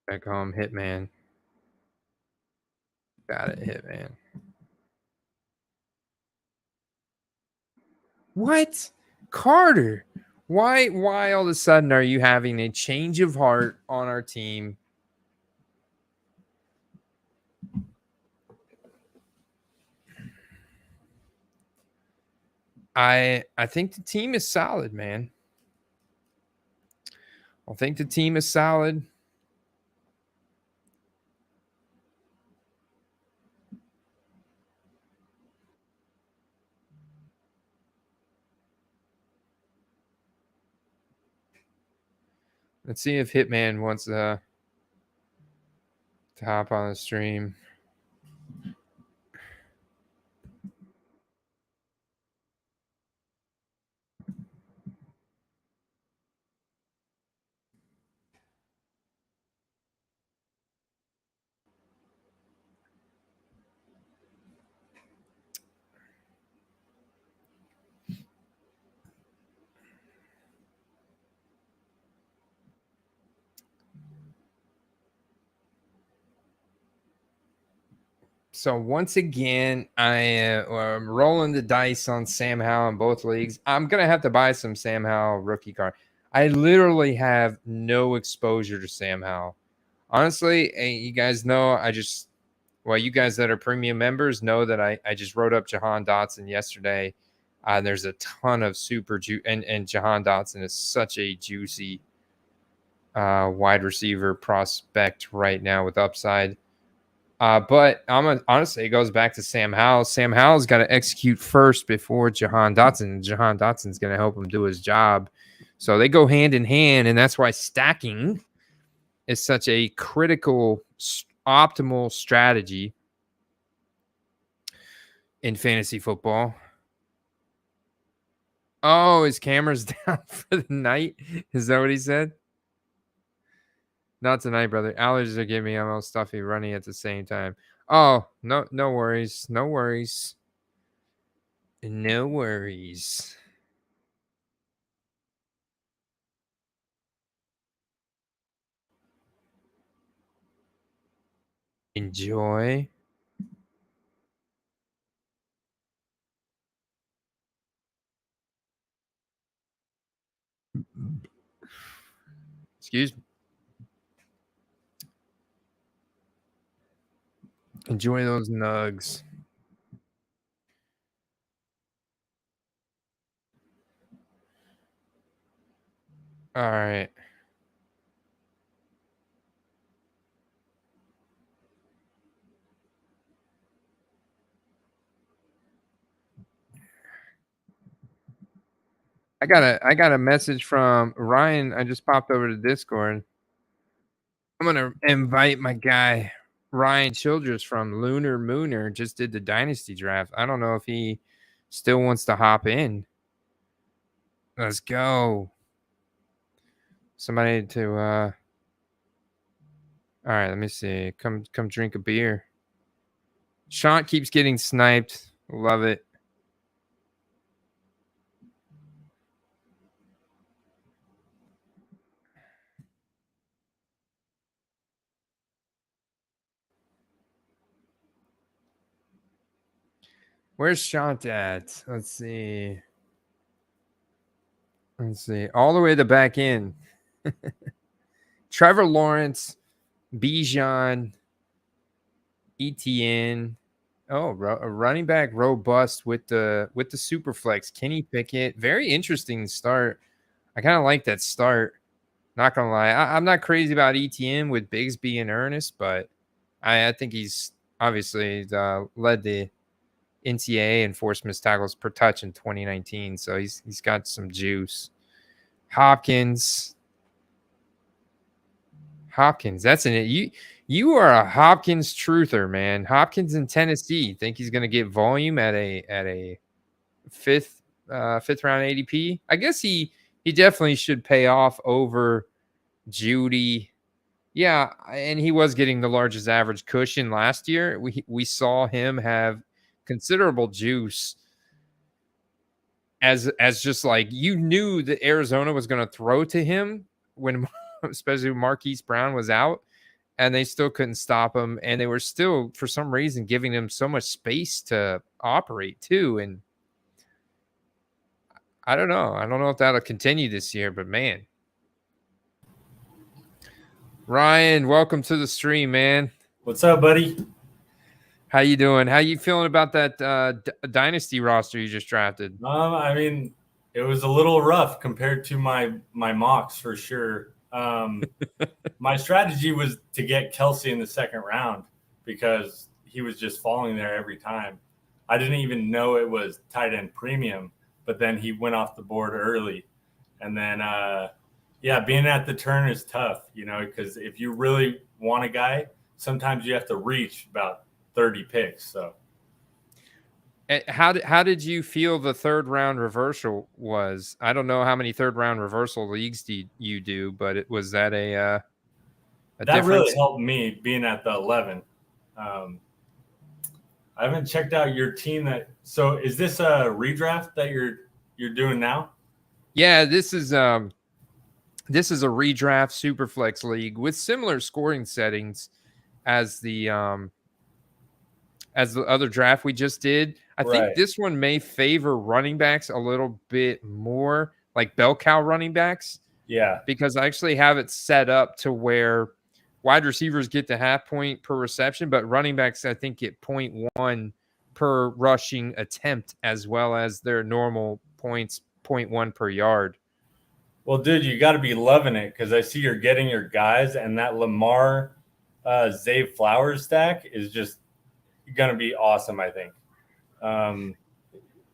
Back home, Hitman. Got it, Hitman. What? Carter, why all of a sudden are you having a change of heart on our team? I think the team is solid, man. I think the team is solid. Let's see if Hitman wants to hop on the stream. So once again, I am rolling the dice on Sam Howell in both leagues. I'm gonna have to buy some Sam Howell rookie card. I literally have no exposure to Sam Howell. Honestly, you guys know you guys that are premium members know that I just wrote up Jahan Dotson yesterday. There's a ton of and Jahan Dotson is such a juicy wide receiver prospect right now with upside. But honestly, it goes back to Sam Howell. Sam Howell's got to execute first before Jahan Dotson. Jahan Dotson's going to help him do his job. So they go hand in hand, and that's why stacking is such a critical, optimal strategy in fantasy football. Oh, his camera's down for the night. Is that what he said? Not tonight, brother. Allergies are getting me. I'm all stuffy running at the same time. Oh, no worries. No worries. No worries. Enjoy. Excuse me. Enjoy those nugs. All right. I got a message from Ryan. I just popped over to Discord. I'm gonna invite my guy Ryan Childress from Lunar Mooner. Just did the Dynasty draft. I don't know if he still wants to hop in. Let's go. Somebody to all right, let me see. Come drink a beer. Sean keeps getting sniped. Love it. Where's Shant at? Let's see. All the way to the back end. Trevor Lawrence, Bijan, ETN. Oh, a running back robust with the Superflex. Kenny Pickett. Very interesting start. I kind of like that start. Not gonna lie. I'm not crazy about ETN with Bigsby and Ernest, but I think he's obviously led the NCAA in forced missed tackles per touch in 2019. So he's got some juice. Hopkins, that's it. You are a Hopkins truther, man. Hopkins in Tennessee. Think he's gonna get volume at a fifth round ADP? I guess he definitely should pay off over Judy. Yeah, and he was getting the largest average cushion last year. We saw him have considerable juice as just like you knew that Arizona was going to throw to him when especially when Marquise Brown was out, and they still couldn't stop him, and they were still for some reason giving him so much space to operate too. And I don't know if that'll continue this year, but man. Ryan, welcome to the stream, man. What's up, buddy? How you doing? How you feeling about that Dynasty roster you just drafted? I mean, it was a little rough compared to my mocks for sure. My strategy was to get Kelsey in the second round because he was just falling there every time. I didn't even know it was tight end premium, but then he went off the board early. And then, being at the turn is tough, because if you really want a guy, sometimes you have to reach about 30 picks. So how did you feel the third round reversal was? I don't know how many third round reversal leagues you do, but was that a that difference? Really helped me being at the 11. I haven't checked out your team. So is this a redraft that you're doing now? Yeah, this is a redraft Superflex league with similar scoring settings as the as the other draft we just did. I think this one may favor running backs a little bit more, like bell cow running backs. Yeah. Because I actually have it set up to where wide receivers get the 0.5 point per reception, but running backs, I think, get 0.1 per rushing attempt, as well as their normal points, 0.1 per yard. Well, dude, you got to be loving it because I see you're getting your guys, and that Lamar Zay Flowers stack is just going to be awesome, I think.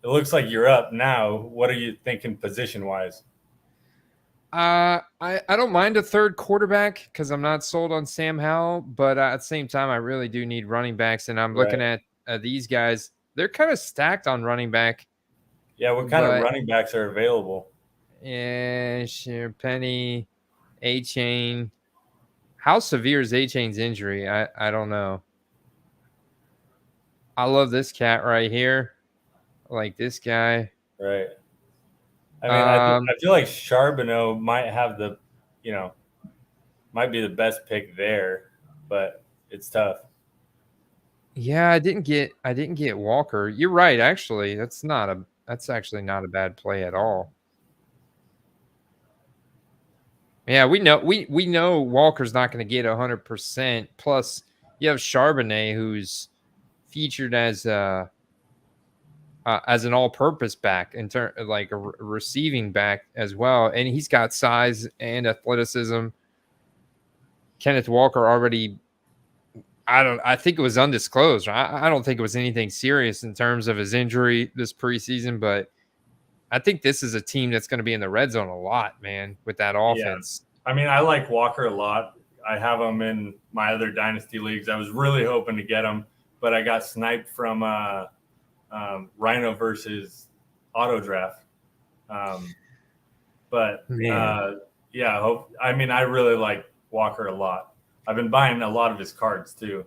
It looks like you're up now. What are you thinking position-wise? I don't mind a third quarterback because I'm not sold on Sam Howell, but at the same time, I really do need running backs, and I'm looking at these guys. They're kind of stacked on running back. Yeah, what kind of running backs are available? Yeah, sure. Penny, A-Chain. How severe is A-Chain's injury? I don't know. I love this cat right here. I like this guy. Right. I mean, I feel like Charbonneau might have might be the best pick there, but it's tough. Yeah, I didn't get Walker. You're right, actually. That's actually not a bad play at all. Yeah, we know Walker's not going to get 100%. Plus, you have Charbonnet, who's featured as an all-purpose back like a receiving back as well, and he's got size and athleticism. Kenneth Walker already, I think it was undisclosed. I don't think it was anything serious in terms of his injury this preseason, but I think this is a team that's going to be in the red zone a lot, man, with that offense. Yeah. I mean, I like Walker a lot. I have him in my other Dynasty leagues. I was really hoping to get him, but I got sniped from Rhino versus Auto Draft. I really like Walker a lot. I've been buying a lot of his cards too.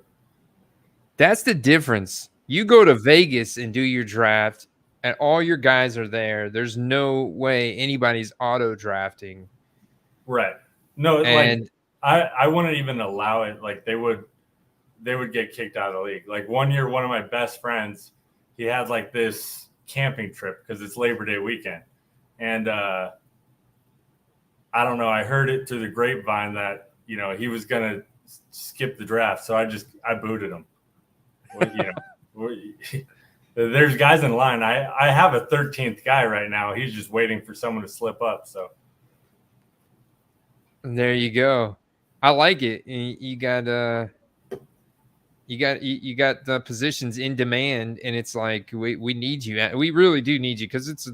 That's the difference. You go to Vegas and do your draft, and all your guys are there. There's no way anybody's auto drafting. Right. No, and I wouldn't even allow it. Like they would get kicked out of the league. Like one year, one of my best friends, he had like this camping trip because it's Labor Day weekend. And I don't know, I heard it through the grapevine that, he was going to skip the draft. So I booted him. There's guys in line. I have a 13th guy right now. He's just waiting for someone to slip up. So there you go. I like it. You got the positions in demand, and it's like we need you. We really do need you because it's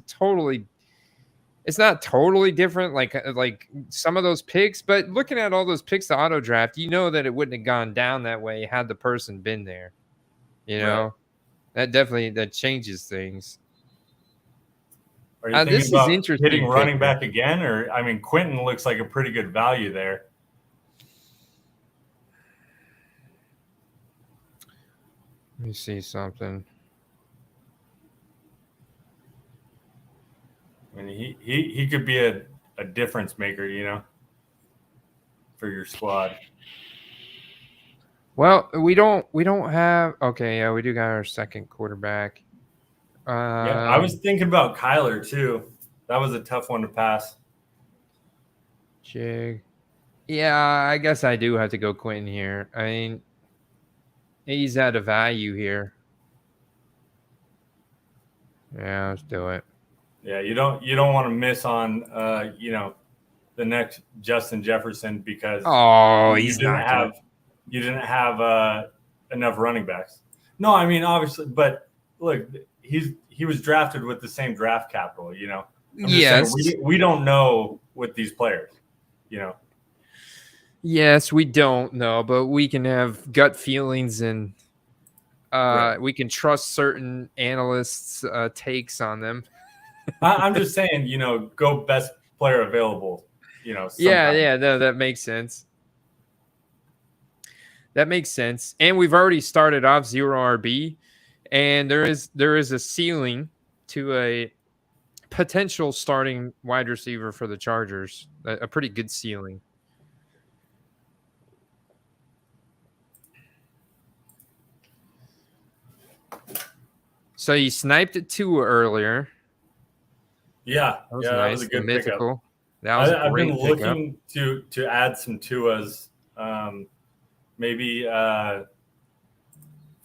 not totally different like some of those picks, but looking at all those picks to auto draft, that it wouldn't have gone down that way had the person been there. Right. That changes things. Are you thinking about hitting running back again? Or, I mean, Quentin looks like a pretty good value there. Let me see something. I mean, he could be a difference maker, for your squad. Well, we don't have. Okay, yeah, we do got our second quarterback. I was thinking about Kyler too. That was a tough one to pass. Jig. Yeah, I guess I do have to go Quentin here. I mean, he's at a value here. Yeah, let's do it. Yeah, you don't want to miss on the next Justin Jefferson because you didn't have enough running backs. No, I mean obviously, but look, he was drafted with the same draft capital, Yes, we don't know with these players, Yes, we don't know, but we can have gut feelings and right. We can trust certain analysts' takes on them. I'm just saying, go best player available, sometime. Yeah, no, that makes sense. That makes sense. And we've already started off 0 RB, and there is a ceiling to a potential starting wide receiver for the Chargers, a pretty good ceiling. So you sniped at Tua earlier. Yeah, That was yeah, that was nice. a The good pickup. mythical. That was a I've been great pickup. looking to add some Tuas. Maybe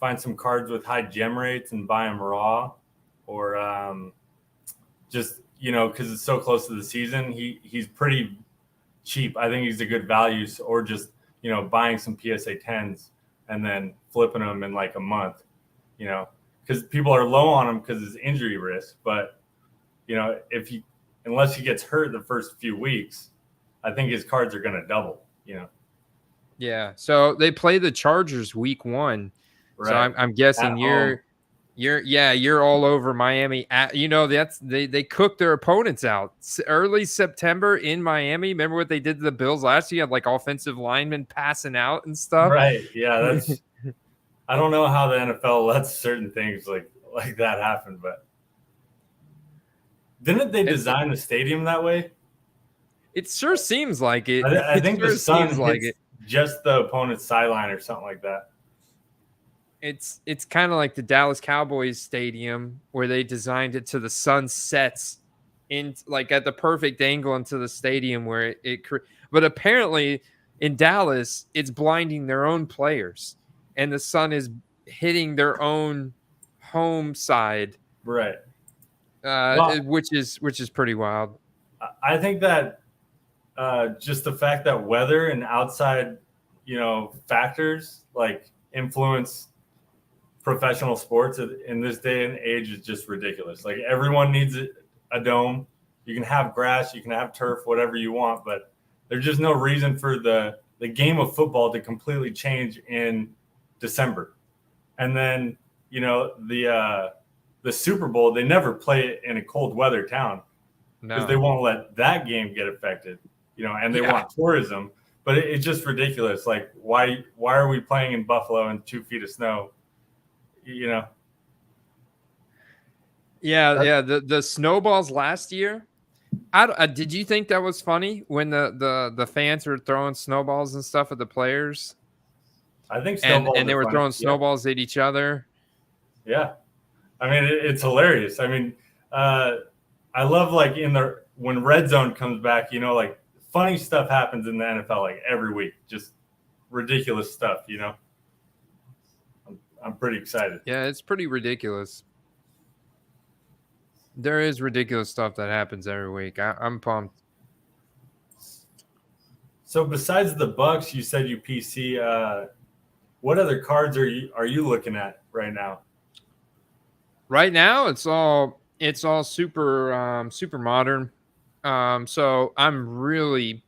find some cards with high gem rates and buy them raw, or just because it's so close to the season, he's pretty cheap. I think he's a good value, or just buying some PSA 10s and then flipping them in like a month. Because people are low on him because his injury risk, but unless he gets hurt the first few weeks, I think his cards are going to double. Yeah. So they play the Chargers week 1. Right. So I'm guessing At home. you're all over Miami. They cooked their opponents out early September in Miami. Remember what they did to the Bills last year? You had like offensive linemen passing out and stuff. Right. Yeah. That's. I don't know how the NFL lets certain things like that happen, but didn't they design the stadium that way? It sure seems like it. I think sure the sun seems hits like it. just the opponent's sideline or something like that. It's kind of like the Dallas Cowboys stadium where they designed it to the sun sets in like at the perfect angle into the stadium where but apparently in Dallas it's blinding their own players and the sun is hitting their own home side, Right. which is pretty wild. I think that just the fact that weather and outside factors like influence professional sports in this day and age is just ridiculous. Like everyone needs a dome. You can have grass, you can have turf, whatever you want, but there's just no reason for the game of football to completely change in December. And then the Super Bowl, they never play it in a cold weather town because they won't let that game get affected. And they want tourism, but it's just ridiculous. Like why are we playing in Buffalo in 2 feet of snow? Yeah. The snowballs last year. Did you think that was funny when the fans were throwing snowballs and stuff at the players? I think snowballs and they were throwing snowballs at each other. Yeah, I mean it's hilarious. I mean, I love like when Red Zone comes back. Like funny stuff happens in the NFL like every week. Just ridiculous stuff. I'm pretty excited. Yeah, it's pretty ridiculous. There is ridiculous stuff that happens every week. I'm pumped. So besides the Bucks, you said you PC. What other cards are you looking at right now? Right now, it's all super modern. So I'm really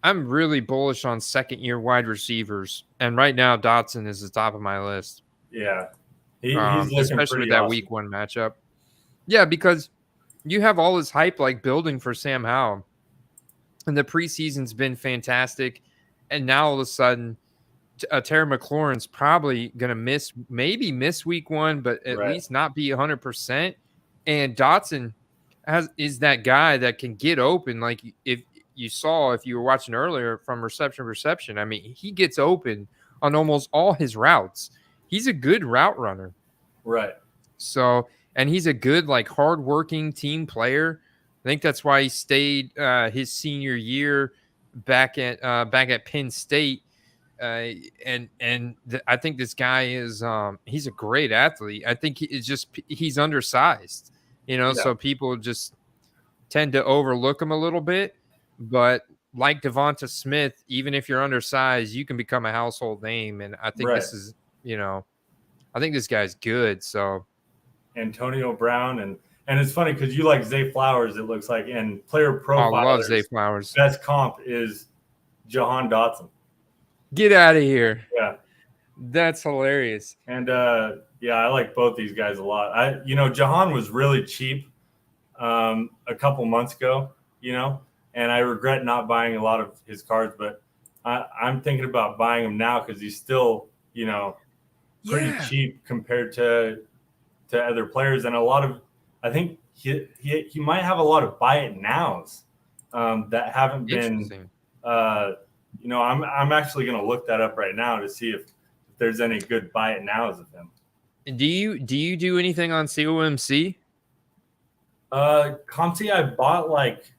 bullish on second-year wide receivers, and right now Dotson is the top of my list. Yeah, he's looking especially with that awesome. week 1 matchup. Yeah, because you have all this hype like building for Sam Howell, and the preseason's been fantastic, and now all of a sudden, Terry McLaurin's probably gonna miss week 1, but at least not be 100%. And Dotson is that guy that can get open. Like if you were watching earlier from reception, I mean, he gets open on almost all his routes. He's a good route runner. Right. So, and he's a good, like, hardworking team player. I think that's why he stayed his senior year back at Penn State. I think this guy is he's a great athlete. I think he's undersized, so people just tend to overlook him a little bit. But like Devonta Smith, even if you're undersized, you can become a household name. And I think this is, I think this guy's good. So Antonio Brown and it's funny because you like Zay Flowers, it looks like, and player profile. I love Zay Flowers. Best comp is Jahan Dotson. Get out of here. Yeah. That's hilarious. And I like both these guys a lot. Jahan was really cheap a couple months ago, and I regret not buying a lot of his cards, but I'm thinking about buying him now because he's still, pretty cheap compared to other players. And I think he might have a lot of buy it nows that haven't been I'm actually going to look that up right now to see if there's any good buy it nows of him. Do you do anything on COMC? Comty, I bought like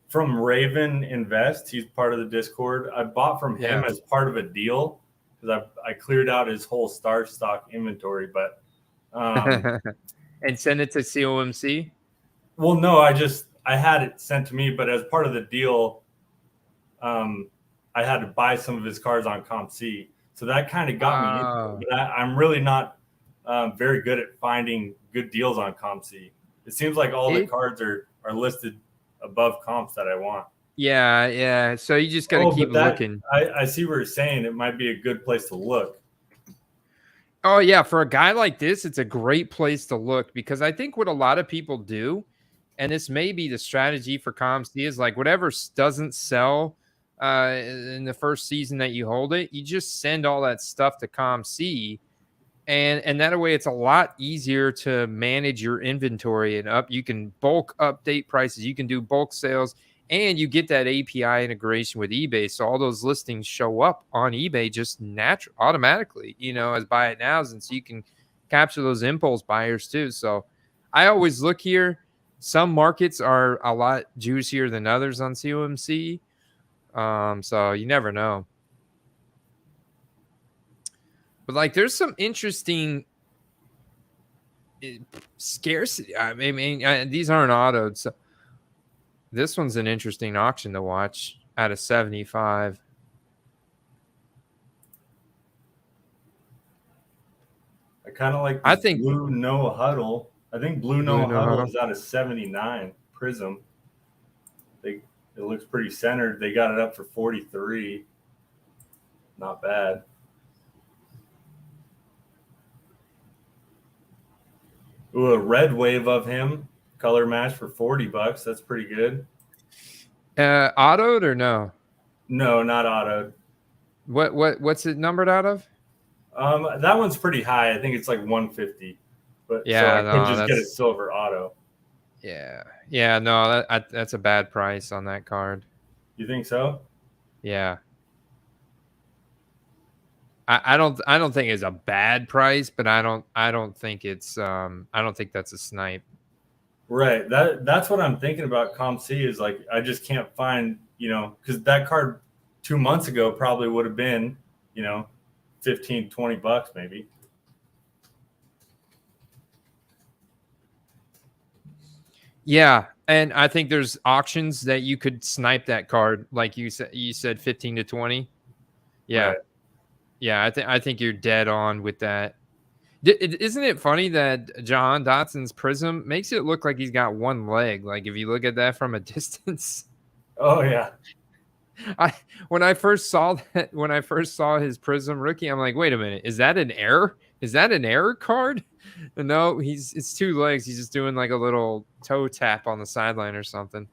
from Raven Invest. He's part of the Discord. I bought from him as part of a deal because I cleared out his whole star stock inventory. But and send it to COMC. Well, no, I had it sent to me, but as part of the deal, I had to buy some of his cards on ComC. So that kind of got me into it. But I'm really not very good at finding good deals on ComC. It seems like all the cards are listed above comps that I want. Yeah. So you just got to keep looking. I see what you're saying. It might be a good place to look. Oh, yeah. For a guy like this, it's a great place to look because I think what a lot of people do, and this may be the strategy for ComC, is like whatever doesn't sell in the first season that you hold it, you just send all that stuff to ComC. And that way it's a lot easier to manage your inventory and you can bulk update prices. You can do bulk sales and you get that API integration with eBay. So all those listings show up on eBay just automatically, as buy it nows. And so you can capture those impulse buyers too. So I always look here. Some markets are a lot juicier than others on COMC. So you never know. But like, there's some interesting scarcity. I mean, these aren't autoed. So this one's an interesting auction to watch out of 75. I kind of like. Blue No Huddle. I think Blue No Huddle is out of 79. Prism. It looks pretty centered. They got it up for 43. Not bad. Ooh, a red wave of him, color match for $40. That's pretty good. Autoed or no? No, not autoed. What's it numbered out of? That one's pretty high. I think it's like 150. But yeah, so I could just get a silver auto. Yeah. No, that's a bad price on that card. You think so? Yeah. I don't think it's a bad price, but I don't think it's I don't think that's a snipe. Right. That's what I'm thinking about. ComC is like I just can't find, because that card 2 months ago probably would have been, $15-20 maybe. Yeah, and I think there's auctions that you could snipe that card, like you said 15 to 20. Yeah. Right. Yeah, I think you're dead on with that. Isn't it funny that John Dotson's Prism makes it look like he's got one leg? Like if you look at that from a distance. Oh yeah. When I first saw his Prism rookie, I'm like, wait a minute, is that an error? Is that an error card? No, it's two legs. He's just doing like a little toe tap on the sideline or something.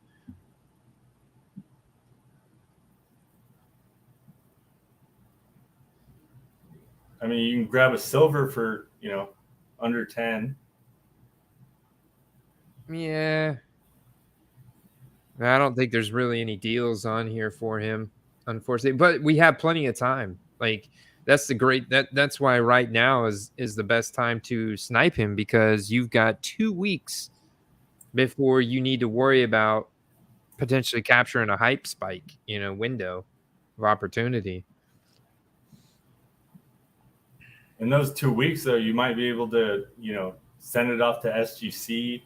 I mean, you can grab a silver for, under 10. Yeah. I don't think there's really any deals on here for him, unfortunately. But we have plenty of time. Like that's why right now is the best time to snipe him, because you've got 2 weeks before you need to worry about potentially capturing a hype spike, window of opportunity. In those 2 weeks, though, you might be able to, send it off to SGC.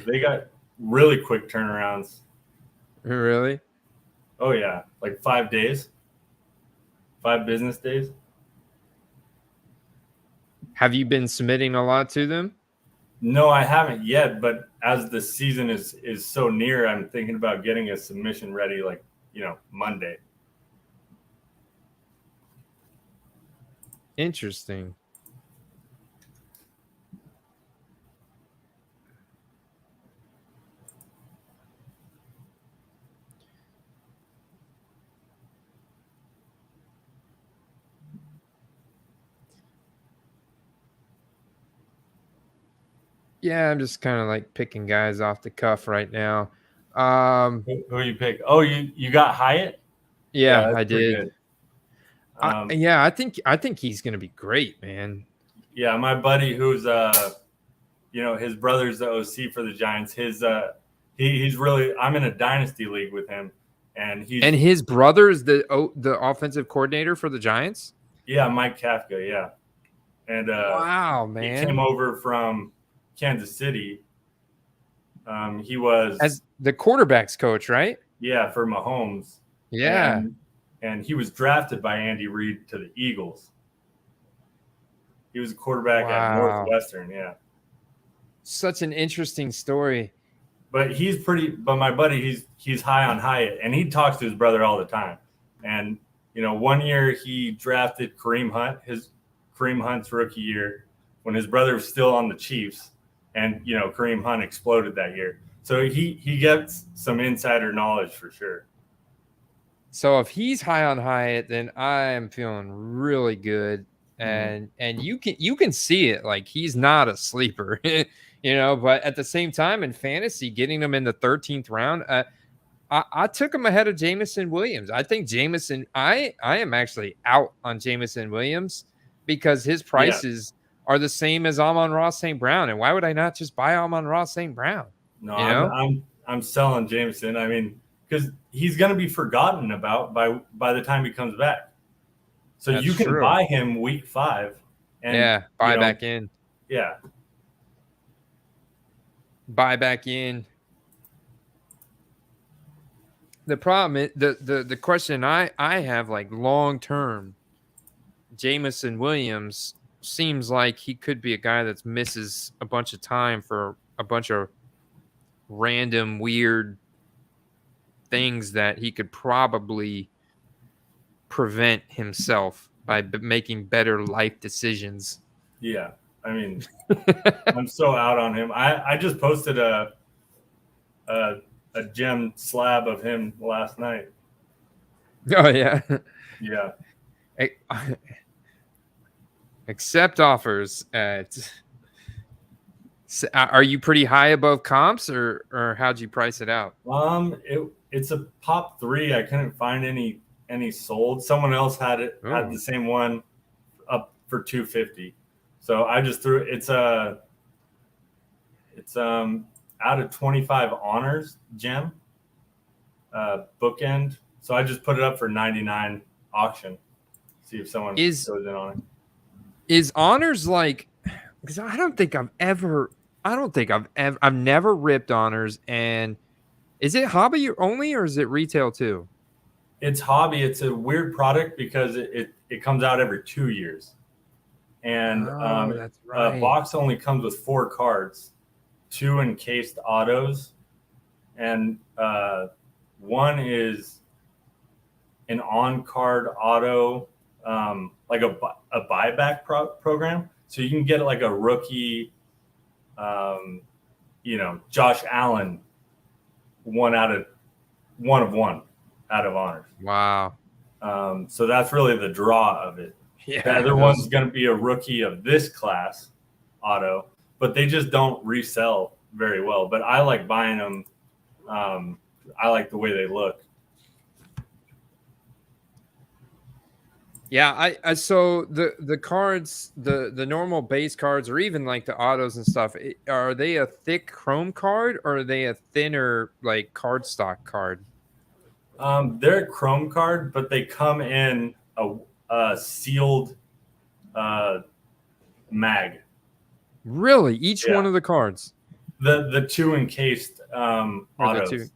They got really quick turnarounds. Really? Oh, yeah. Like 5 days. 5 business days. Have you been submitting a lot to them? No, I haven't yet. But as the season is so near, I'm thinking about getting a submission ready, like, Monday. Interesting. Yeah, I'm just kind of like picking guys off the cuff right now. Who you pick? Oh, you got Hyatt? Yeah, I did. Yeah, I think he's gonna be great, man. Yeah, my buddy who's his brother's the OC for the Giants. He's really, I'm in a dynasty league with him, and his brother is the offensive coordinator for the Giants. Yeah, Mike Kafka. Yeah, and wow, he man, came over from Kansas City. He was as the quarterback's coach, right? Yeah, for Mahomes. Yeah, and he was drafted by Andy Reid to the Eagles. He was a quarterback at Northwestern. Yeah, such an interesting story. But my buddy, he's high on Hyatt, and he talks to his brother all the time. And, 1 year he drafted Kareem Hunt's rookie year when his brother was still on the Chiefs. And, Kareem Hunt exploded that year. So he gets some insider knowledge for sure. So if he's high on Hyatt, then I am feeling really good. And you can see it, like he's not a sleeper. But at the same time in fantasy, getting him in the 13th round, I took him ahead of Jameson Williams. I think I am actually out on Jameson Williams because his prices are the same as Amon-Ra St. Brown. And why would I not just buy Amon-Ra St. Brown? No, I'm selling Jameson. I mean, because he's going to be forgotten about by the time he comes back. So you can buy him week 5. And, buy back in. Yeah. Buy back in. The problem is the question I have, like, long term, Jameson Williams seems like he could be a guy that misses a bunch of time for a bunch of random weird things that he could probably prevent himself by making better life decisions. Yeah. I mean, I'm so out on him. I just posted a gem slab of him last night. Oh yeah. Yeah. Accept offers at. Are you pretty high above comps, or how'd you price it out? It's a pop 3. I couldn't find any sold. Someone else had the same one up for $250. So I just threw it. It's out of 25 honors gem bookend. So I just put it up for 99 auction. See if someone goes in on it. Is honors like, because I've never ripped honors. And is it hobby only or is it retail too? It's hobby. It's a weird product because it comes out every 2 years. And that's right. A box only comes with 4 cards, 2 encased autos, and one is an on-card auto, like a buyback program. So you can get like a rookie, Josh Allen, 1 of 1 out of honors. Wow. So that's really the draw of it. Yeah, the other one's going to be a rookie of this class auto, but they just don't resell very well. But I like buying them. I like the way they look. Yeah, so the cards, the normal base cards, or even like the autos and stuff, are they a thick chrome card or are they a thinner like cardstock card? They're a chrome card, but they come in a sealed mag. Really? Each one of the cards? The 2 encased autos.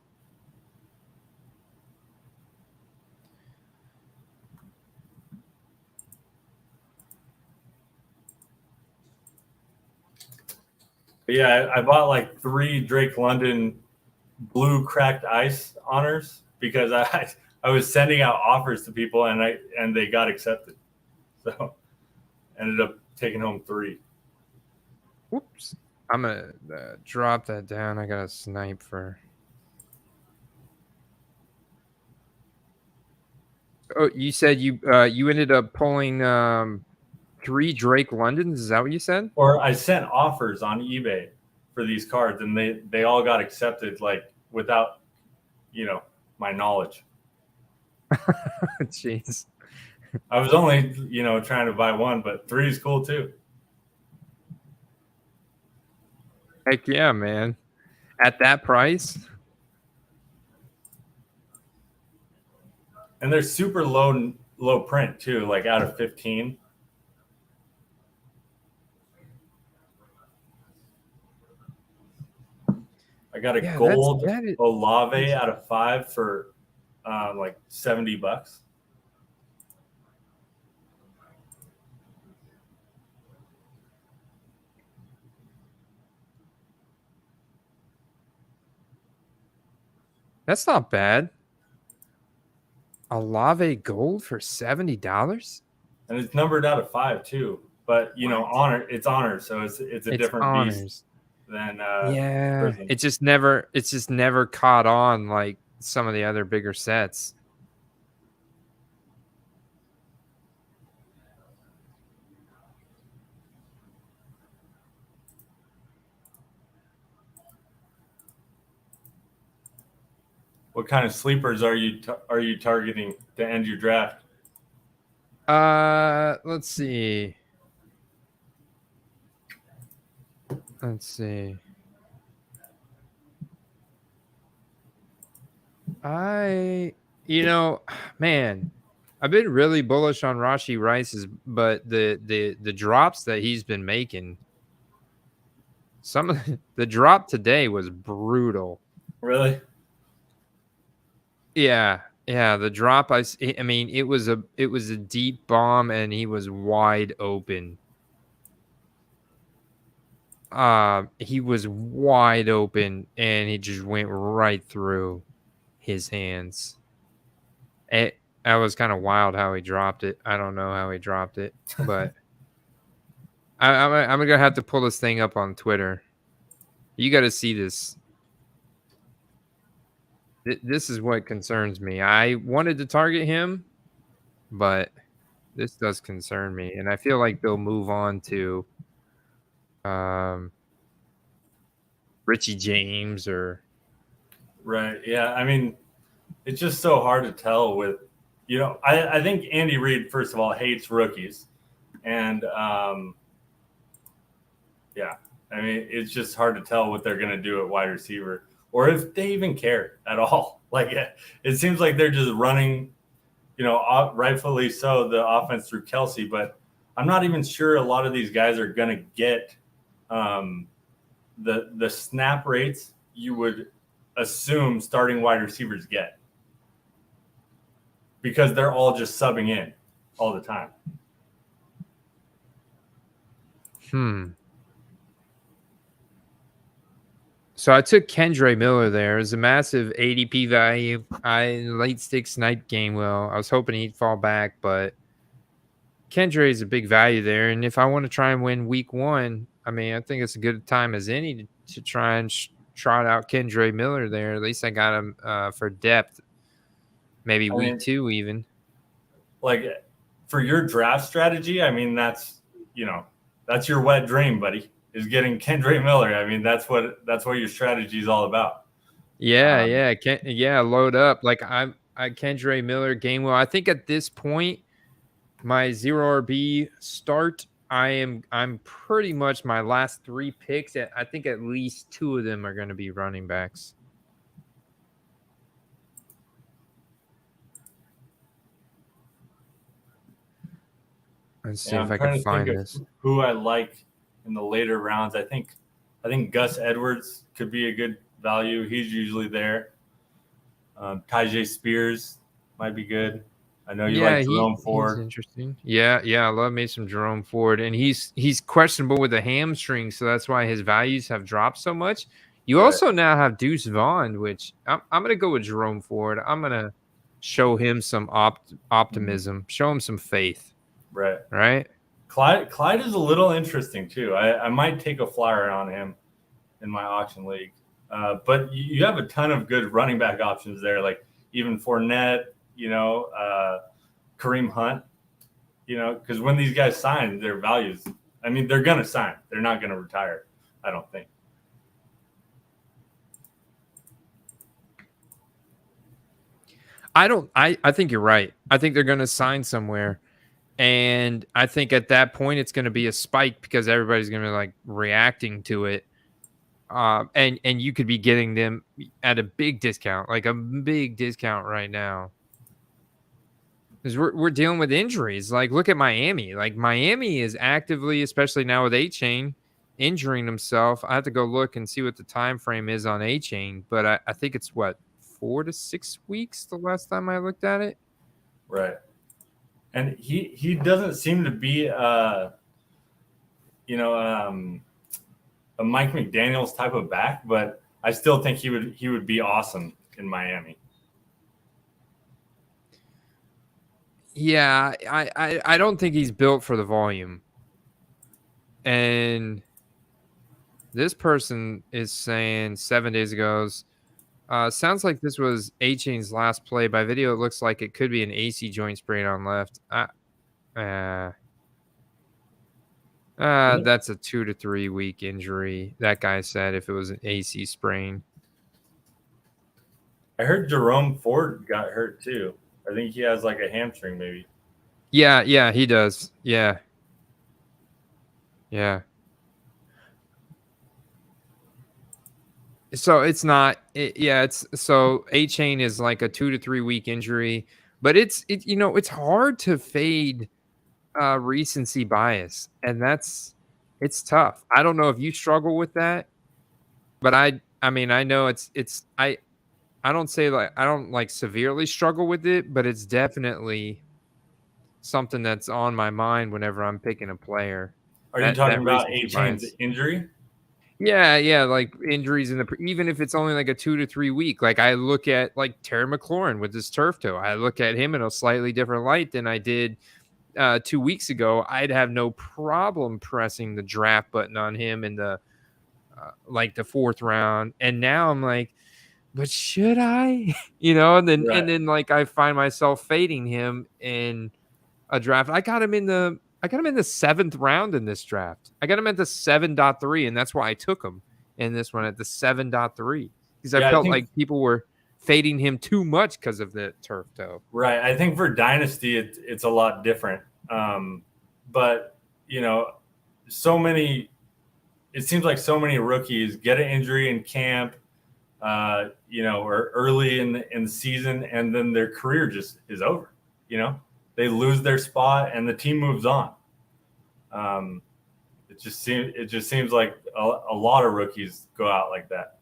Yeah, I bought like 3 Drake London blue cracked ice honors because I was sending out offers to people and they got accepted. So ended up taking home 3. Whoops. I'm going to drop that down. I got a snipe for. Oh, you said you ended up pulling 3 Drake Londons. Is that what you said? Or I sent offers on eBay for these cards and they all got accepted, like without, my knowledge. Jeez. I was only, trying to buy one, but 3 is cool too. Heck yeah, man. At that price? And they're super low print too, like out of 15. I got a gold Olave out of 5 for like $70. That's not bad. Olave gold for $70? And it's numbered out of 5 too. But it's honor, so it's a different honors. beast than Prism. It's just never caught on like some of the other bigger sets. What kind of sleepers are you targeting to end your draft? Let's see. Man, I've been really bullish on Rashee Rice's, but the drops that he's been making, some of the drop today was brutal. Really? Yeah, the drop. I mean, it was a deep bomb, and he was wide open. He was wide open, and he just went right through his hands. That was kind of wild how he dropped it. I don't know how he dropped it, but I'm gonna have to pull this thing up on Twitter. You got to see this. This is what concerns me. I wanted to target him, but this does concern me, and I feel like they'll move on to Richie James or right. Yeah, I mean, it's just so hard to tell with, I think Andy Reid, first of all, hates rookies, and yeah, I mean, it's just hard to tell what they're going to do at wide receiver, or if they even care at all. Like, it seems like they're just running, rightfully so, the offense through Kelsey, but I'm not even sure a lot of these guys are going to get the snap rates you would assume starting wide receivers get, because they're all just subbing in all the time. So I took Kendre Miller there. It's a massive ADP value. Late sticks night game. Well, I was hoping he'd fall back, but Kendre is a big value there. And if I want to try and win week 1, I mean, I think it's a good time as any to try and trot out Kendre Miller there. At least I got him for depth. Maybe week 2 even. Like, for your draft strategy, I mean, that's your wet dream, buddy, is getting Kendre Miller. I mean, that's what your strategy is all about. Yeah. Load up. Like I Kendre Miller game well. I think at this point, my 0 RB start, I'm pretty much my last 3 picks. I think at least 2 of them are going to be running backs. Let's see if I can find this. Who I like in the later rounds. I think Gus Edwards could be a good value. He's usually there. Tyjae Spears might be good. I know you like Jerome Ford. He's interesting. Yeah, I love me some Jerome Ford, and he's questionable with a hamstring, so that's why his values have dropped so much. You also now have Deuce Vaughn, which I'm going to go with Jerome Ford. I'm going to show him some optimism, show him some faith. Right. Clyde is a little interesting too. I might take a flyer on him in my auction league. But you have a ton of good running back options there, like even Fournette, Kareem Hunt, because when these guys sign, their values, I mean, they're going to sign. They're not going to retire, I don't think. I think you're right. I think they're going to sign somewhere. And I think at that point, it's going to be a spike because everybody's going to be like reacting to it. And you could be getting them at a big discount, like a big discount right now. Because we're dealing with injuries. Like, look at Miami. Like, Miami is actively, especially now with A-Chain, injuring himself. I have to go look and see what the time frame is on A-Chain. But I think it's, 4 to 6 weeks the last time I looked at it? Right. And he doesn't seem to be, a Mike McDaniels type of back, but I still think he would be awesome in Miami. Yeah, I don't think he's built for the volume. And this person is saying 7 days ago, sounds like this was A-Chain's last play. By video, it looks like it could be an AC joint sprain on left. That's a 2 to 3 week injury. That guy said if it was an AC sprain. I heard Jerome Ford got hurt too. I think he has like a hamstring maybe. Yeah, he does. Yeah. So it's not. It's so A-Chain is like a 2 to 3 week injury, but it's hard to fade recency bias, and it's tough. I don't know if you struggle with that, but I mean I know I don't like severely struggle with it, but it's definitely something that's on my mind whenever I'm picking a player. Are you talking about recency A-Chain's bias. injury? Yeah, like injuries even if it's only like a 2 to 3 week. Like I look at like Terry McLaurin with his turf toe. I look at him in a slightly different light than I did 2 weeks ago. I'd have no problem pressing the draft button on him in the the 4th round, and now I'm like, but should I? And then like I find myself fading him in a draft. I got him in the 7th round in this draft. I got him at the 7.3, and that's why I took him in this one at the 7.3 because I felt like people were fading him too much because of the turf toe. Right. I think for Dynasty, it's a lot different. But it seems like so many rookies get an injury in camp, or early in the season, and then their career just is over. They lose their spot and the team moves on. It just seems like a lot of rookies go out like that.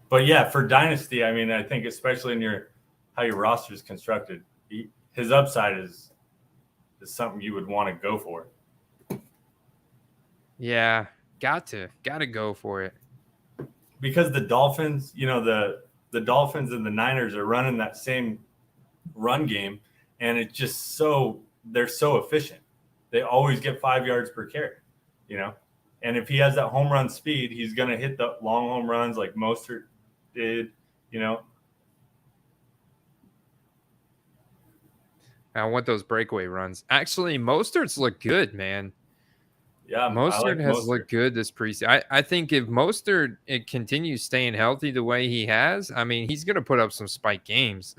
But yeah, for Dynasty, I mean, I think especially in how your roster is constructed, his upside is something you would want to go for. Yeah, gotta go for it. Because the Dolphins, the Dolphins and the Niners are running that same run game, and it's just they're so efficient. They always get 5 yards per carry, And if he has that home run speed, he's going to hit the long home runs like Mostert did, I want those breakaway runs. Actually, Mostert's look good, man. Yeah, Mostert has looked good this preseason. I think if Mostert continues staying healthy the way he has, I mean, he's going to put up some spike games.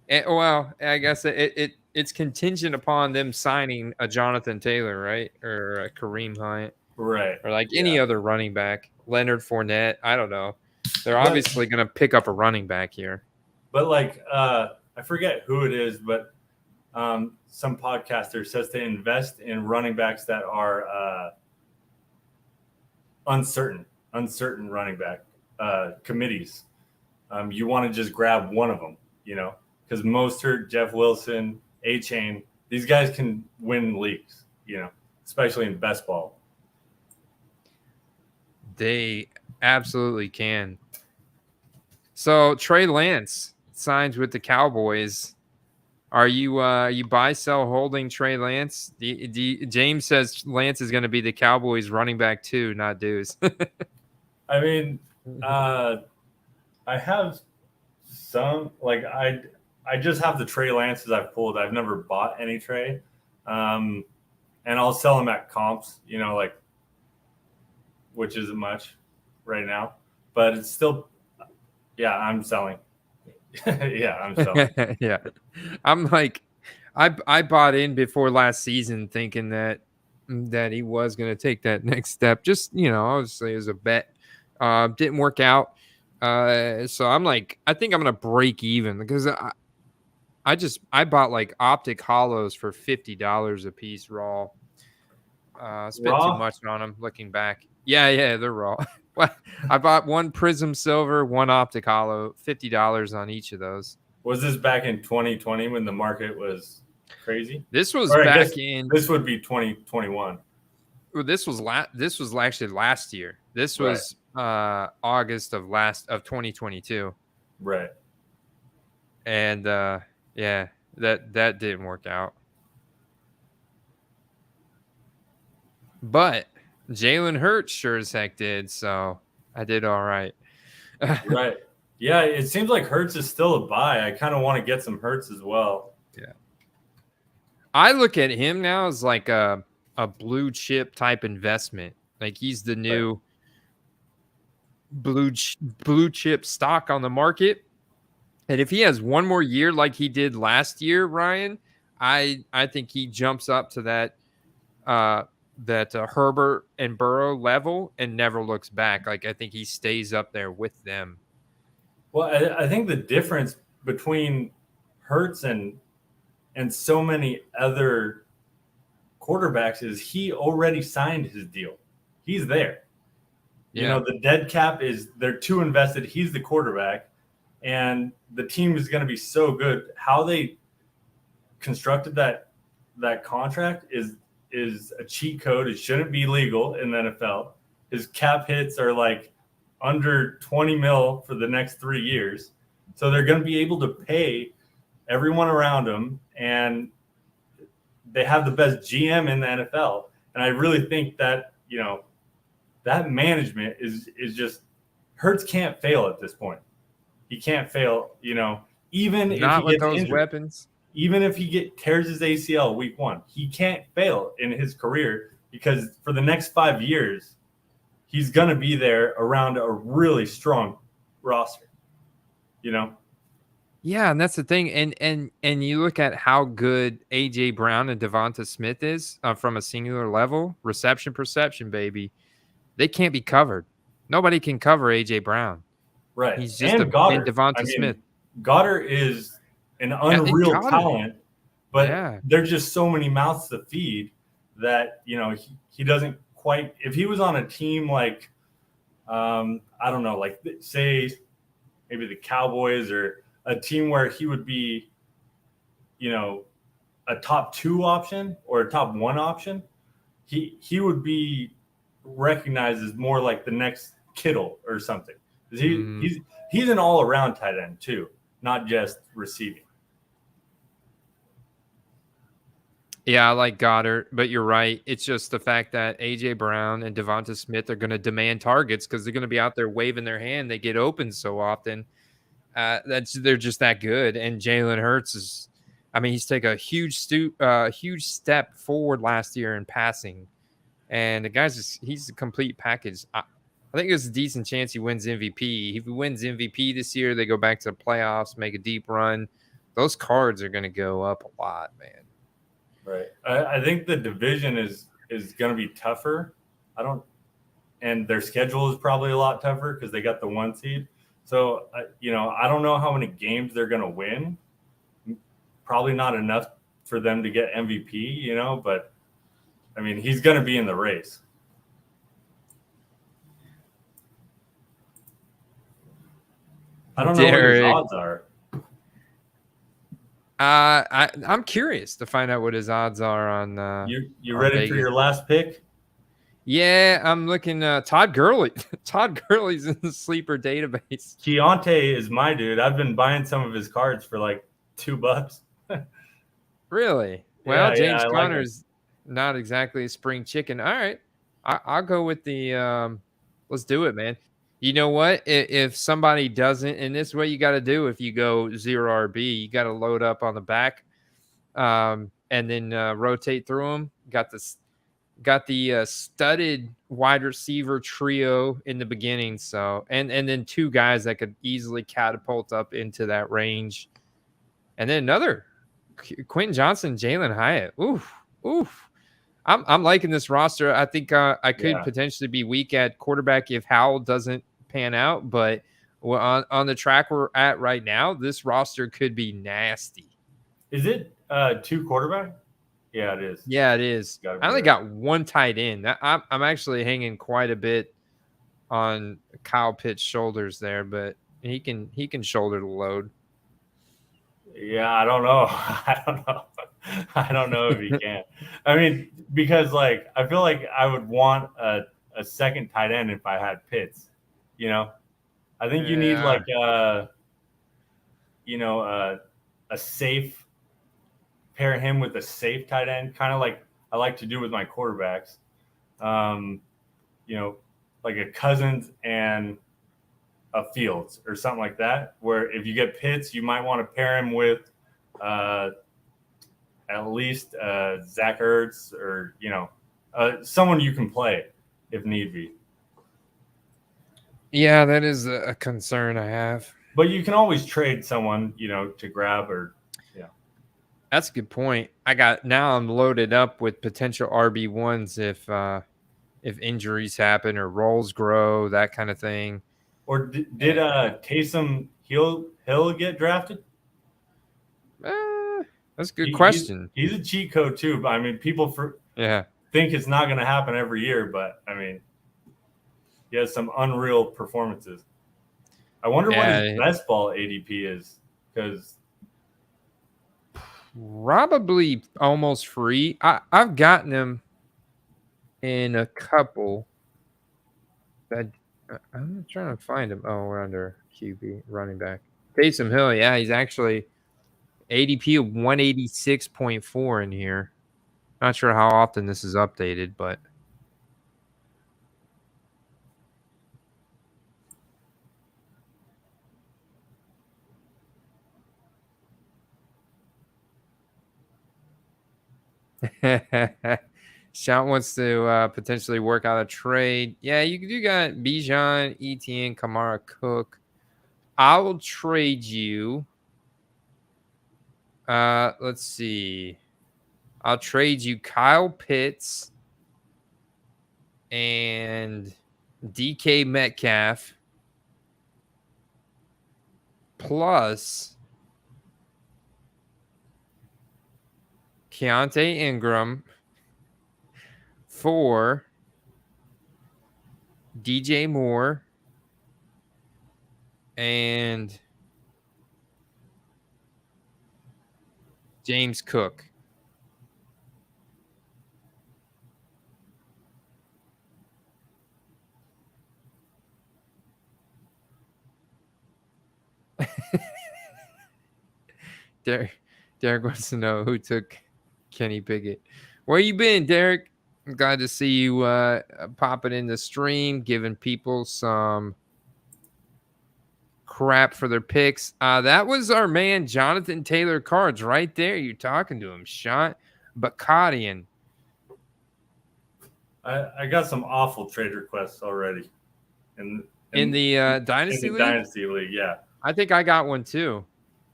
Well, I guess it's contingent upon them signing a Jonathan Taylor, right, or a Kareem Hunt, right, or like any other running back, Leonard Fournette. I don't know. They're obviously going to pick up a running back here. But I forget who it is, but some podcaster says to invest in running backs that are uncertain running back committees. You want to just grab one of them, because Mostert, Jeff Wilson, A-Chain, these guys can win leagues, especially in best ball. They absolutely can. So Trey Lance signs with the Cowboys. Are you buy, sell, holding Trey Lance? James says Lance is going to be the Cowboys running back too, not Deuce. I mean, I have some, I just have the Trey Lances I've pulled. I've never bought any Trey. And and I'll sell them at comps, like, which isn't much right now, but it's still, yeah, I'm selling. Yeah, I'm selling. Yeah. I'm like, I bought in before last season thinking that he was going to take that next step. Just, obviously as a bet. Didn't work out. So I'm like, I think I'm going to break even because I bought like optic hollows for $50 a piece raw. Spent too Raw? much on them looking back. Yeah, they're raw. I bought one prism silver, one optic hollow, $50 on each of those. Was this back in 2020 when the market was crazy? This was Or I back guess in. This would be 2021. This was actually last year. This was August of 2022. Right. And yeah, that didn't work out. But Jalen Hurts sure as heck did, so I did all right. Right. Yeah, it seems like Hurts is still a buy. I kind of want to get some Hurts as well. Yeah. I look at him now as like a blue chip type investment. Like he's the new blue chip stock on the market. And if he has one more year like he did last year, Ryan, I think he jumps up to that Herbert and Burrow level and never looks back. Like I think he stays up there with them. Well, I think the difference between Hurts and so many other quarterbacks is he already signed his deal. He's there. Yeah. The dead cap is they're too invested. He's the quarterback, and the team is going to be so good. How they constructed that contract is a cheat code. It shouldn't be legal in the NFL. His cap hits are like under 20 mil for the next 3 years. So they're going to be able to pay everyone around him, and they have the best GM in the NFL. And I really think that, that management is just Hurts can't fail at this point. He can't fail, even if not he with gets those injured. weapons. Even if he tears his ACL week 1, he can't fail in his career because for the next 5 years, he's going to be there around a really strong roster, Yeah, and that's the thing. And you look at how good A.J. Brown and Devonta Smith is from a singular level, reception perception, baby. They can't be covered. Nobody can cover A.J. Brown. Right. He's just and Goddard. Devonta Smith. Goddard is an unreal talent, but there's just so many mouths to feed that, he doesn't quite – if he was on a team like, I don't know, like say maybe the Cowboys or a team where he would be, a top 2 option or a top 1 option, he would be recognized as more like the next Kittle or something. He's an all-around tight end too, not just receiving. Yeah, I like Goddard, but you're right. It's just the fact that A.J. Brown and Devonta Smith are going to demand targets because they're going to be out there waving their hand. They get open so often. They're just that good. And Jalen Hurts is, he's taken a huge step forward last year in passing. And the guy's he's a complete package. I think there's a decent chance he wins MVP. If he wins MVP this year, they go back to the playoffs, make a deep run. Those cards are going to go up a lot, man. Right. I think the division is going to be tougher. And their schedule is probably a lot tougher because they got the 1 seed. So, I don't know how many games they're going to win. Probably not enough for them to get MVP, but he's going to be in the race. I don't know what his odds are. I'm curious to find out what his odds are on. You ready for your last pick? Yeah, I'm looking. Todd Gurley. Todd Gurley's in the sleeper database. Keontae is my dude. I've been buying some of his cards for like $2. Really? Well, James Conner's not exactly a spring chicken. All right, I'll go with the. Let's do it, man. You know what? If somebody doesn't, and this is what you got to do if you go 0 RB, you got to load up on the back. and then rotate through them. Got the studded wide receiver trio in the beginning. So and then 2 guys that could easily catapult up into that range, and then another Quentin Johnson, Jalen Hyatt. Oof. I'm liking this roster. I think I could potentially be weak at quarterback if Howell doesn't pan out, but on the track we're at right now, this roster could be nasty. Is it 2 quarterback? Yeah, it is. Yeah, it is. I only got 1 tight end. I'm actually hanging quite a bit on Kyle Pitt's shoulders there, but he can shoulder the load. Yeah, I don't know. I don't know if he can. I mean, because like I feel like I would want a second tight end if I had Pitts. You know, I think you need like a safe, pair him with a safe tight end, kind of like I like to do with my quarterbacks. Like a Cousins and a Fields or something like that, where if you get Pitts, you might want to pair him with at least Zach Ertz or someone you can play if need be. Yeah, that is a concern I have. But you can always trade someone, to grab or. That's a good point. Now I'm loaded up with potential RB1s if injuries happen or roles grow, that kind of thing. Or did Taysom Hill get drafted? That's a good question. He's a cheat code too. I mean, people think it's not going to happen every year, but I mean, he has some unreal performances. I wonder what his best ball ADP is, because probably almost free. I've gotten him in a couple. I'm trying to find him. Oh, we're under QB running back. Taysom Hill, yeah, he's actually ADP of 186.4 in here. Not sure how often this is updated, but Sean wants to potentially work out a trade. Yeah, you got Bijan, Etienne, Kamara, Cook. I will trade you. Let's see. I'll trade you Kyle Pitts and DK Metcalf plus Keontae Ingram for DJ Moore and James Cook. Derek wants to know who took Kenny Pickett. Where you been, Derek? I'm glad to see you popping in the stream, giving people some crap for their picks. That was our man, Jonathan Taylor Cards, right there. You're talking to him, Sean Bakadian. I got some awful trade requests already. In the Dynasty League? Dynasty League, yeah. I think I got one too.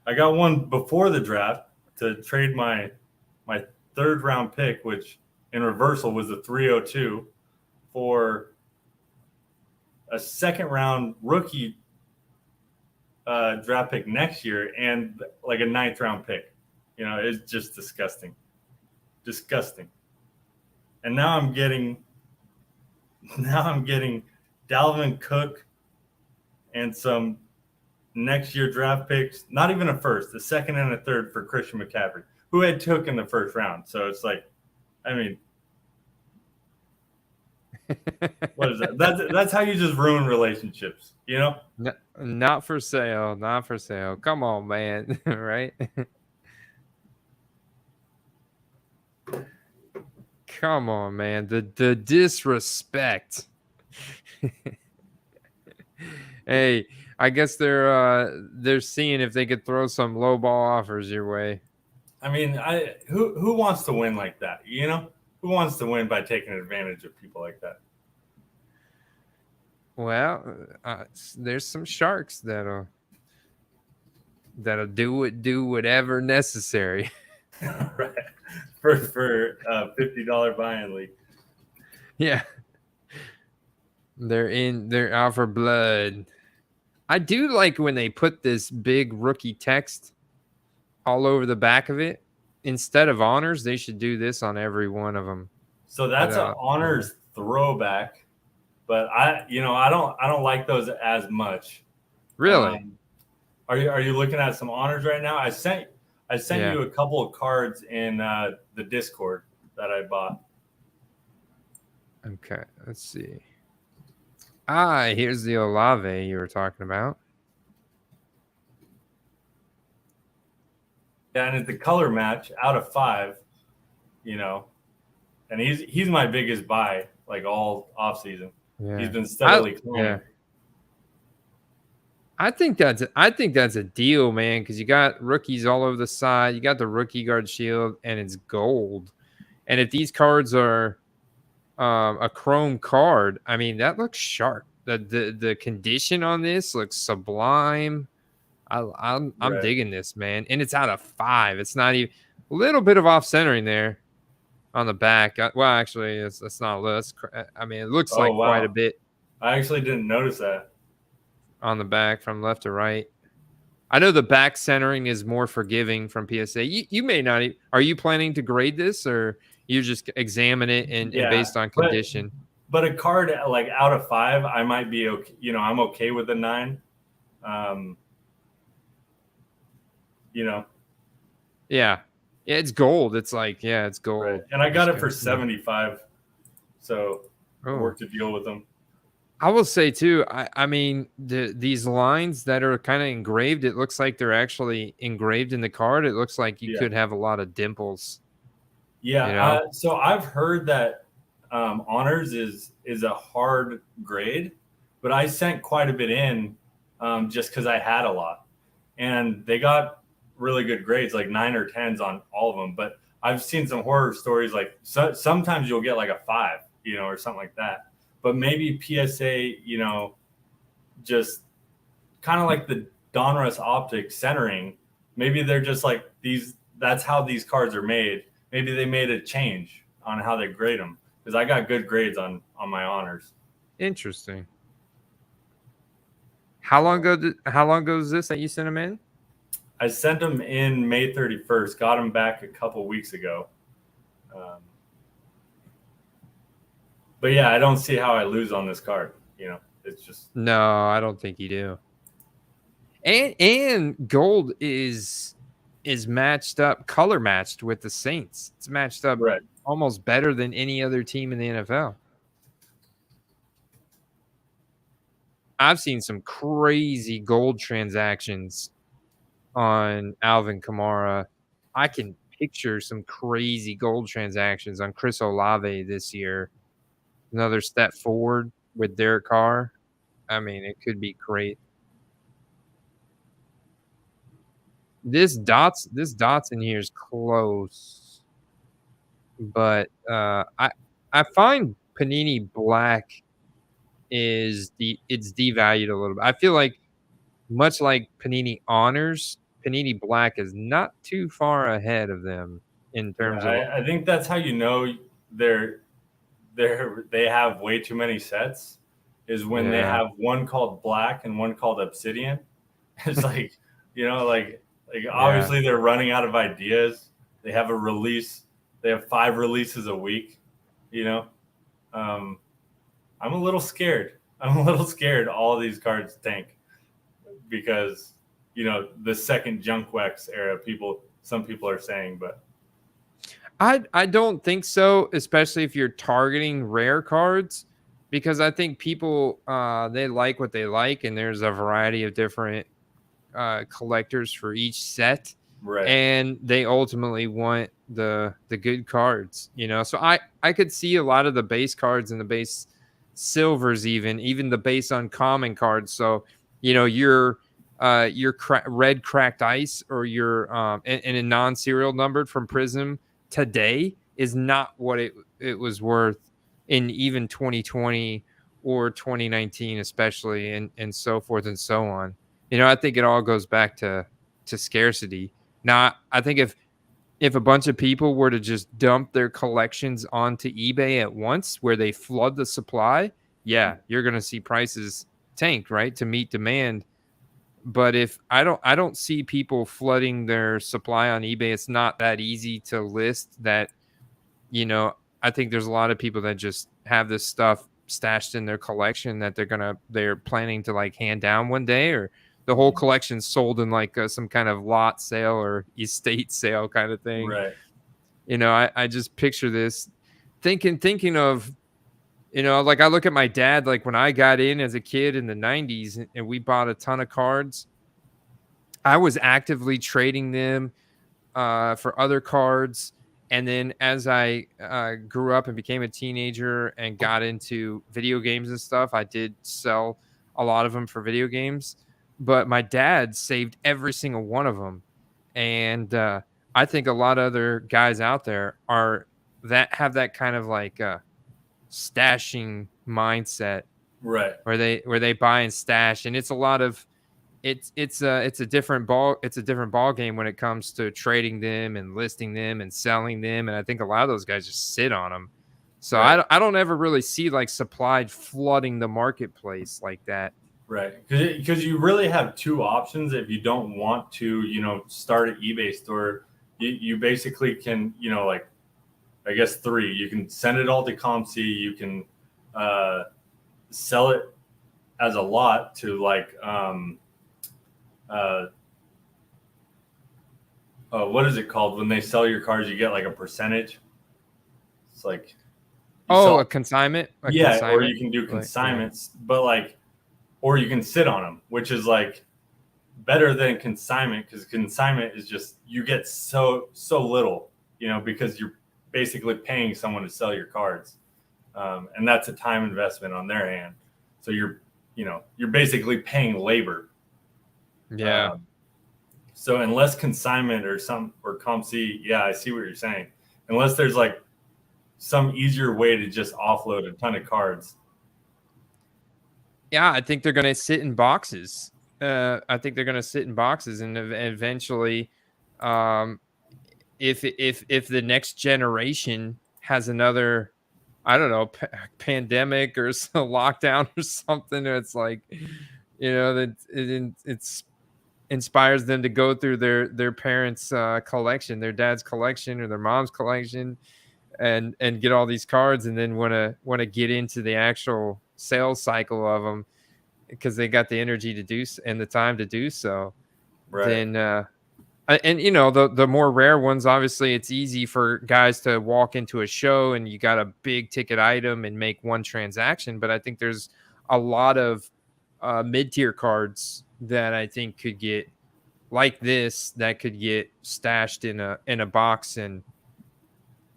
I got one before the draft to trade my third round pick, which in reversal was a 302, for a second round rookie draft pick next year and like a 9th round pick. It's just disgusting. And now I'm getting Dalvin Cook and some next year draft picks, not even a first, a second and a third for Christian McCaffrey, who had took in the first round. So it's like, I mean, what is that? That's how you just ruin relationships, Not for sale. Not for sale. Come on, man. Right? Come on, man. The disrespect. Hey, I guess they're seeing if they could throw some low ball offers your way. I mean, who wants to win like that? You know, who wants to win by taking advantage of people like that? Well, there's some sharks that'll do whatever necessary. Right. For $50 buy-in league. Yeah. They're out for blood. I do like when they put this big rookie text all over the back of it. Instead of honors, they should do this on every one of them. So that's an honors throwback, but I don't like those as much. Really? Are you looking at some honors right now? I sent you a couple of cards in the Discord that I bought. Okay, let's see. Here's the Olave you were talking about. Yeah, and it's the color match out of 5, you know, and he's my biggest buy like all off season. Yeah. He's been steadily climbing. Yeah. I think that's a deal, man, because you got rookies all over the side. You got the rookie guard shield, and it's gold. And if these cards are a chrome card, I mean, that looks sharp. The condition on this looks sublime. I'm digging this, man. And it's out of 5. It's not even a little bit of off centering there on the back. Well, actually, it's not a little. I mean, it looks like quite a bit. I actually didn't notice that. On the back from left to right. I know the back centering is more forgiving from PSA. You may not. Are you planning to grade this, or you just examine it and based on condition? But a card like out of 5, I might be okay. You know, I'm okay with a 9. You know. Yeah, it's gold. It's like it's gold. Right. And I got it for $75, so I worked a deal with them. I will say too, I mean, these lines that are kind of engraved, it looks like they're actually engraved in the card. It looks like you could have a lot of dimples. Yeah. You know? So I've heard that honors is a hard grade, but I sent quite a bit in just because I had a lot, and they got really good grades, like 9 or 10s on all of them. But I've seen some horror stories, like sometimes you'll get like a 5, you know, or something like that. But maybe PSA, you know, just kind of like the Donruss optics centering. Maybe they're just like these. That's how these cards are made. Maybe they made a change on how they grade them, because I got good grades on my honors. Interesting. How long ago is this that you sent them in? I sent them in May 31st. Got them back a couple weeks ago. But yeah, I don't see how I lose on this card. You know, it's just no. I don't think you do. And gold is matched up, color matched with the Saints. It's matched up almost better than any other team in the NFL. I've seen some crazy gold transactions on Alvin Kamara. I can picture some crazy gold transactions on Chris Olave this year. Another step forward with Derek Carr. I mean, it could be great. This dots in here is close, but I find Panini Black it's devalued a little bit. I feel like much like Panini Honors, Panini Black is not too far ahead of them in terms of. I think that's how you know they have way too many sets, is when they have one called Black and one called Obsidian. It's like, you know, like obviously they're running out of ideas. They have a release. They have 5 releases a week, you know. I'm a little scared. All of these cards tank because, you know, the second Junk Wax era, some people are saying, but I don't think so, especially if you're targeting rare cards, because I think people they like what they like, and there's a variety of different collectors for each set, and they ultimately want the good cards, you know. So I could see a lot of the base cards and the base silvers, even the base uncommon cards. So, you know, you're your red cracked ice or your and a non-serial numbered from Prism today is not what it was worth in even 2020 or 2019, especially, and so forth and so on. I think it all goes back to scarcity. Now, I think if a bunch of people were to just dump their collections onto eBay at once, where they flood the supply, yeah, you're going to see prices tank, right, to meet demand. But if I don't see people flooding their supply on eBay, it's not that easy to list that. I think there's a lot of people that just have this stuff stashed in their collection that they're planning to like hand down one day, or the whole collection sold in like some kind of lot sale or estate sale kind of thing. Right. I just picture this thinking of, like I look at my dad, like when I got in as a kid in the 90s and we bought a ton of cards, I was actively trading them for other cards. And then as I grew up and became a teenager and got into video games and stuff, I did sell a lot of them for video games. But my dad saved every single one of them. And I think a lot of other guys out there have that kind of like stashing mindset, right, where they buy and stash. And it's a lot of it's a different ball game when it comes to trading them and listing them and selling them. And I think a lot of those guys just sit on them. So right. I don't ever really see like supply flooding the marketplace like that. Right, because you really have two options. If you don't want to, start an eBay store, you basically can, like, I guess three. You can send it all to ComC. You can sell it as a lot to like what is it called when they sell your cars? You get like a percentage. It's like a consignment. Or you can do consignments, but like, or you can sit on them, which is like better than consignment, because consignment is just you get so little, because you're basically paying someone to sell your cards, and that's a time investment on their hand. So you're basically paying labor. Yeah. So unless consignment or ComC, yeah, I see what you're saying. Unless there's like some easier way to just offload a ton of cards. Yeah, I think they're going to sit in boxes. And eventually, if the next generation has another, I don't know, pandemic or some lockdown or something, it's like, that it's inspires them to go through their parents' collection, their dad's collection or their mom's collection, and get all these cards, and then want to get into the actual sales cycle of them because they got the energy to do and the time to do so. Right. Then and the more rare ones, obviously it's easy for guys to walk into a show and you got a big ticket item and make one transaction. But I think there's a lot of mid-tier cards that I think could get like this, that could get stashed in a box. And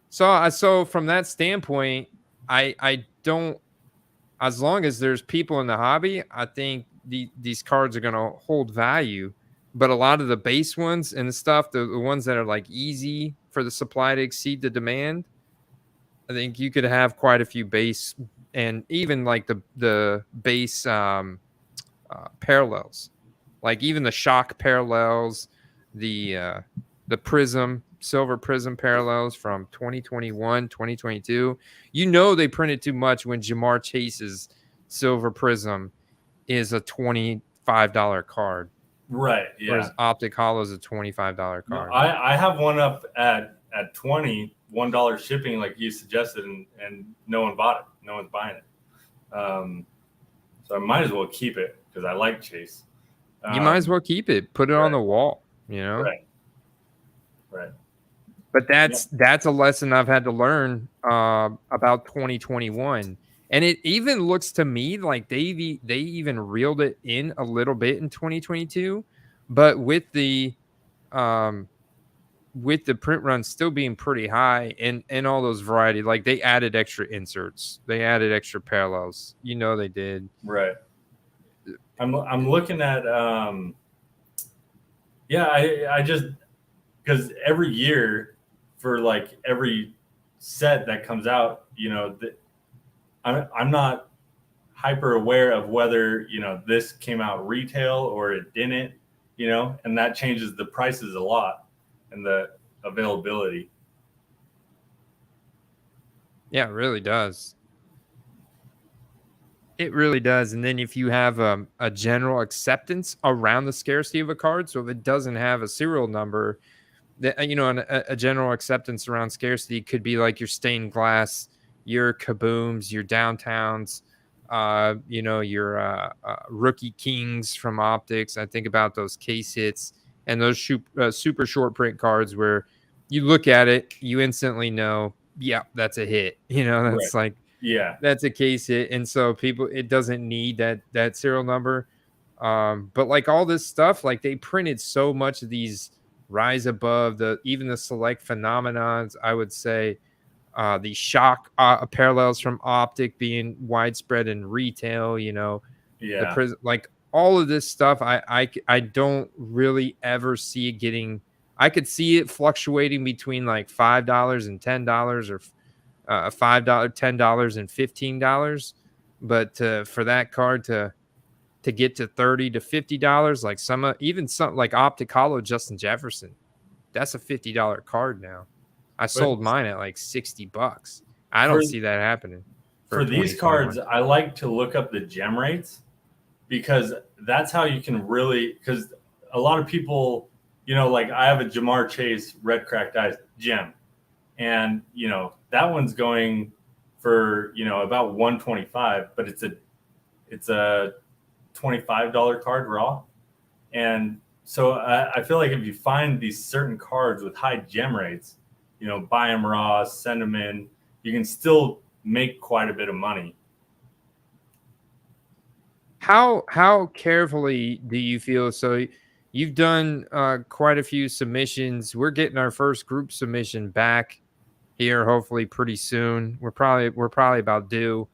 so from that standpoint, I don't, as long as there's people in the hobby, I think these cards are going to hold value. But a lot of the base ones and the stuff, the ones that are like easy for the supply to exceed the demand, I think you could have quite a few base, and even like the base parallels, like even the shock parallels, the prism, silver prism parallels from 2021, 2022. They printed too much when Jamar Chase's silver prism is a $25 card. Right. Yeah. Whereas Optic Hollow is a $25 card. No, I have one up at $21 shipping, like you suggested, and no one bought it. No one's buying it. So I might as well keep it because I like Chase. You might as well keep it. Put it on the wall. Right. But that's a lesson I've had to learn about 2021. And it even looks to me like they even reeled it in a little bit in 2022, but with the print run still being pretty high and all those variety, like they added extra inserts, they added extra parallels. They did. Right. I'm looking at Yeah, I just because every year for like every set that comes out, I'm not hyper aware of whether this came out retail or it didn't, and that changes the prices a lot and the availability. Yeah, it really does. It really does. And then if you have a general acceptance around the scarcity of a card, so if it doesn't have a serial number, a general acceptance around scarcity could be like your stained glass, your kabooms, your downtowns, your rookie kings from optics. I think about those case hits and those super short print cards where you look at it, you instantly know, yeah, that's a hit. Right. That's like, Yeah. that's a case hit. And so it doesn't need that serial number. But like all this stuff, like they printed so much of these rise above even the select phenomenons, I would say. The shock parallels from optic being widespread in retail, Yeah. like all of this stuff, I don't really ever see it getting. I could see it fluctuating between like $5 and $10, or $5, $10 and $15. But for that card to get to $30 to $50, like even some like Optic Hollow Justin Jefferson, that's a $50 card now. I But sold mine at like $60. I for don't see that happening for for these cards, 2021. I like to look up the gem rates because that's how you can really, because a lot of people, like I have a Jamar Chase red cracked ice gem, and that one's going for about 125, but it's a $25 card raw. And so I feel like if you find these certain cards with high gem rates, buy them raw, send them in, you can still make quite a bit of money. How carefully do you feel? So you've done quite a few submissions. We're getting our first group submission back here, hopefully pretty soon. We're probably about due.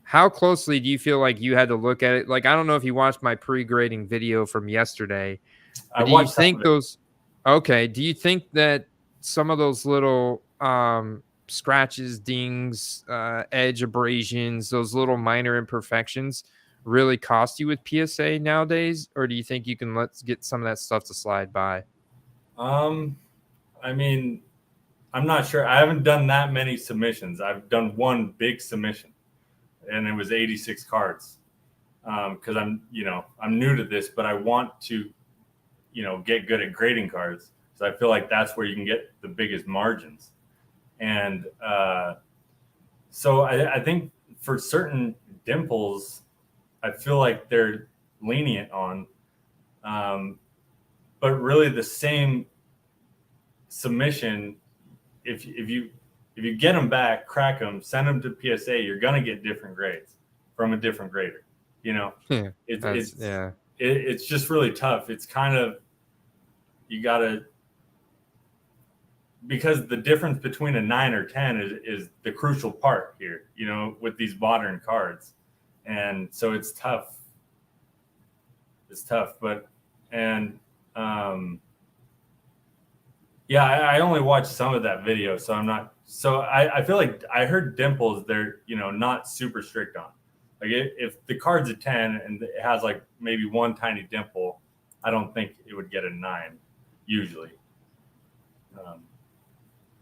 How closely do you feel like you had to look at it? Like, I don't know if you watched my pre-grading video from yesterday, I but do you watched some of think it. do you think that some of those little scratches, dings, edge abrasions, those little minor imperfections really cost you with PSA nowadays? Or do you think you can let's get some of that stuff to slide by? I mean, I'm not sure. I haven't done that many submissions. I've done one big submission, and it was 86 cards. Because I'm new to this, but I want to, get good at grading cards. So I feel like that's where you can get the biggest margins. And so I think for certain dimples, I feel like they're lenient on, but really the same submission. If you get them back, crack them, send them to PSA, you're gonna get different grades from a different grader. Yeah, It's just really tough. It's kind of, you gotta, because the difference between a 9 or 10 is the crucial part here, with these modern cards. And so it's tough. But, and, yeah, I only watched some of that video, so I feel like I heard dimples, they're, not super strict on. Like if the card's a 10 and it has like maybe one tiny dimple, I don't think it would get a 9 usually.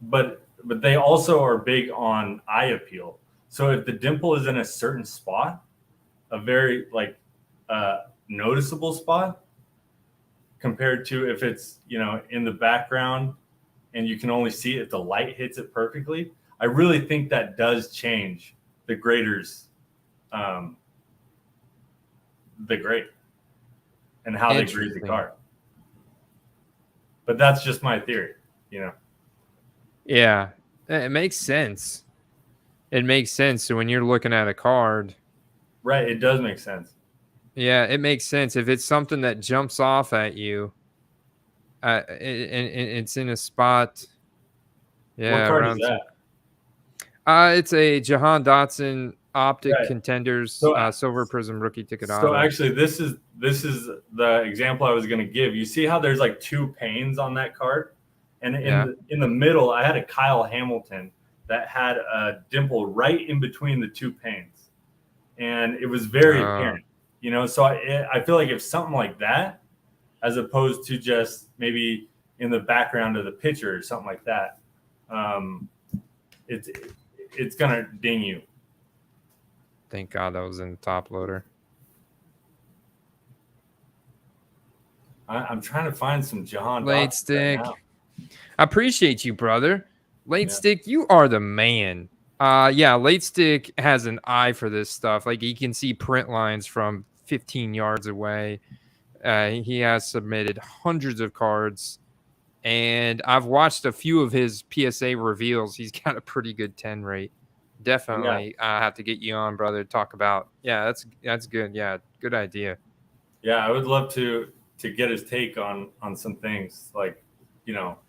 But they also are big on eye appeal. So if the dimple is in a certain spot, a very like noticeable spot, compared to if it's in the background and you can only see it if the light hits it perfectly, I really think that does change the graders, the grade and how they grade the card. But that's just my theory, Yeah, it makes sense. It makes sense. So when you're looking at a card, right, it does make sense. Yeah, it makes sense. If it's something that jumps off at you, and it's in a spot. Yeah, what card is that? It's a Jahan Dotson Optic Right. Contenders So- Silver Prism rookie ticket So auto. actually, this is the example I was going to give. You see how there's like 2 panes on that card, and in the middle, I had a Kyle Hamilton that had a dimple right in between the 2 panes, and it was very apparent. You know, so I feel like if something like that, as opposed to just maybe in the background of the picture or something like that, it's gonna ding you. Thank God that was in the top loader. I'm trying to find some Jahan Late Dotson stick. right now. I appreciate you, brother. Late stick, you are the man. Yeah, late stick has an eye for this stuff. Like, he can see print lines from 15 yards away. He has submitted hundreds of cards, and I've watched a few of his PSA reveals. He's got a pretty good 10 rate. Definitely, I have to get you on, brother. To talk about. Yeah, that's good. Yeah, good idea. Yeah, I would love to get his take on some things, like, you know,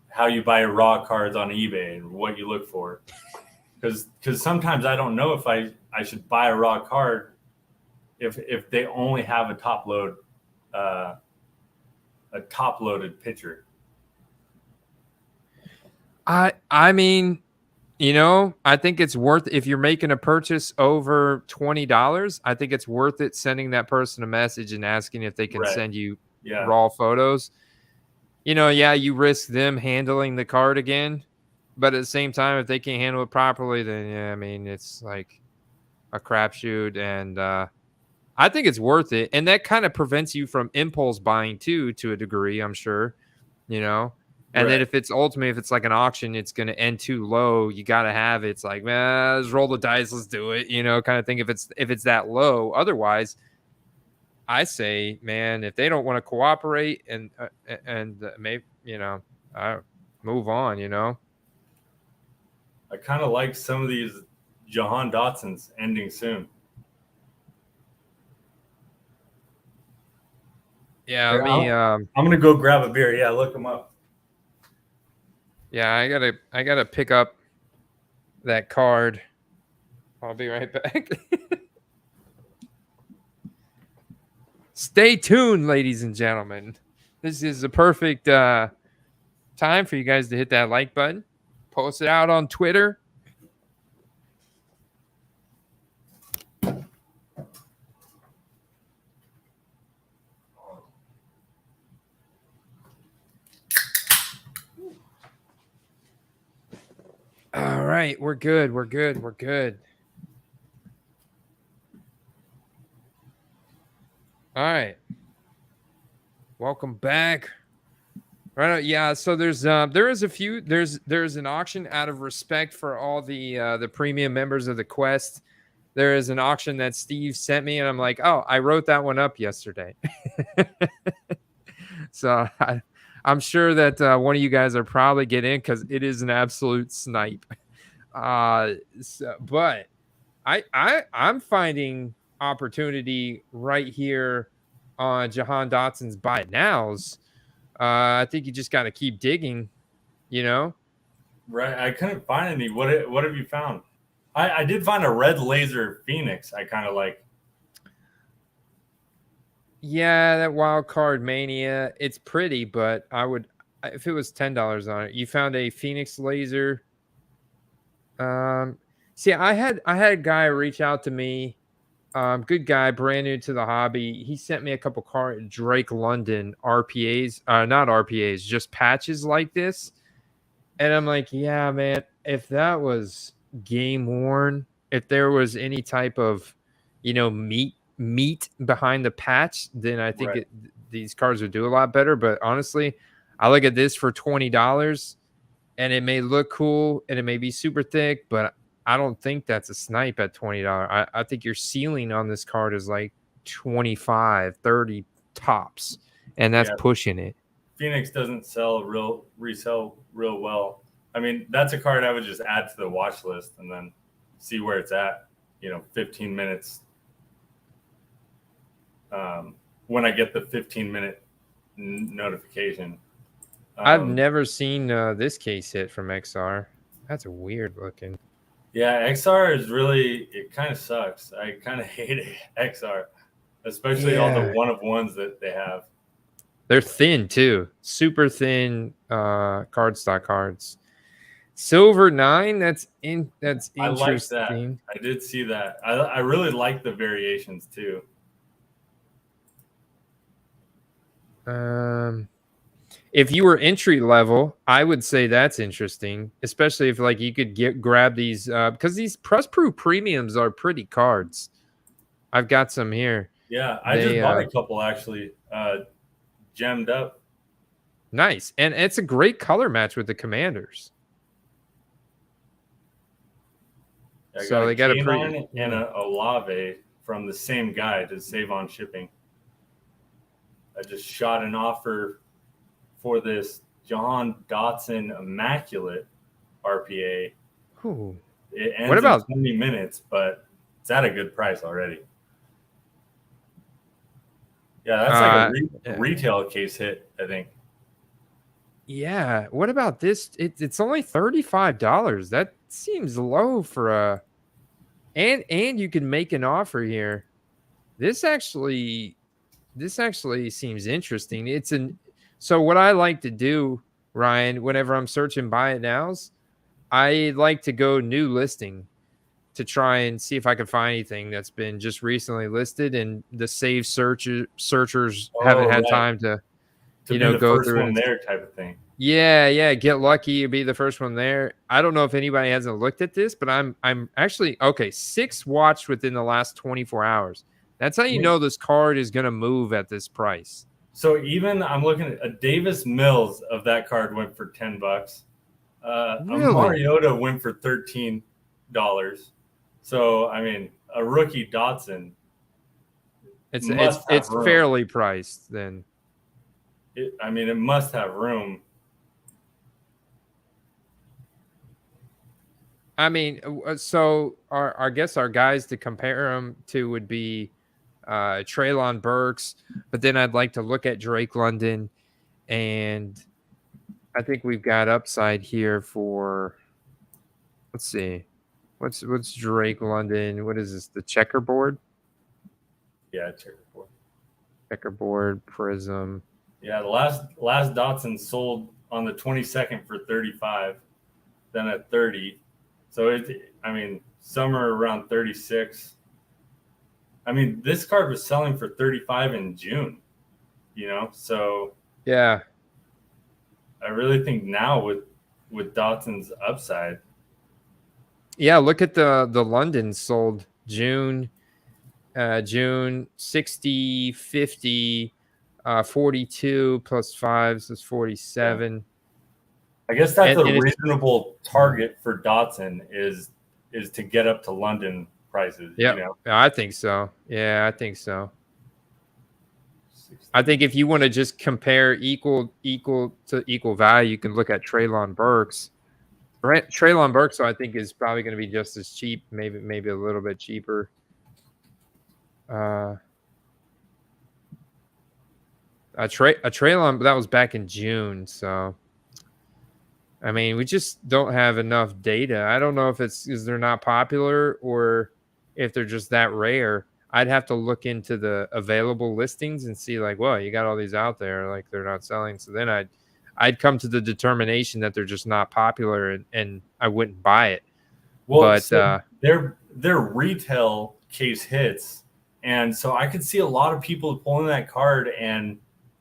how you buy raw cards on eBay and what you look for. Because sometimes I don't know if I should buy a raw card if they only have a top loaded pitcher. I mean, you know, I think it's worth, if you're making a purchase over $20, I think it's worth it sending that person a message and asking if they can send you raw photos. You know, yeah, you risk them handling the card again, but at the same time, if they can't handle it properly, then yeah, I mean, it's like a crapshoot, and I think it's worth it, and that kind of prevents you from impulse buying too, to a degree, I'm sure. You know. And then if it's like an auction, it's going to end too low. You got to have it. It's like, man, let's roll the dice. Let's do it. You know, kind of thing. If it's that low, otherwise, I say, man, if they don't want to cooperate and maybe, you know, move on. You know, I kind of like some of these Jahan Dotsons ending soon. Yeah, Here, I'm gonna go grab a beer. Yeah, look them up. Yeah, I gotta pick up that card. I'll be right back. Stay tuned, ladies and gentlemen. This is the perfect time for you guys to hit that like button. Post it out on Twitter. All right, we're good. We're good. We're good. All right. Welcome back. Right. Yeah. So there's an auction out of respect for all the premium members of the Quest. There is an auction that Steve sent me, and I'm like, oh, I wrote that one up yesterday. So I'm sure that one of you guys are probably get in because it is an absolute snipe. But I'm finding opportunity right here on Jahan Dotson's buy it nows. I think you just got to keep digging, you know? Right. I couldn't find any. What have you found? I did find a red laser Phoenix I kind of like. Yeah, that wild card mania. It's pretty, but I would, if it was $10 on it. You found a Phoenix laser. See, I had a guy reach out to me. Good guy, brand new to the hobby. He sent me a couple Drake London RPAs, not RPAs, just patches like this. And I'm like, yeah, man, if that was game worn, if there was any type of, you know, meat behind the patch, then I think these cards would do a lot better. But honestly, I look at this for $20, and it may look cool and it may be super thick, but I don't think that's a snipe at $20. I think your ceiling on this card is like 25, 30 tops, and that's pushing it. Phoenix doesn't resell real well. I mean, that's a card I would just add to the watch list and then see where it's at, you know, 15 minutes. When I get the 15-minute notification. I've never seen this case hit from XR. That's weird looking. Yeah, XR is really, it kind of sucks. I kind of hate XR, especially all the Yeah. one of ones that they have. They're thin too. Super thin cardstock cards. Silver 9, that's I like that. interesting. I did see that. I really like the variations too. If you were entry level, I would say that's interesting, especially if like you could grab these because these press proof premiums are pretty cards. I've got some here. Yeah, I just They bought a couple actually, gemmed up. nice, and it's a great color match with the Commanders. I got So a they got a K9 pretty and a Olave from the same guy to save on shipping. I just shot an offer for this John Dotson Immaculate RPA. Ooh. It ends What about in 20 minutes, but it's at a good price already. Yeah, that's like a retail case hit, I think. Yeah. What about this? It's only $35. That seems low for a and you can make an offer here. This actually seems interesting. So what I like to do, Ryan, whenever I'm searching buy it nows, I like to go new listing to try and see if I can find anything that's been just recently listed and the save searchers haven't had Right. time to To be the go first through one and there type of thing. yeah, get lucky, you be the first one there. I don't know if anybody hasn't looked at this, but I'm actually okay. 6 watched within the last 24 hours. That's how you know this card is going to move at this price. So even I'm looking at a Davis Mills of that card went for $10. A Mariota went for $13. So I mean, a rookie Dotson. It's fairly priced then. It must have room. I mean, so I guess our guys to compare them to would be Treylon Burks, but then I'd like to look at Drake London, and I think we've got upside here for. Let's see, what's Drake London? What is this? The checkerboard? Yeah, checkerboard. Checkerboard Prism. Yeah, the last Dotson sold on the 22nd for 35, then at 30. So somewhere around 36. I mean, this card was selling for 35 in June, so yeah. I really think now with Dotson's upside. Yeah, look at the London sold June 60, 50, 42 plus 5 is 47. Yeah. I guess that's a reasonable target for Dotson is to get up to London prices. Yeah, I think so. Yeah, I think so. I think if you want to just compare equal to equal value, you can look at Treylon Burks. Treylon Burks, I think, is probably going to be just as cheap, maybe a little bit cheaper. A Treylon, that was back in June, so I mean, we just don't have enough data. I don't know if it's because they're not popular or if they're just that rare. I'd have to look into the available listings and see, like, well, you got all these out there, like they're not selling. So then I'd come to the determination that they're just not popular, and I wouldn't buy it. Well, but so they're retail case hits, and so I could see a lot of people pulling that card, and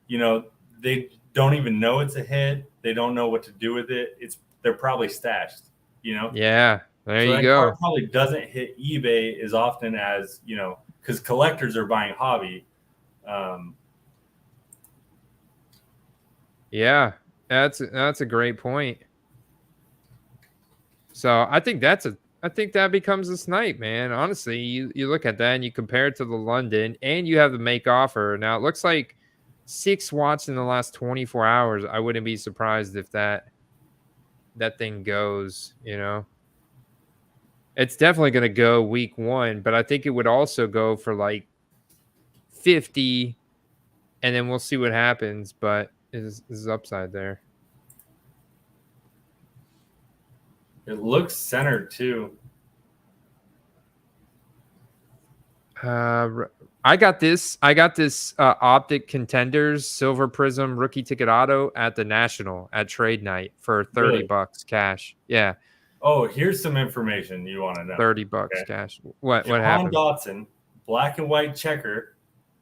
they don't even know it's a hit. They don't know what to do with it. They're probably stashed. Yeah, there you go. Card probably doesn't hit eBay as often as because collectors are buying hobby. Yeah, that's a great point. So I think that becomes a snipe, man. Honestly, you look at that and you compare it to the London, and you have the make offer. Now it looks like 6 watts in the last 24 hours. I wouldn't be surprised if that thing goes. It's definitely going to go week 1, but I think it would also go for like 50, and then we'll see what happens. But is upside there. It looks centered too. I got this. Optic Contenders Silver Prism Rookie Ticket Auto at the National at Trade Night for $30 Really? cash. Yeah, Oh, here's some information you want to know. $30 Okay. cash. What Jahan happened? Dotson, black and white checker,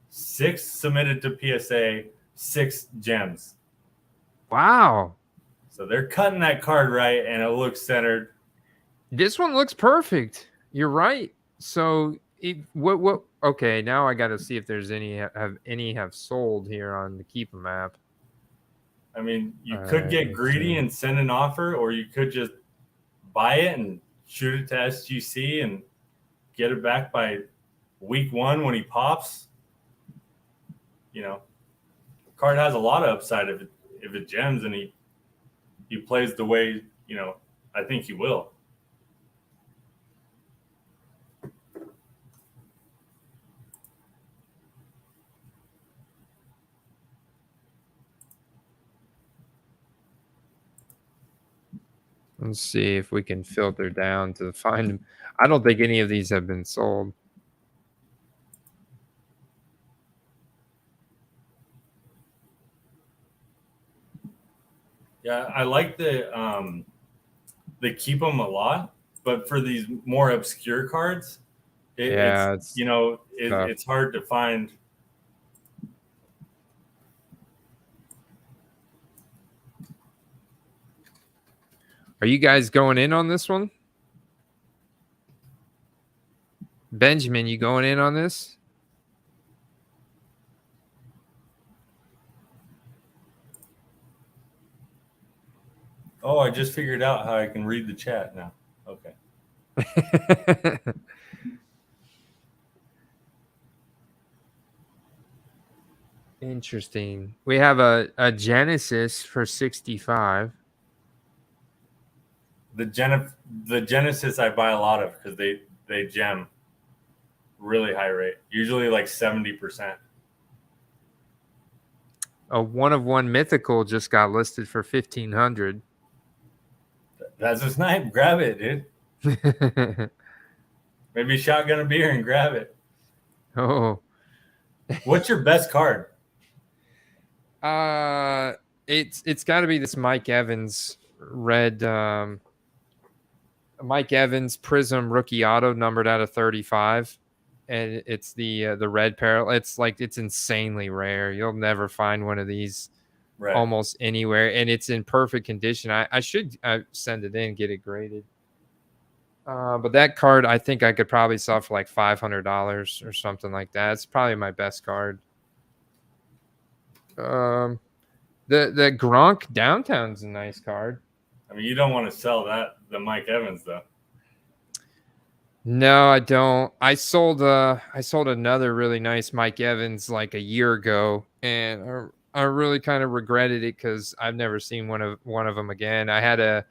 6 submitted to PSA, 6 gems. Wow, So they're cutting that card right, and it looks centered. this one looks perfect. You're right. So what? Okay, now I got to see if there's any have sold here on the Keep 'em app. I mean, you All could right, get let's greedy see. and send an offer, or you could just buy it and shoot it to SGC and get it back by week 1 when he pops. You know, card has a lot of upside if it gems and he plays the way, you know, I think he will. Let's see if we can filter down to find them. I don't think any of these have been sold. Yeah, I like the keep them a lot, but for these more obscure cards, it's you know it's hard to find. Are you guys going in on this one? Benjamin, you going in on this? Oh, I just figured out how I can read the chat now. Okay. Interesting. We have a Genesis for 65. The Genesis I buy a lot of because they gem really high rate, usually like 70%. A 1-of-1 mythical just got listed for 1,500. That's a snipe. Grab it, dude. Maybe shotgun a beer and grab it. Oh. What's your best card? It's got to be this Mike Evans red Mike Evans Prism rookie auto numbered out of 35, and it's the red parallel. It's insanely rare. You'll never find one of these almost anywhere, and it's in perfect condition. I should send it in, get it graded. But that card, I think I could probably sell for like $500 or something like that. It's probably my best card. The Gronk Downtown's a nice card. I mean, you don't want to sell the Mike Evans though. No, I don't. I sold another really nice Mike Evans like a year ago, and I really kind of regretted it because I've never seen one of them again. I had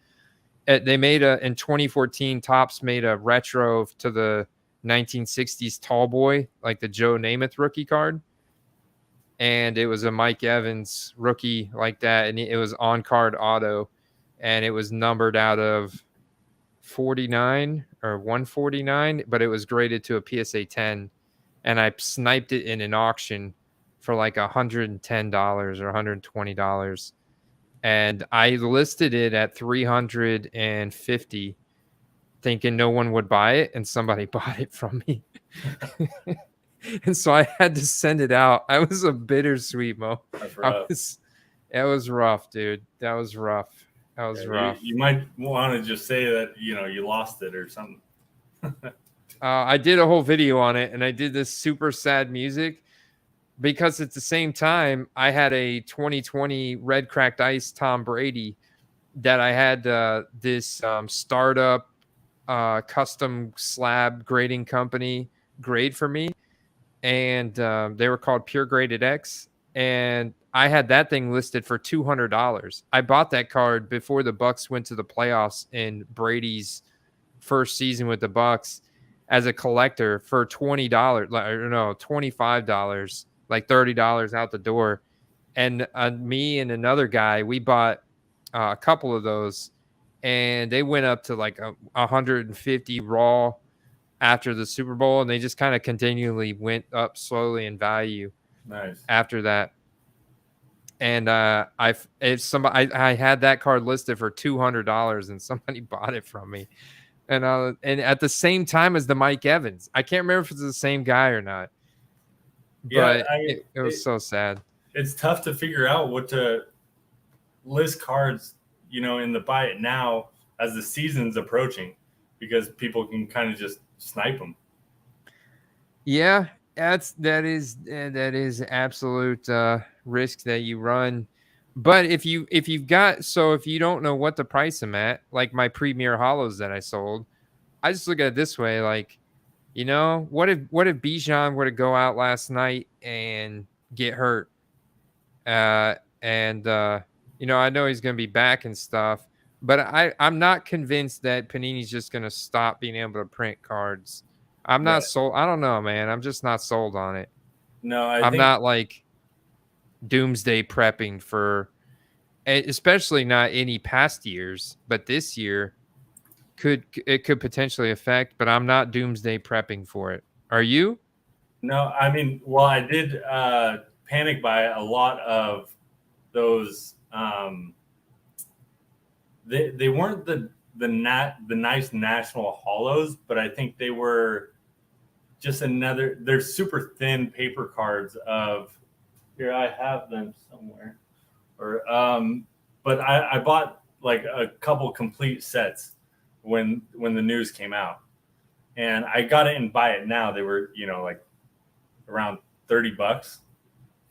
they made in 2014, Topps made a retro to the 1960s tall boy, like the Joe Namath rookie card. And it was a Mike Evans rookie like that. And it was on card auto, and it was numbered out of 49 or 149, but it was graded to a PSA 10. And I sniped it in an auction for like $110 or $120. And I listed it at $350, thinking no one would buy it, and somebody bought it from me. And so I had to send it out. I was a bittersweet, Mo. It was rough, dude. That was rough. Rough. You might want to just say that you lost it or something. I did a whole video on it, and I did this super sad music because at the same time I had a 2020 Red Cracked Ice Tom Brady that I had this startup custom slab grading company grade for me. And they were called Pure Graded X. And I had that thing listed for $200. I bought that card before the Bucks went to the playoffs in Brady's first season with the Bucks as a collector for $20, $25, like $30 out the door. And me and another guy, we bought a couple of those, and they went up to like 150 raw. after the Super Bowl, and they just kind of continually went up slowly in value. Nice. After that. And I had that card listed for $200, and somebody bought it from me. And at the same time as the Mike Evans, I can't remember if it's the same guy or not. But it was so sad. It's tough to figure out what to list cards, in the buy it now as the season's approaching, because people can kind of just snipe them. Yeah, that is absolute risk that you run. But if you don't know what to price them at, like my Premier Hollows that I sold, I just look at it this way, like, what if Bijan were to go out last night and get hurt? I know he's going to be back and stuff, but I'm not convinced that Panini's just going to stop being able to print cards. I'm not sold. I don't know, man. I'm just not sold on it. No, I'm not like doomsday prepping for, especially not any past years, but this year could potentially affect, but I'm not doomsday prepping for it. Are you? No, I mean, well, I did panic buy a lot of those. They weren't the nice national hollows, but I think they were just they're super thin paper cards of, here, I have them somewhere. But I bought like a couple complete sets when the news came out, and I got it and buy it now. They were, like around $30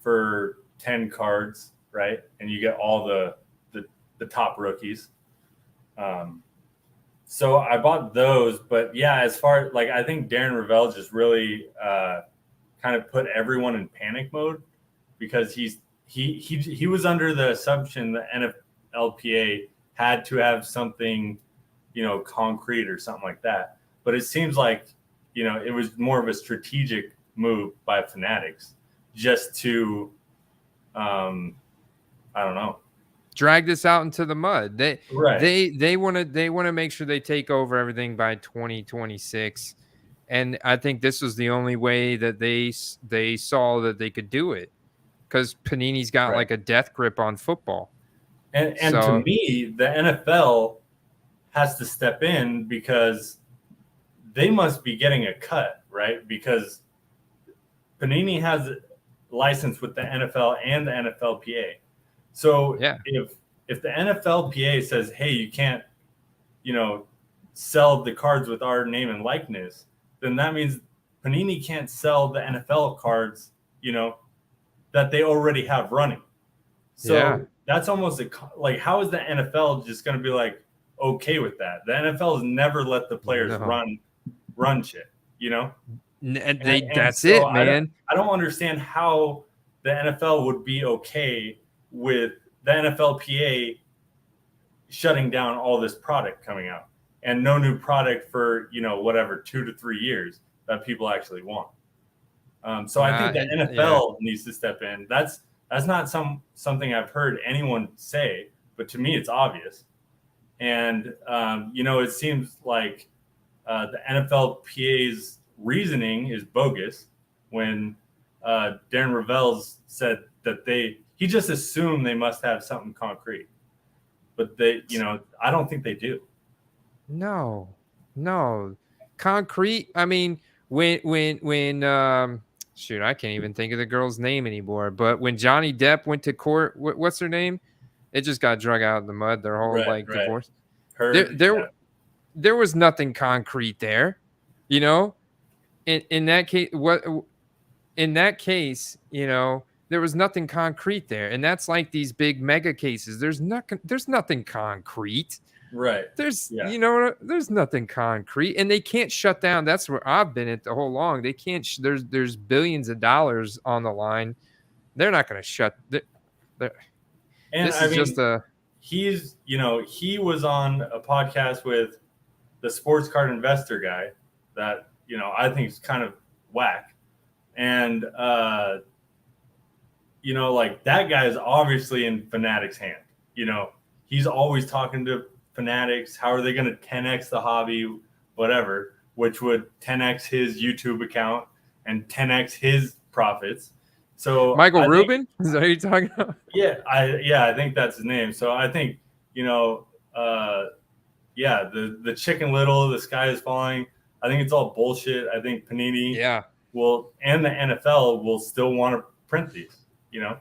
for 10 cards, right? And you get all the top rookies. So I bought those, but yeah, as far like, I think Darren Ravel just really kind of put everyone in panic mode, because he was under the assumption that NFLPA had to have something, concrete or something like that. But it seems like, it was more of a strategic move by Fanatics just to, I don't know, drag this out into the mud. They want to make sure they take over everything by 2026, and I think this was the only way that they saw that they could do it, because Panini's got like a death grip on football. And to me, the NFL has to step in, because they must be getting a cut, right? Because Panini has a license with the NFL and the NFLPA. So if the NFLPA says, hey, you can't, sell the cards with our name and likeness, then that means Panini can't sell the NFL cards, that they already have running. So that's almost like, how is the NFL just going to be like, okay with that? The NFL has never let the players run shit, That's it, man. I don't understand how the NFL would be okay with the NFLPA shutting down all this product coming out, and no new product for, whatever, 2 to 3 years that people actually want. So I think the NFL needs to step in. That's not something I've heard anyone say, but to me, it's obvious. And, it seems like the NFLPA's reasoning is bogus when Darren Ravel's said that he just assumed they must have something concrete, but I don't think they do. No, concrete. I mean, when shoot, I can't even think of the girl's name anymore. But when Johnny Depp went to court, what's her name? It just got drug out of the mud. Their whole divorce. There was nothing concrete there, In that case, there was nothing concrete there, and that's like these big mega cases. There's nothing concrete. Right. There's nothing concrete, and they can't shut down. That's where I've been at the whole long. They can't. There's billions of dollars on the line. They're not going to shut. He was on a podcast with the sports card investor guy that, I think is kind of whack. And, like, that guy is obviously in Fanatics' hand. He's always talking to Fanatics. How are they going to 10x the hobby, whatever. which would 10x his YouTube account and 10x his profits. So Michael I think, Rubin? Is that who you're talking about? yeah, I think that's his name. So I think, yeah, the Chicken Little, the sky is falling. I think it's all bullshit. I think Panini will, and the NFL will still want to print these.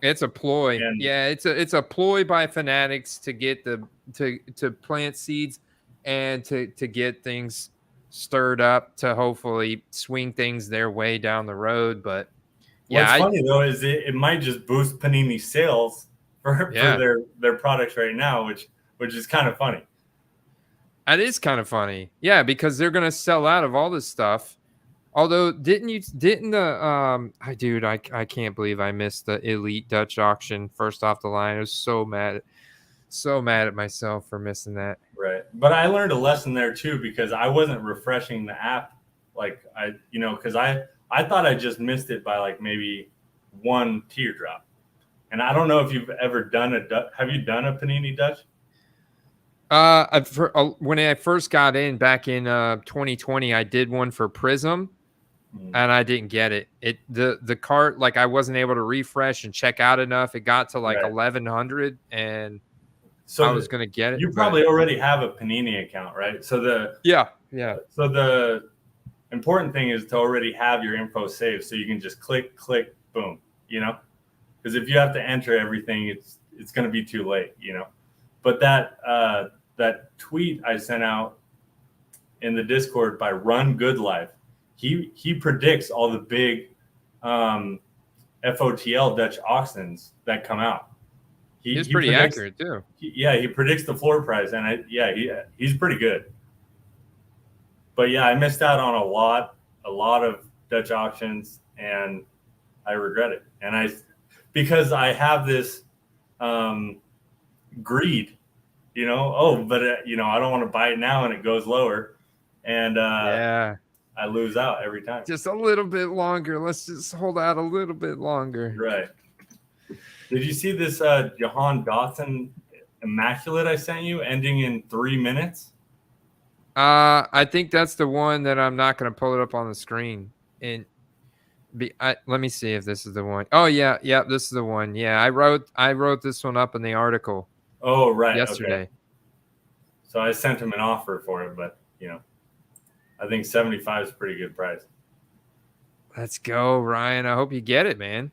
It's a ploy. And, it's a ploy by fanatics to get to plant seeds and to get things stirred up to hopefully swing things their way down the road. But what's funny though is it might just boost Panini sales for their products right now, which is kind of funny. That is kind of funny. Yeah, because they're gonna sell out of all this stuff. Although I can't believe I missed the Elite Dutch auction first off the line. I was so mad at myself for missing that. Right. But I learned a lesson there too, because I wasn't refreshing the app. Like because I thought I just missed it by like maybe one teardrop. And I don't know if you've ever done have you done a Panini Dutch? When I first got in back in 2020, I did one for Prism. And I didn't get it. The cart, like I wasn't able to refresh and check out enough. It got to like 1100, and so I was gonna get it. You probably already have a Panini account, right? So So the important thing is to already have your info saved, so you can just click, boom. Because if you have to enter everything, it's gonna be too late. But that tweet I sent out in the Discord by Run Good Life. He predicts all the big FOTL Dutch auctions that come out. He's pretty accurate too. He predicts the floor price, and he's pretty good. But yeah, I missed out on a lot of Dutch auctions, and I regret it. And because I have this greed, but I don't want to buy it now, and it goes lower, and I lose out every time. Just a little bit longer. Let's just hold out a little bit longer. Right. Did you see this Jahan Dotson Immaculate I sent you, ending in 3 minutes? I think that's the one that I'm not going to pull it up on the screen. And let me see if this is the one. Oh yeah, this is the one. Yeah, I wrote this one up in the article. Oh right, yesterday. Okay. So I sent him an offer for it, but I think 75 is a pretty good price. Let's go, Ryan. I hope you get it, man.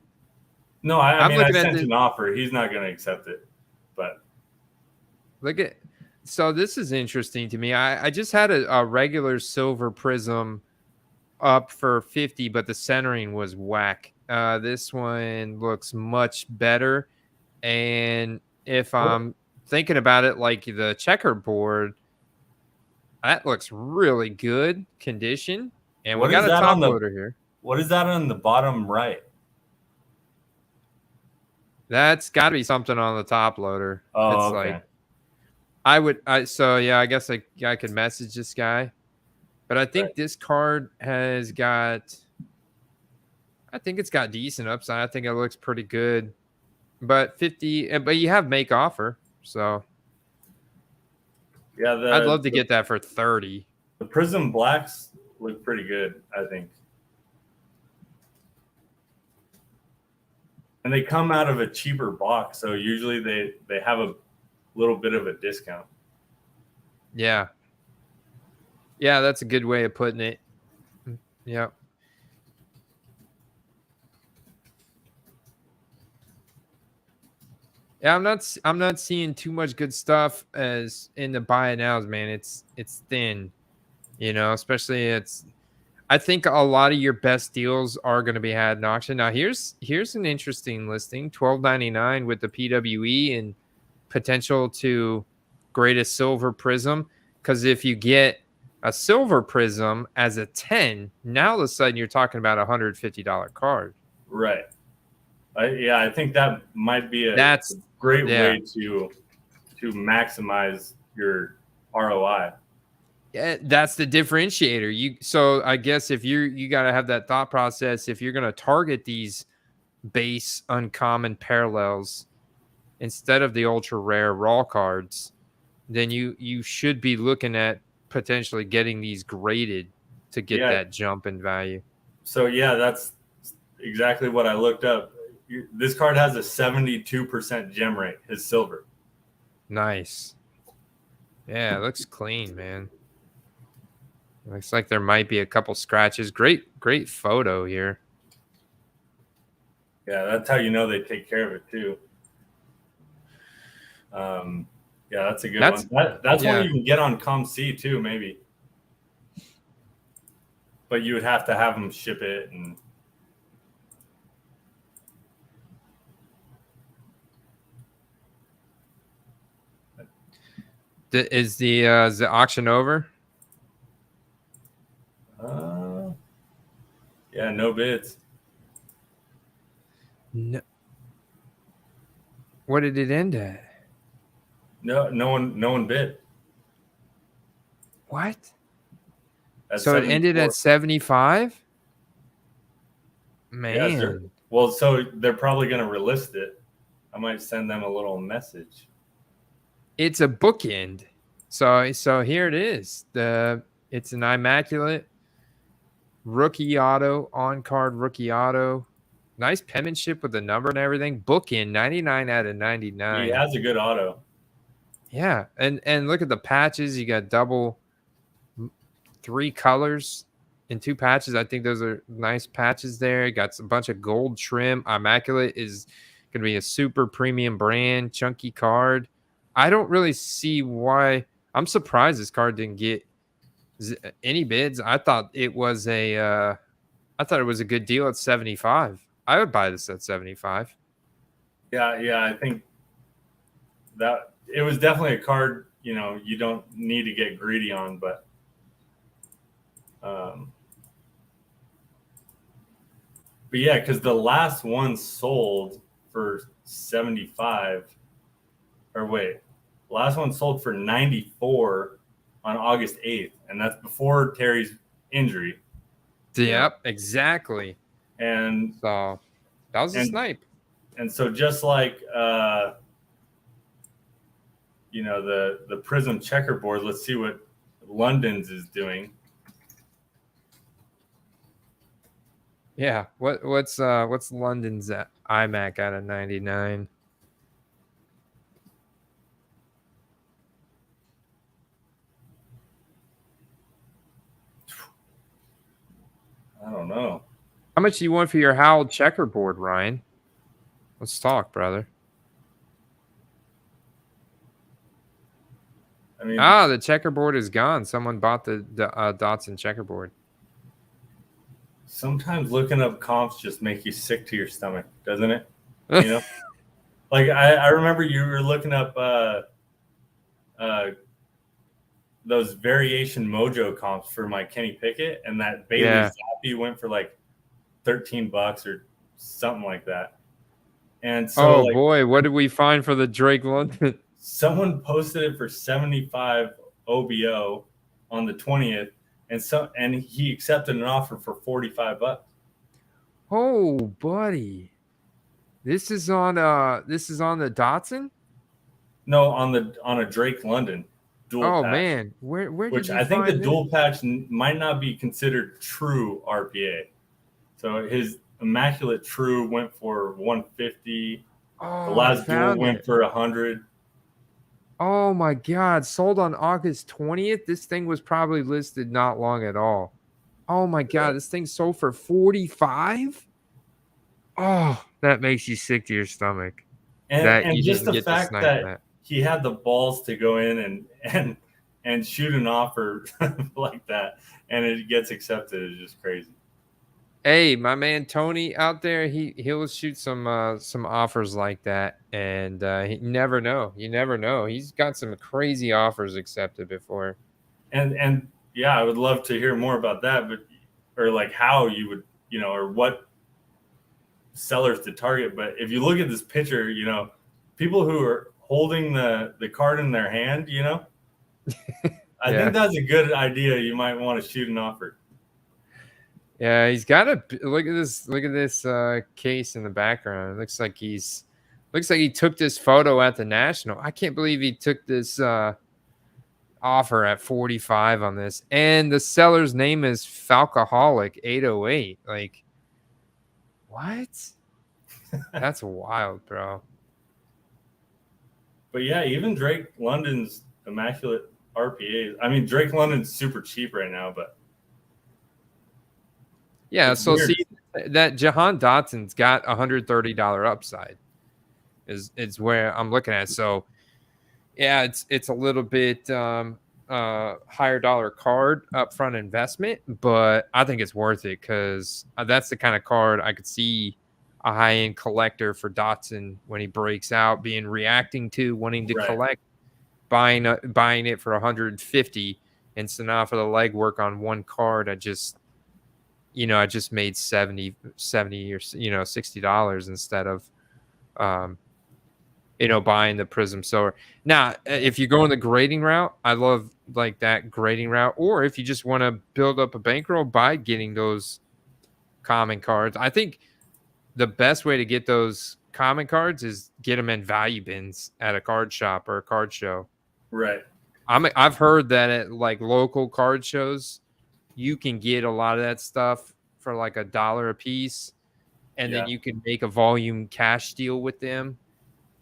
No, I mean, I sent an offer. He's not going to accept it, but so this is interesting to me. I just had a regular silver prism up for 50, but the centering was whack. This one looks much better. And if I'm thinking about it, like the checkerboard, that looks really good condition. And we got a top loader here. What is that on the bottom right? That's got to be something on the top loader. Oh, it's okay. Like I guess I could message this guy. But I think this card has got, I think it's got decent upside. I think it looks pretty good. But 50, but you have make offer. So yeah, I'd love to get that for 30. The Prism Blacks look pretty good, I think. And they come out of a cheaper box, so usually they have a little bit of a discount. Yeah. Yeah, that's a good way of putting it. Yeah. Yeah, I'm not seeing too much good stuff as in the buy it nows, man. It's thin, especially I think a lot of your best deals are going to be had in auction. Now here's an interesting listing, $12.99 with the PWE and potential to grade a silver prism. Because if you get a silver prism as a 10, now all of a sudden you're talking about a $150 card. Right. I think that might be a great way to maximize your ROI. Yeah, that's the differentiator. So I guess if you got to have that thought process, if you're going to target these base uncommon parallels instead of the ultra rare raw cards, then you should be looking at potentially getting these graded to get that jump in value. So yeah, that's exactly what I looked up. This card has a 72% gem rate. His silver. Nice. Yeah, it looks clean, man. Looks like there might be a couple scratches. Great photo here. Yeah, that's how you know they take care of it too. Yeah, that's a good one. That's one you can get on ComC too, maybe. But you would have to have them ship it and. Is the auction over? Yeah, no bids. No. What did it end at? No one bid. What? So it ended at 75? Man. Yeah, well, so they're probably going to relist it. I might send them a little message. It's a bookend. So here it is. It's an immaculate rookie auto, on-card rookie auto. Nice penmanship with the number and everything. Bookend, 99 out of 99. He has a good auto. Yeah, and look at the patches. You got double 3 colors in 2 patches. I think those are nice patches there. You got a bunch of gold trim. Immaculate is going to be a super premium brand, chunky card. I don't really see why. I'm surprised this card didn't get any bids. I thought it was a good deal at 75. I would buy this at 75. Yeah, I think that it was definitely a card, you don't need to get greedy on, but yeah, because the last one sold for 75, or wait, last one sold for 94 on August 8th, and that's before Terry's injury. Yep, exactly. And so that was a snipe. And so just like the Prism checkerboard, let's see what London's is doing. Yeah, what's London's iMac out of 99? I don't know. How much do you want for your Howell checkerboard, Ryan? Let's talk, brother. I mean, the checkerboard is gone. Someone bought the Dotson checkerboard. Sometimes looking up comps just make you sick to your stomach, doesn't it? Like I remember you were looking up those variation mojo comps for my Kenny Pickett, and that Bailey Zappi went for like $13 or something like that. And so, boy, what did we find for the Drake London? Someone posted it for 75 OBO on the 20th, and he accepted an offer for $45. Oh, buddy, this is on the Dotson? No, on a Drake London dual patch. Man, where which did you I think the find dual patch might not be considered true RPA. So his immaculate true went for 150. The last dual went for 100. Oh my God! Sold on August 20th. This thing was probably listed not long at all. Oh my God! This thing sold for 45. Oh, that makes you sick to your stomach. And just the fact that he had the balls to go in and shoot an offer like that, and it gets accepted is just crazy. Hey, my man Tony out there, he'll shoot some offers like that, and you never know. You never know. He's got some crazy offers accepted before. And yeah, I would love to hear more about that, or like how you would, or what sellers to target. But if you look at this picture, people who are holding the card in their hand, I think that's a good idea. You might want to shoot an offer. Yeah, he's got a look at this. Look at this case in the background. It looks like he took this photo at the National. I can't believe he took this offer at 45 on this, and the seller's name is Falcoholic 808. Like, what? That's wild, bro. But yeah, even Drake London's immaculate RPA. I mean, Drake London's super cheap right now, but yeah. it's So weird. see that Jahan Dotson's got $130 upside. Is where I'm looking at. So yeah, it's a little bit higher dollar card upfront investment, but I think it's worth it because that's the kind of card I could see a high-end collector for Dotson when he breaks out reacting to wanting to Right. collect, buying it for 150, and so now for the legwork on one card, I just made 70 or $60 instead of buying the Prism Solar. Now, if you're going the grading route, I love like that grading route. Or if you just want to build up a bankroll by getting those common cards, I think the best way to get those common cards is get them in value bins at a card shop or a card show. Right. I've heard that at like local card shows, you can get a lot of that stuff for like $1 a piece, and then you can make a volume cash deal with them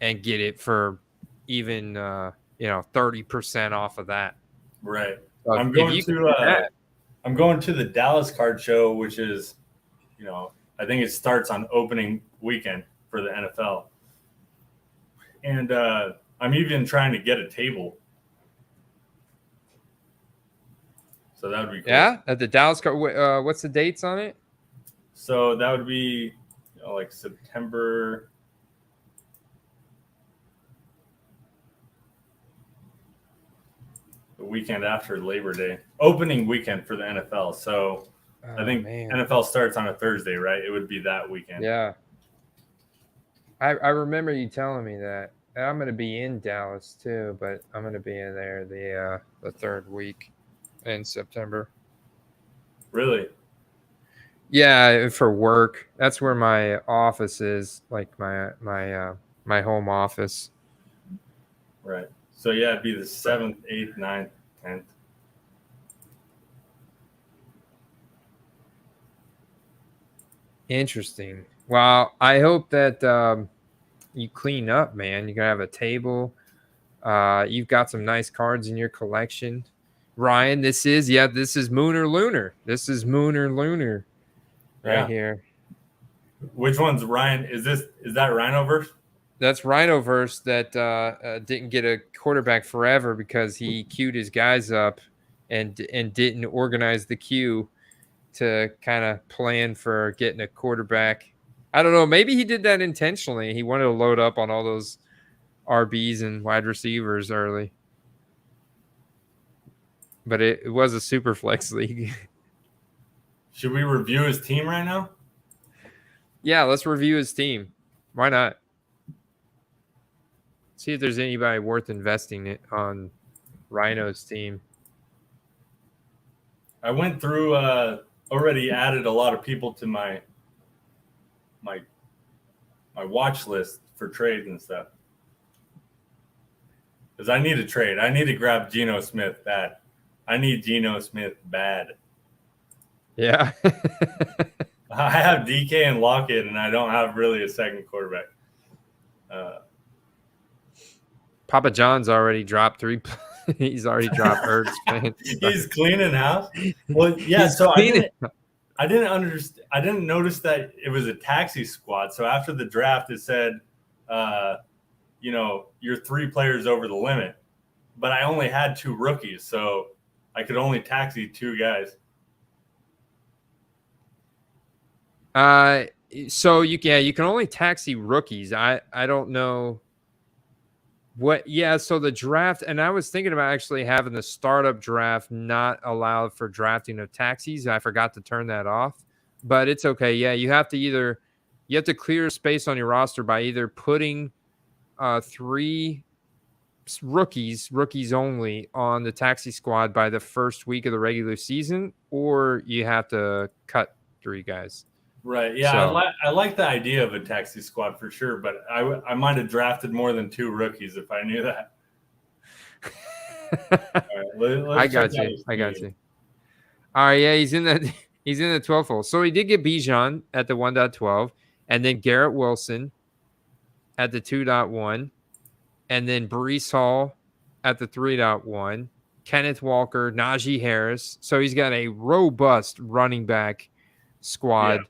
and get it for even 30% off of that. Right. So I'm going to the Dallas card show, which is, I think it starts on opening weekend for the NFL. And I'm even trying to get a table. So that would be cool. Yeah, at the Dallas card. What's the dates on it? So that would be like September. The weekend after Labor Day, opening weekend for the NFL. So I think NFL starts on a Thursday, right? It would be that weekend. Yeah. I remember you telling me that. I'm going to be in Dallas too, but I'm going to be in there the third week in September. Really? Yeah, for work. That's where my office is, like my home office. Right. So yeah, it'd be the 7th, 8th, 9th, 10th. Interesting. Well, I hope that you clean up, man. You're gonna have a table. You've got some nice cards in your collection. Ryan, this is Mooner Lunar. This is Mooner Lunar right here. Which one's Ryan? Is that Rhinoverse? That's Rhinoverse that didn't get a quarterback forever because he queued his guys up and didn't organize the queue to kind of plan for getting a quarterback. I don't know. Maybe he did that intentionally. He wanted to load up on all those RBs and wide receivers early. But it was a Superflex league. Should we review his team right now? Yeah, let's review his team. Why not? See if there's anybody worth investing it on Rhino's team. I went through already added a lot of people to my watch list for trades and stuff. Because I need a trade. I need to grab Geno Smith bad. I need Geno Smith bad. Yeah. I have DK and Lockett, and I don't have really a second quarterback. Papa John's already dropped 3. He's already dropped Ertz. He's cleaning house. Well, yeah. So I didn't understand. I didn't notice that it was a taxi squad. So after the draft, it said, you're 3 players over the limit. But I only had 2 rookies, so I could only taxi 2 guys. So you can only taxi rookies. I don't know what. Yeah, so the draft, and I was thinking about actually having the startup draft not allowed for drafting of taxis. I forgot to turn that off, but it's okay. Yeah, you have to clear space on your roster by either putting 3 rookies only on the taxi squad by the first week of the regular season, or you have to cut 3 guys. Right. Yeah, So, I like the idea of a taxi squad for sure, but I might have drafted more than 2 rookies if I knew that. Let's I check got out you. his I got team. you. All right, yeah, he's in the he's in the 12th hole. So he did get Bijan at the 1.12, and then Garrett Wilson at the 2.1, and then Brees Hall at the 3.1, Kenneth Walker, Najee Harris. So he's got a robust running back squad.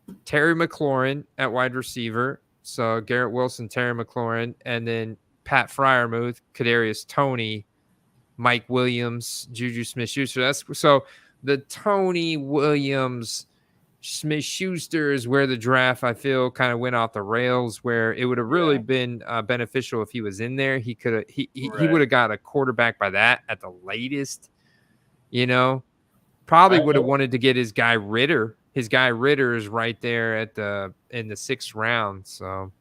Yeah. Terry McLaurin at wide receiver. So Garrett Wilson, Terry McLaurin, and then Pat Fryermuth, Kadarius Toney, Mike Williams, Juju Smith-Schuster. That's so the Tony Williams Smith-Schuster is where the draft, I feel, kind of went off the rails, where it would have really been beneficial if he was in there. He could have he would have got a quarterback by that at the latest, you know. Probably would have wanted to get his guy Ritter. His guy Ritter is right there in the 6th round. So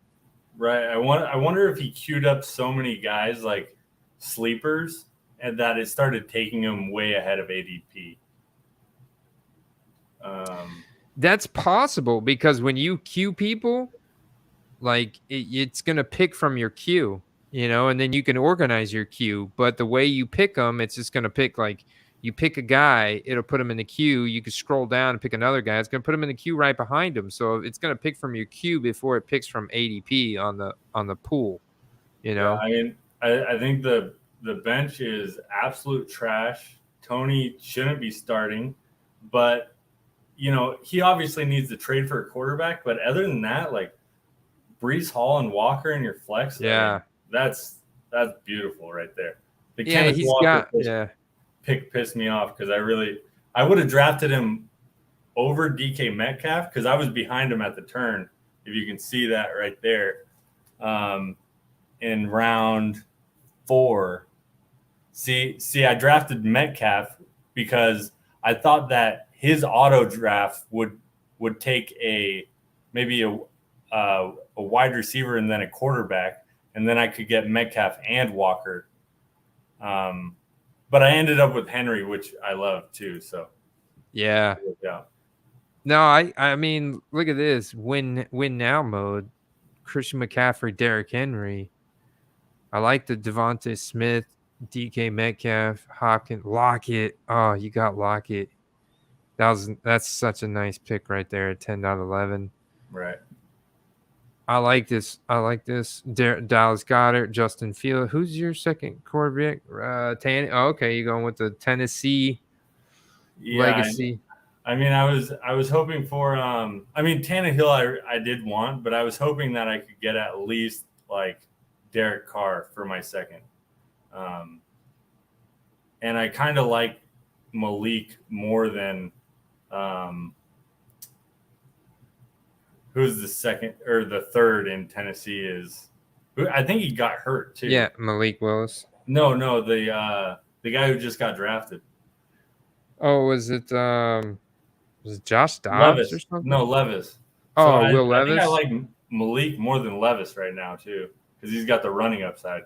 right. I wonder if he queued up so many guys like sleepers and that it started taking him way ahead of ADP. That's possible because when you queue people, like it's gonna pick from your queue, and then you can organize your queue. But the way you pick them, it's just gonna pick like you pick a guy, it'll put him in the queue. You can scroll down and pick another guy. It's gonna put him in the queue right behind him. So it's gonna pick from your queue before it picks from ADP on the pool. Yeah, I mean, I think the bench is absolute trash. Tony shouldn't be starting, but he obviously needs to trade for a quarterback. But other than that, like Brees Hall and Walker in your flex, I mean, that's beautiful right there. The Kenneth Walker pick pissed me off because I would have drafted him over DK Metcalf because I was behind him at the turn. If you can see that right there. In round 4. See, I drafted Metcalf because I thought that his auto draft would take maybe a wide receiver and then a quarterback, and then I could get Metcalf and Walker. But I ended up with Henry, which I love too. So yeah. No, I mean, look at this win now mode. Christian McCaffrey, Derrick Henry. I like the Devontae Smith, DK Metcalf, Hopkins, Lockett. Oh, you got Lockett. That's such a nice pick right there at 10.11. Right. I like this. Dallas Goedert, Justin Fields. Who's your second quarterback? Okay, you're going with the Tennessee legacy. I mean, I was hoping for Tannehill I did want, but I was hoping that I could get at least like Derek Carr for my second. And I kind of like Malik more than who's the second or the third in Tennessee is. I think he got hurt too. Yeah, Malik Willis. No, the guy who just got drafted. Oh, was it Josh Dobbs Levis. or something? No, Levis. Oh, Will Levis. I think I like Malik more than Levis right now too, because he's got the running upside.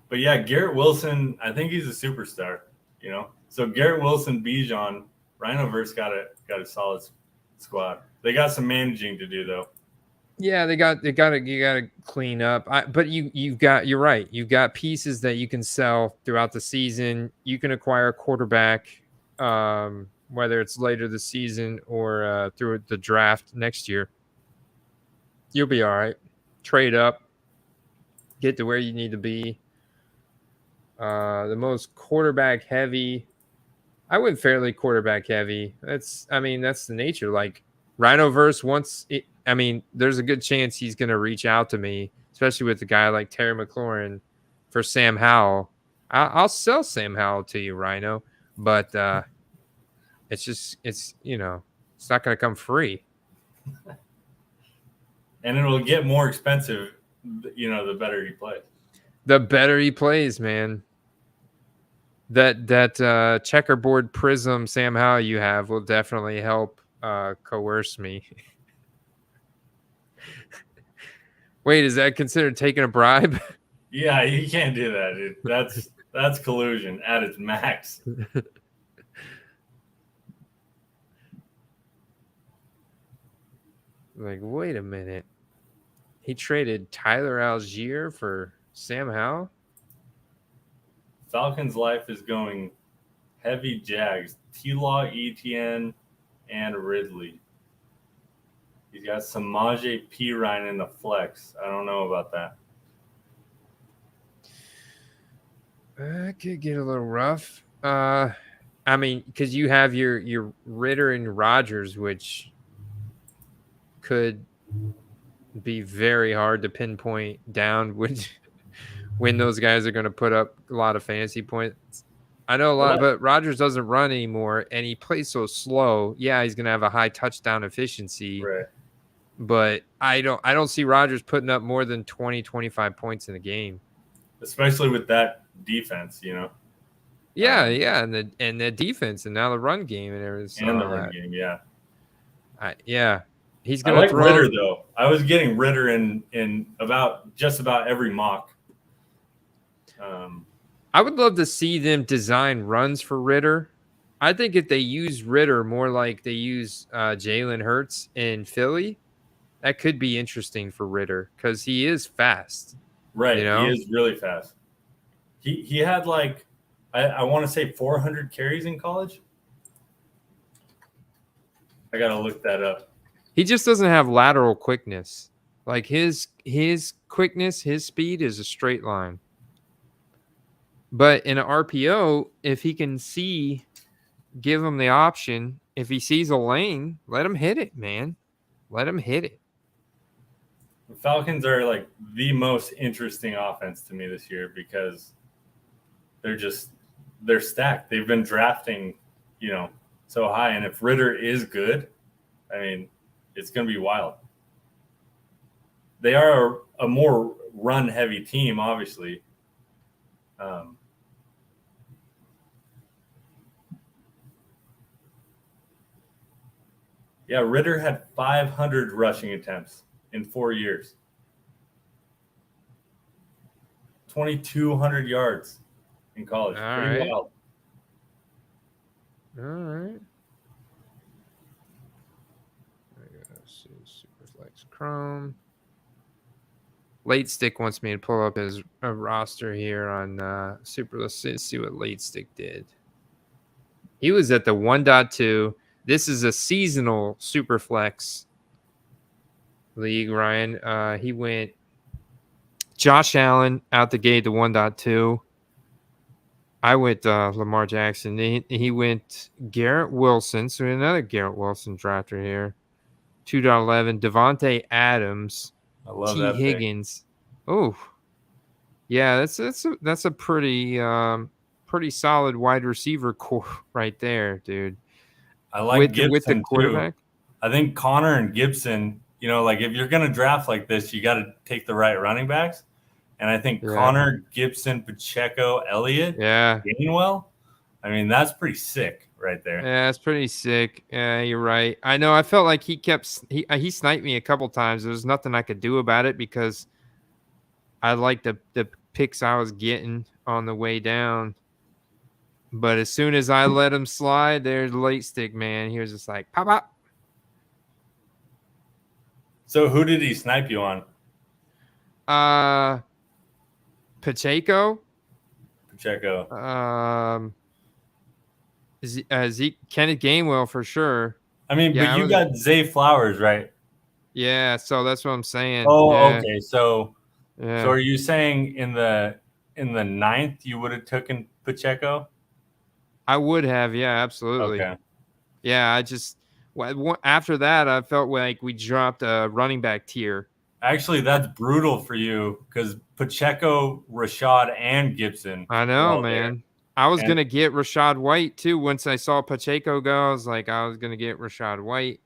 But yeah, Garrett Wilson, I think he's a superstar. So Garrett Wilson, Bijan, Rhinoverse got a solid squad. They got some managing to do though. Yeah, you got to clean up. But you're right. You've got pieces that you can sell throughout the season. You can acquire a quarterback, whether it's later this season or through the draft next year. You'll be all right. Trade up, get to where you need to be. The most quarterback heavy. I went fairly quarterback heavy. That's the nature. Like Rhinoverse there's a good chance he's going to reach out to me, especially with a guy like Terry McLaurin for Sam Howell. I'll sell Sam Howell to you, Rhino, but it's not going to come free. And it'll get more expensive, the better he plays. The better he plays, man. That checkerboard prism Sam Howell you have will definitely help coerce me. Wait, is that considered taking a bribe? Yeah, you can't do that, dude. That's collusion at its max. Like, wait a minute. He traded Tyler Algier for Sam Howell. Falcons' life is going heavy Jags. T-Law, ETN, and Ridley. He's got Samaje Perine in the flex. I don't know about that. That could get a little rough. I mean, because you have your Ritter and Rodgers, which could be very hard to pinpoint down when those guys are going to put up a lot of fantasy points. I know a lot, but Rodgers doesn't run anymore, and he plays so slow. Yeah, he's going to have a high touchdown efficiency. Right. But I don't see Rodgers putting up more than 20, 25 points in a game. Especially with that defense, you know. Yeah, and the defense, and now the run game and everything. And the run game, yeah. Yeah. He's I gonna like throw Ritter though. I was getting Ritter in about just about every mock. I would love to see them design runs for Ritter. I think if they use Ritter more like they use Jalen Hurts in Philly, that could be interesting for Ritter because he is fast. Right, you know? He is really fast. He had like I want to say 400 carries in college. I gotta look that up. He just doesn't have lateral quickness. Like his quickness, his speed is a straight line. But in an RPO, if he can give him the option. If he sees a lane, let him hit it, man. Let him hit it. The Falcons are like the most interesting offense to me this year because they're stacked. They've been drafting, so high. And if Ritter is good, I mean, it's going to be wild. They are a more run-heavy team, obviously. Yeah, Ritter had 500 rushing attempts in 4 years. 2,200 yards in college. Pretty wild. All right. Let's see, Superflex Chrome. Late Stick wants me to pull up his roster here on Super. Let's see what Late Stick did. He was at the 1.2. This is a seasonal Superflex league, Ryan. He went Josh Allen out the gate to 1.2. I went Lamar Jackson. He went Garrett Wilson. So another Garrett Wilson drafter here. 2.11. Devontae Adams. I love T. that Higgins. Oh, yeah, that's a pretty solid wide receiver core right there, dude. I like Gibson with the quarterback. Too. I think Connor and Gibson, like if you're going to draft like this, you got to take the right running backs. And I think Connor, Gibson, Pacheco, Elliott, Gainwell, I mean, that's pretty sick right there. Yeah, it's pretty sick. Yeah, you're right. I know. I felt like he sniped me a couple times. There was nothing I could do about it because I liked the picks I was getting on the way down. But as soon as I let him slide, there's Late Stick, man. He was just like, pop, pop. So who did he snipe you on? Pacheco. Zeke, Kenneth Gainwell for sure. I mean, but you got Zay Flowers, right? Yeah, so that's what I'm saying. Oh, okay. So are you saying in the 9th you would have taken Pacheco? I would have, yeah, absolutely. Okay. Yeah, after that, I felt like we dropped a running back tier. Actually, that's brutal for you because Pacheco, Rashad, and Gibson. I know, man. There. I was going to get Rashad White, too. Once I saw Pacheco go, I was like, I was going to get Rashad White.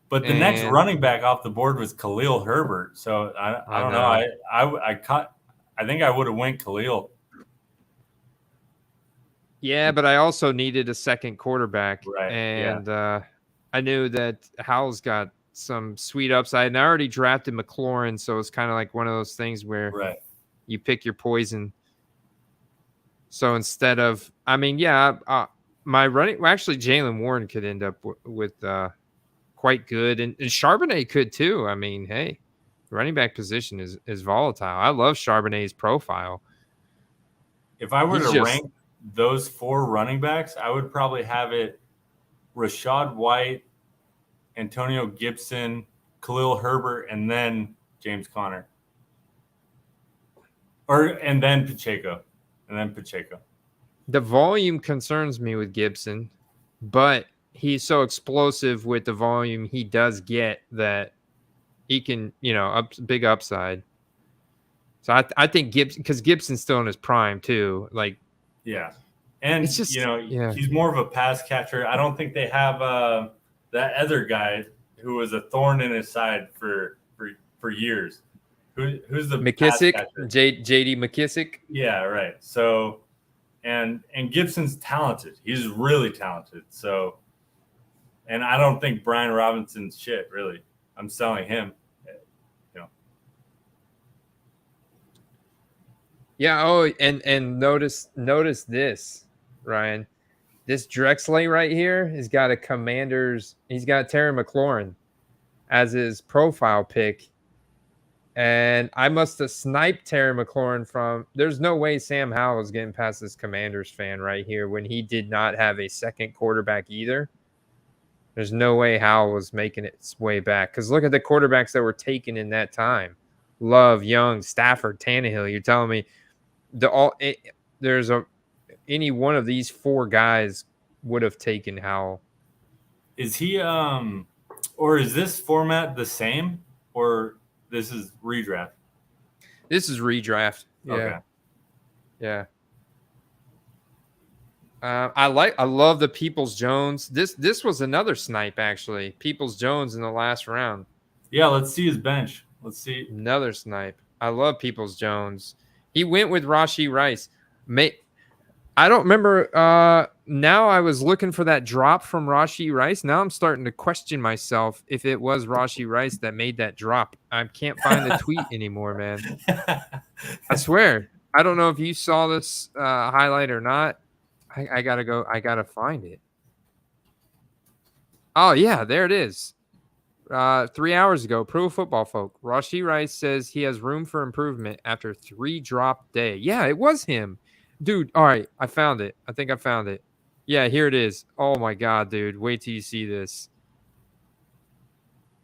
But the next running back off the board was Khalil Herbert. So I don't know. I think I would have went Khalil. Yeah, but I also needed a second quarterback. Right. And I knew that Howell's got some sweet upside. And I already drafted McLaurin, so it's kind of like one of those things where you pick your poison. So instead of, my running, actually Jalen Warren could end up with quite good. And Charbonnet could too. I mean, hey, running back position is volatile. I love Charbonnet's profile. If I were to rank those 4 running backs, I would probably have it Rashad White, Antonio Gibson, Khalil Herbert, and then James Conner. And then Pacheco. The volume concerns me with Gibson, but he's so explosive with the volume he does get that he can, big upside. So I think Gibson's still in his prime too. Like, yeah. And it's just, he's more of a pass catcher. I don't think they have that other guy who was a thorn in his side for years. Who's the McKissick? JD McKissick? Yeah, right. So and Gibson's talented. He's really talented. So and I don't think Brian Robinson's shit, really. I'm selling him. Yeah. Oh, and notice this, Ryan. This Drexler right here has got a Commanders. He's got Terry McLaurin as his profile pick, and I must have sniped Terry McLaurin from. There's no way Sam Howell was getting past this Commanders fan right here when he did not have a second quarterback either. There's no way Howell was making its way back because look at the quarterbacks that were taken in that time: Love, Young, Stafford, Tannehill. You're telling me there's any one of these 4 guys would have taken Howell. Is he or is this format the same or this is redraft? This is redraft. Yeah. Okay. Yeah. I love the Peoples Jones. This was another snipe actually. Peoples Jones in the last round. Yeah, let's see his bench. Let's see. Another snipe. I love Peoples Jones. He went with Rashee Rice. I don't remember. Now I was looking for that drop from Rashee Rice. Now I'm starting to question myself if it was Rashee Rice that made that drop. I can't find the tweet anymore, man. I swear. I don't know if you saw this highlight or not. I gotta go. I gotta find it. Oh yeah, there it is. 3 hours ago, Pro Football Folk. Rashee Rice says he has room for improvement after 3 drop day. Yeah, it was him. Dude, all right, I found it. I think I found it. Yeah, here it is. Oh my God, dude. Wait till you see this.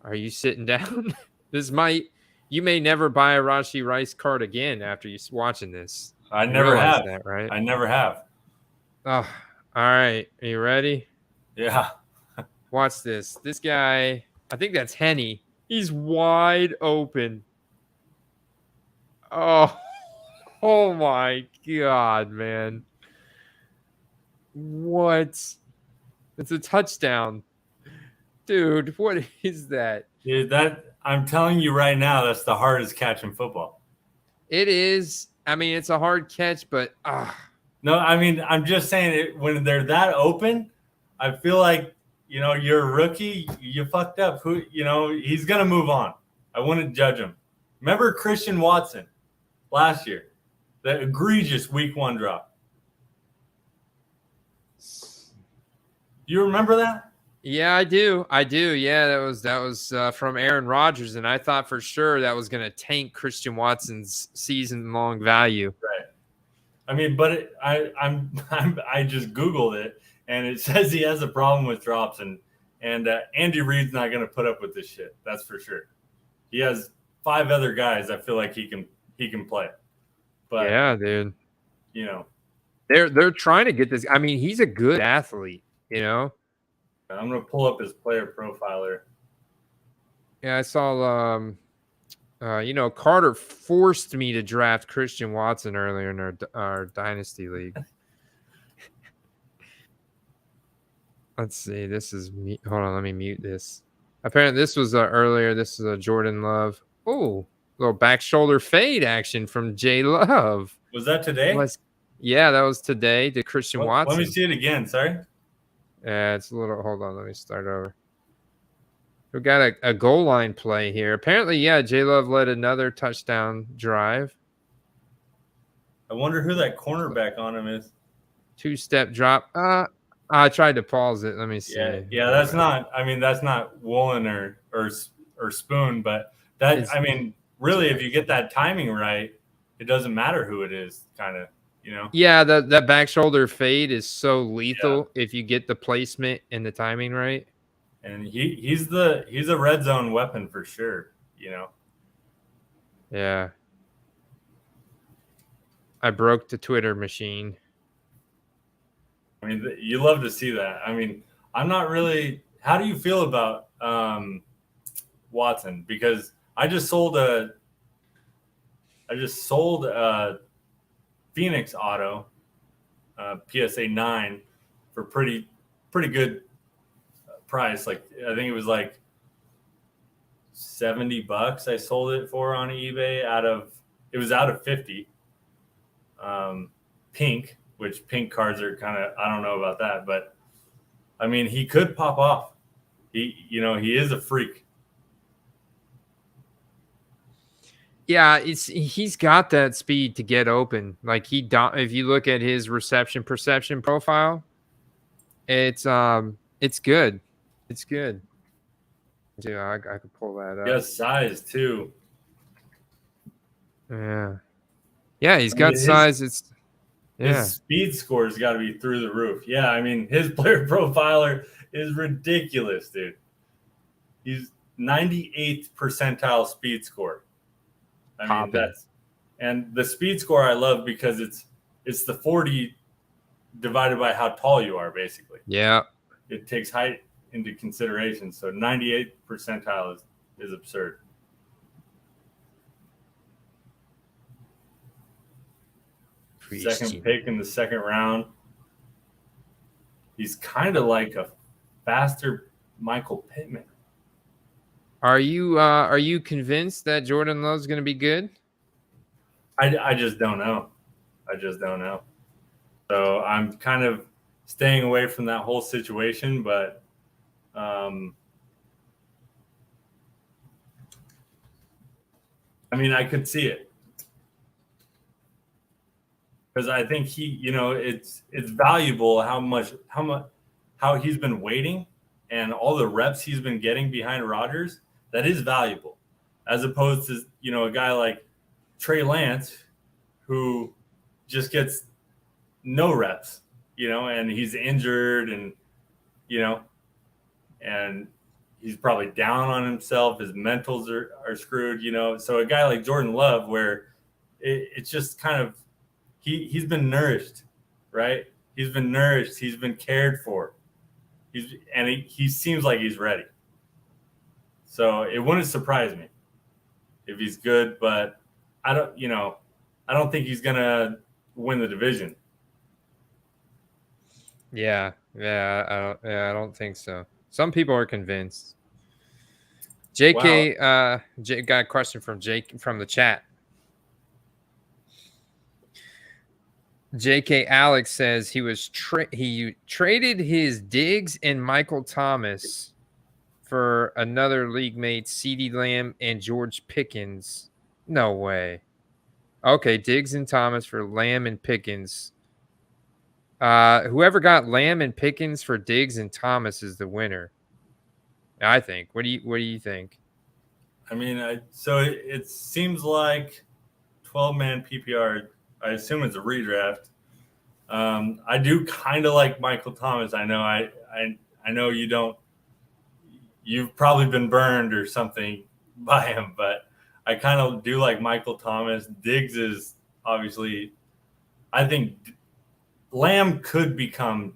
Are you sitting down? You may never buy a Rashee Rice card again after you watching this. I never have. That, right? I never have. Oh, all right. Are you ready? Yeah. Watch this. This guy, I think that's Henny. He's wide open. Oh my God, man. What? It's a touchdown. Dude, what is that? Dude, I'm telling you right now, that's the hardest catch in football. It is. I mean, it's a hard catch, but No, I mean, I'm just saying when they're that open, I feel like, you're a rookie, you fucked up. He's going to move on. I wouldn't judge him. Remember Christian Watson last year? That egregious week 1 drop. You remember that? Yeah, I do. Yeah, that was from Aaron Rodgers, and I thought for sure that was going to tank Christian Watson's season-long value. Right. I mean, but I just Googled it, and it says he has a problem with drops, and Andy Reid's not going to put up with this shit. That's for sure. He has 5 other guys. I feel like he can play. But yeah, dude. They're trying to get this. I mean, he's a good athlete. I'm gonna pull up his player profiler. Yeah, I saw. Carter forced me to draft Christian Watson earlier in our Dynasty league. Let's see. This is me. Hold on, let me mute this. Apparently, this was earlier. This is a Jordan Love. Oh, little back shoulder fade action from J Love. Was that today? Yeah, that was today to Christian Watson. Let me see it again. Sorry. Yeah, it's a little. Hold on, let me start over. We got a goal line play here. Apparently, yeah, J Love led another touchdown drive. I wonder who that cornerback on him is. 2-step drop. I tried to pause it. Let me see. Yeah, that's not. I mean, that's not Woolen or Spoon, but really, if you get that timing right, it doesn't matter who it is, kind of, you know? Yeah, that back shoulder fade is so lethal if you get the placement and the timing right. And he's a red zone weapon for sure, you know? Yeah. I broke the Twitter machine. I mean, you love to see that. I mean, I'm not really. How do you feel about Watson? Because I just sold a Phoenix Auto PSA 9 for pretty good price. Like I think it was like $70 I sold it for on eBay out of 50. Pink, which pink cards are kind of, I don't know about that, but I mean, he could pop off. He is a freak. Yeah, he's got that speed to get open. Like if you look at his reception perception profile, it's good. It's good. Yeah, I could pull that up. He has size too. Yeah. Yeah, he's got size. His speed score's got to be through the roof. Yeah, I mean, his player profiler is ridiculous, dude. He's 98th percentile speed score. I mean, and the speed score I love because it's the 40 divided by how tall you are, basically. Yeah. It takes height into consideration. So 98th percentile is absurd. Second pick in the second round. He's kind of like a faster Michael Pittman. Are you convinced that Jordan Love's going to be good? I just don't know. So I'm kind of staying away from that whole situation, but I mean, I could see it. Because I think it's valuable how he's been waiting and all the reps he's been getting behind Rodgers. That is valuable, as opposed to a guy like Trey Lance, who just gets no reps, and he's injured, and and he's probably down on himself. His mentals are screwed, So a guy like Jordan Love, where it's just kind of he's been nourished, right? He's been nourished. He's been cared for. He seems like he's ready. So it wouldn't surprise me if he's good, but I don't think he's gonna win the division. Yeah, I don't think so. Some people are convinced. JK, got a question from Jake from the chat. JK Alex says he traded his Diggs and Michael Thomas for another league mate, CeeDee Lamb and George Pickens. No way. Okay, Diggs and Thomas for Lamb and Pickens. Whoever got Lamb and Pickens for Diggs and Thomas is the winner, I think. What do you think? I mean, so it seems like 12-man PPR. I assume it's a redraft. I do kind of like Michael Thomas. I know I know you don't. You've probably been burned or something by him, but I kind of do like Michael Thomas. Diggs is obviously, I think Lamb could become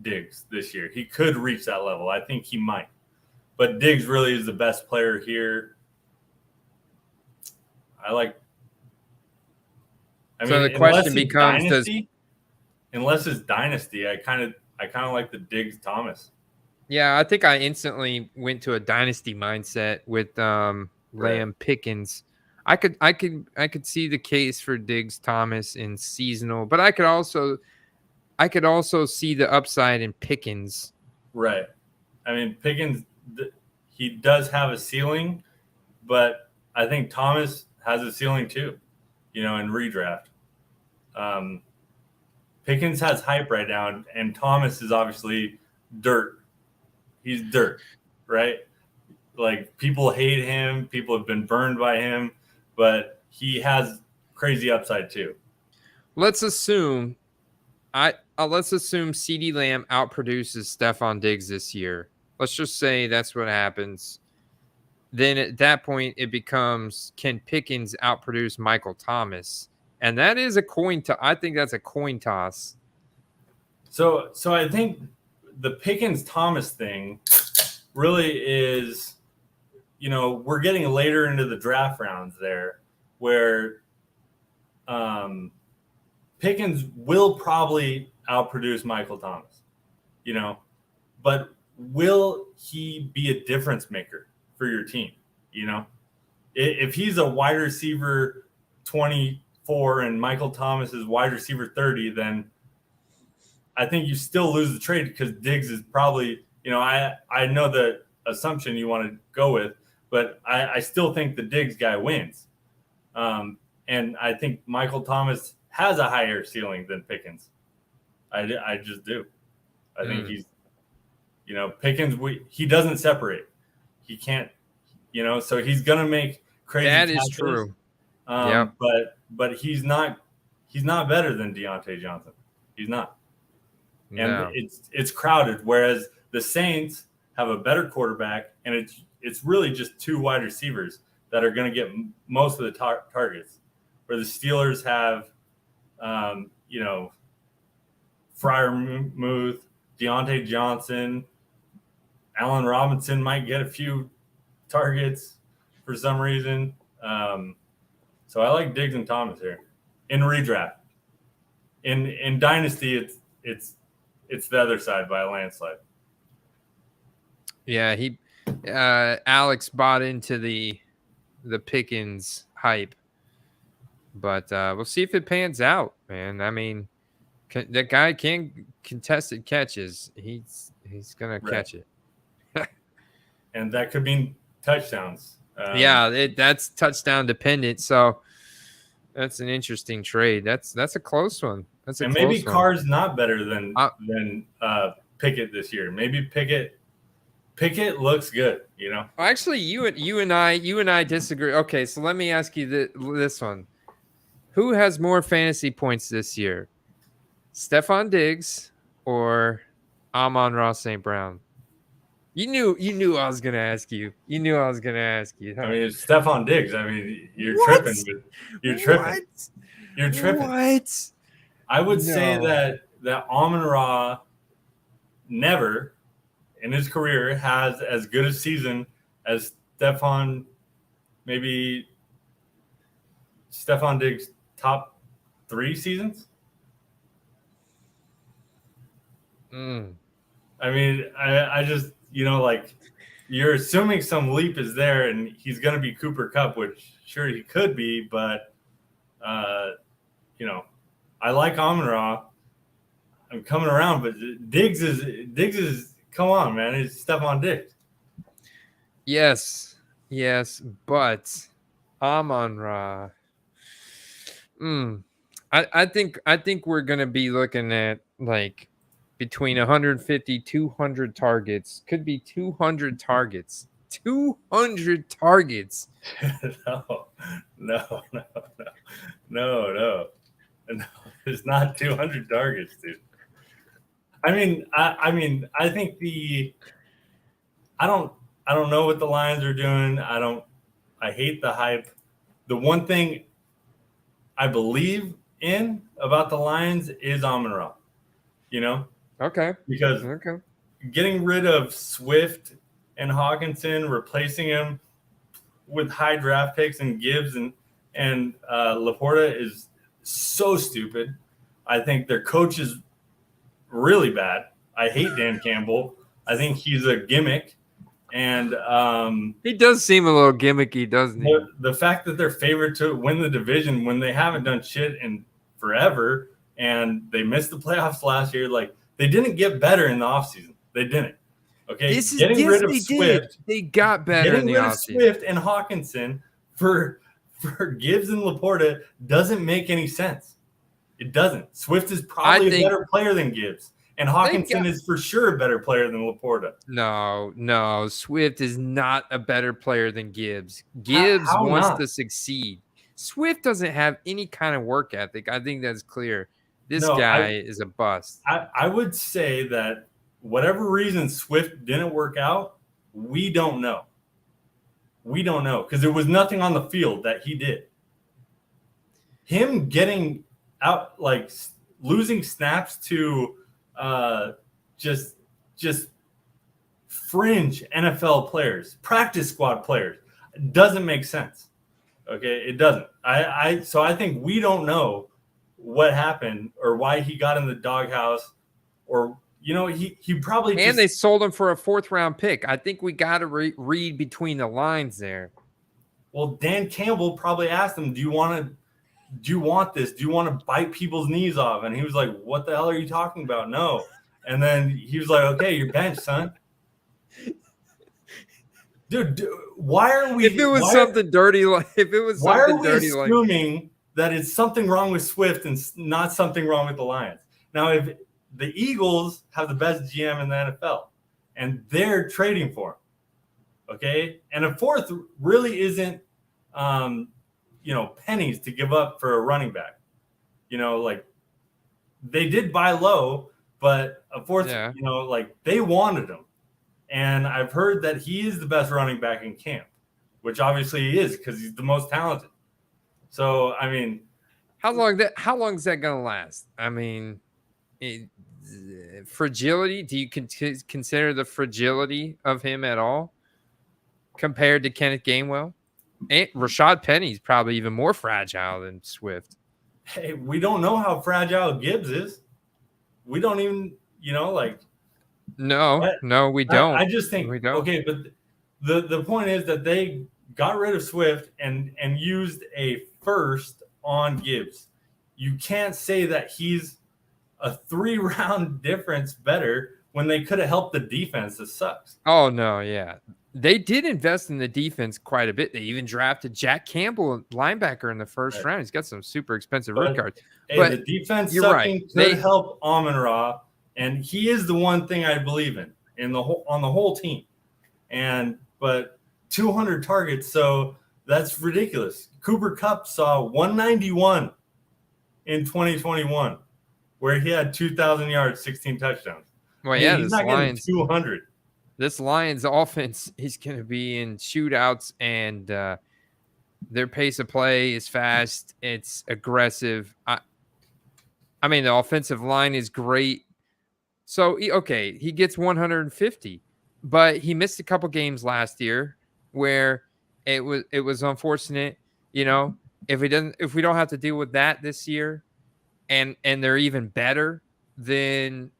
Diggs this year. He could reach that level. I think he might. But Diggs really is the best player here. So the question becomes, unless it's Dynasty, I kind of like the Diggs Thomas. Yeah, I think I instantly went to a Dynasty mindset with Lamb Pickens. I could see the case for Diggs Thomas in seasonal, but I could also see the upside in Pickens. Right. I mean, Pickens, he does have a ceiling, but I think Thomas has a ceiling too, in redraft. Pickens has hype right now, and Thomas is obviously dirt. He's dirt, right? Like, people hate him. People have been burned by him. but he has crazy upside too. Let's assume let's assume CeeDee Lamb outproduces Stephon Diggs this year. Let's just say that's what happens. Then at that point, it becomes, can Pickens outproduce Michael Thomas? And that is a coin toss. I think that's a coin toss. So I think the Pickens Thomas thing really is, we're getting later into the draft rounds there, where Pickens will probably outproduce Michael Thomas, but will he be a difference maker for your team? If he's a wide receiver 24 and Michael Thomas is wide receiver 30, then I think you still lose the trade, because Diggs is probably, I know the assumption you want to go with, but I still think the Diggs guy wins. And I think Michael Thomas has a higher ceiling than Pickens. I just do. I think he's, Pickens, he doesn't separate. He can't, so he's going to make crazy That catches. is true. But he's not better than Deontay Johnson. He's not. And it's crowded, whereas the Saints have a better quarterback, and it's really just two wide receivers that are going to get most of the targets, where the Steelers have, Freiermuth, Deontay Johnson, Allen Robinson might get a few targets for some reason. So I like Diggs and Thomas here in redraft. In Dynasty, it's the other side by a landslide. Yeah, Alex bought into the Pickens hype, but we'll see if it pans out, man. I mean, that guy can contested catches. He's gonna catch it, and that could mean touchdowns. That's touchdown dependent. So that's an interesting trade. That's a close one. And maybe Carr's not better than Pickett this year. Maybe Pickett looks good, Actually, you and I disagree. Okay, so let me ask you this one: who has more fantasy points this year, Stephon Diggs or Amon-Ra St. Brown? You knew I was gonna ask you. You knew I was gonna ask you. I mean, it's Stephon Diggs. I mean, you're tripping. You're tripping. You're tripping. What? I would say that Amon-Ra never in his career has as good a season as Stephon Diggs' top 3 seasons. I mean, I just, you're assuming some leap is there and he's going to be Cooper Kupp, which sure he could be, but, I like Amon-Ra. I'm coming around, but Diggs is come on, man. It's Stephon Diggs. Yes, but Amon-Ra. I think we're gonna be looking at like between 150, 200 targets. Could be 200 targets. 200 targets. No. It's not 200 targets, dude. I mean, I think I don't know what the Lions are doing. I hate the hype. The one thing I believe in about the Lions is Amon-Ra, Okay. Because getting rid of Swift and Hawkinson, replacing him with high draft picks and Gibbs and Laporta is so stupid. I think their coach is really bad. I hate Dan Campbell. I think he's a gimmick. And he does seem a little gimmicky, doesn't he? The fact that they're favored to win the division when they haven't done shit in forever and they missed the playoffs last year, like they didn't get better in the offseason. They didn't. Okay. Getting rid of Swift. They got better in the offseason. Swift and Hawkinson for Gibbs and Laporta doesn't make any sense. It doesn't. Swift is probably a better player than Gibbs. And Hawkinson is for sure a better player than Laporta. No. Swift is not a better player than Gibbs. Gibbs wants to succeed. Swift doesn't have any kind of work ethic. I think that's clear. This No, guy is a bust. I would say that whatever reason Swift didn't work out, we don't know. We don't know because there was nothing on the field that he did. Him getting out, like losing snaps to just fringe NFL players, practice squad players, doesn't make sense. Okay, it doesn't. So I think we don't know what happened or why he got in the doghouse, or he probably and they sold him for a 4th-round pick. I think we got to read between the lines there. Well, Dan Campbell probably asked him, "Do you want this? Do you want to bite people's knees off?" And he was like, "What the hell are you talking about? No." And then he was like, "Okay, you're benched, son." Dude, why are we? If it was something dirty, like why are we assuming that it's something wrong with Swift and not something wrong with the Lions? Now, if the Eagles have the best GM in the NFL, and they're trading for him, okay, and a 4th really isn't, pennies to give up for a running back. Like they did buy low, but a 4th, they wanted him. And I've heard that he is the best running back in camp, which obviously he is because he's the most talented. So, I mean, how long is that going to last? I mean, fragility. Do you consider the fragility of him at all compared to Kenneth Gainwell? And Rashad Penny's probably even more fragile than Swift. Hey, we don't know how fragile Gibbs is. We don't even, No, we don't. I just think we don't. Okay, but the point is that they got rid of Swift and used a 1st on Gibbs. You can't say that he's a 3-round difference better when they could have helped the defense. This sucks. Oh no, yeah. They did invest in the defense quite a bit. They even drafted Jack Campbell, linebacker, in the 1st round. He's got some super expensive root cards. Hey, but the defense sucking could help Amon-Ra. And he is the one thing I believe in on the whole team. But 200 targets, so that's ridiculous. Cooper Kupp saw 191 in 2021, where he had 2,000 yards, 16 touchdowns. Well, yeah, he's not getting 200. This Lions offense is going to be in shootouts, and their pace of play is fast. It's aggressive. I mean, the offensive line is great. So, okay, he gets 150, but he missed a couple games last year where it was unfortunate. If we don't have to deal with that this year, and they're even better, then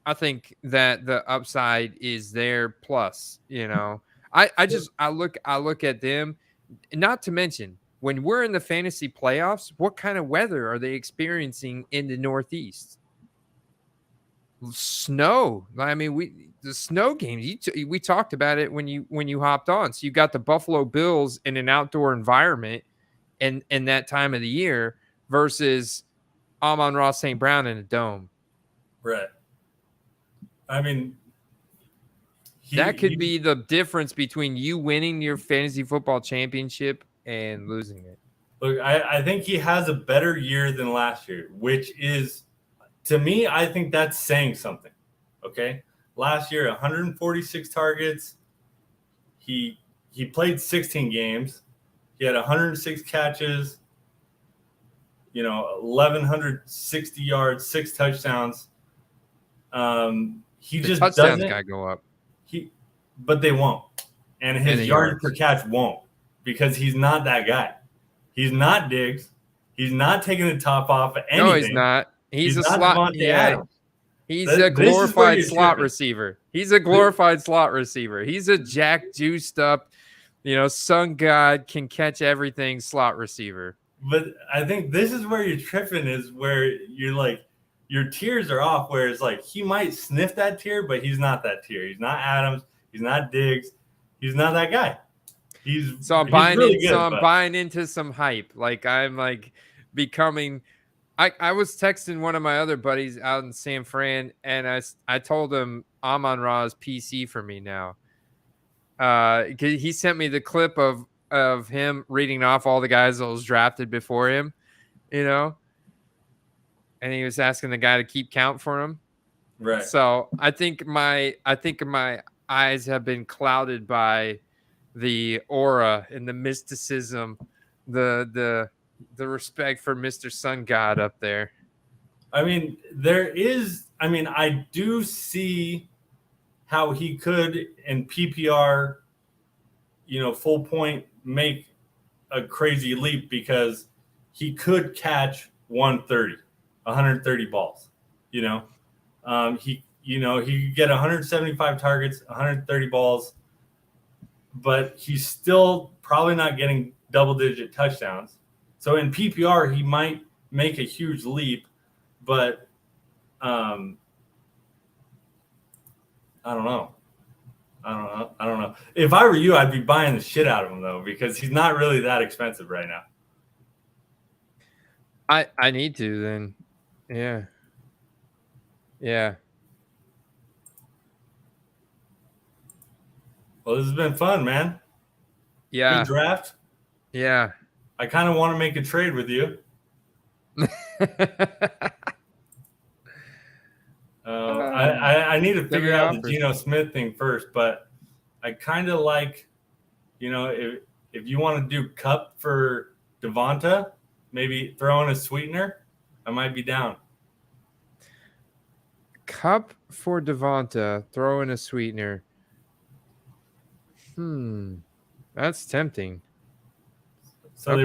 I think that the upside is there. Plus, I look at them. Not to mention, when we're in the fantasy playoffs, what kind of weather are they experiencing in the Northeast? Snow. I mean, the snow games. We talked about it when you hopped on. So you got the Buffalo Bills in an outdoor environment, in that time of the year, versus Amon-Ra St. Brown in a dome. Right. I mean, that could be the difference between you winning your fantasy football championship and losing it. Look, I think he has a better year than last year, which is, to me, I think that's saying something. Okay. Last year, 146 targets. He played 16 games. He had 106 catches, 1,160 yards, 6 touchdowns. He just touchdowns got to go up. But they won't. And his yards per catch won't, because he's not that guy. He's not Diggs. He's not taking the top off of anything. No, he's not. He's a not slot. Yeah. He's a glorified slot receiver. He's a glorified slot receiver. He's a jack juiced up, sun god, can catch everything slot receiver. But I think this is where you're tripping, is where you're like, your tiers are off, where it's like he might sniff that tier, but he's not that tier. He's not Adams. He's not Diggs. He's not that guy. I'm buying into some hype. Like, I'm becoming. I was texting one of my other buddies out in San Fran, and I told him Amon-Ra is PC for me now. He sent me the clip of of him reading off all the guys that was drafted before him, you know, and he was asking the guy to keep count for him. Right. So I think my eyes have been clouded by the aura and the mysticism, the respect for Mr. Sun God up there. I mean, I do see how he could in PPR, full point make a crazy leap because he could catch 130 balls. He could get 175 targets, 130 balls, but he's still probably not getting double-digit touchdowns. So in PPR, he might make a huge leap, but I don't know. If I were you, I'd be buying the shit out of him though, because he's not really that expensive right now. I need to then. Yeah. Yeah. Well, this has been fun, man. Yeah. Good draft. Yeah. I kind of want to make a trade with you. I need to figure out the Geno Smith thing first, but I kind of like, if you want to do Cup for Devonta, maybe throw in a sweetener, I might be down. Cup for Devonta, throw in a sweetener. That's tempting. So they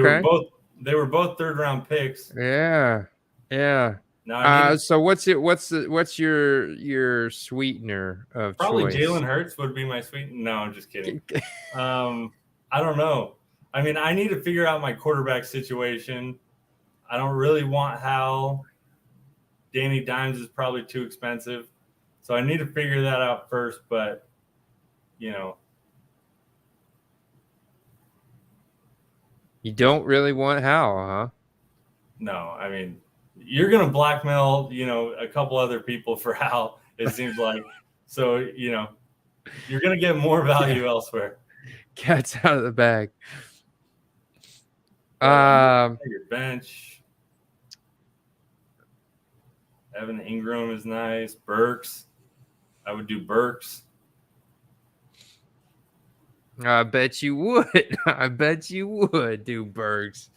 were both third round picks. Yeah. Yeah. Now so what's your sweetener of probably choice? Jalen Hurts would be my sweetener. No, I'm just kidding. I don't know. I mean, I need to figure out my quarterback situation. I don't really want Hal. Danny Dimes is probably too expensive. So I need to figure that out first, but You don't really want Hal, huh? No, I mean, you're going to blackmail, a couple other people for Hal, it seems like. So, you're going to get more value elsewhere. Cat's out of the bag. Your bench. Evan Ingram is nice. Burks. I would do Burks. I bet you would. I bet you would do Burks.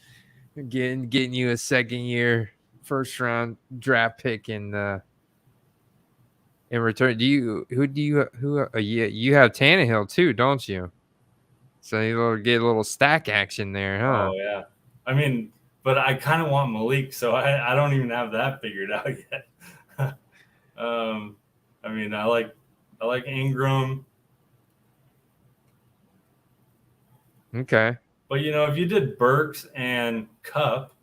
Getting you a second year first round draft pick in return. You have Tannehill too, don't you? So you get a little stack action there, huh? Oh yeah. I mean, but I kind of want Malik, so I don't even have that figured out yet. I mean, I like Ingram. Okay. But if you did Burks and Cup,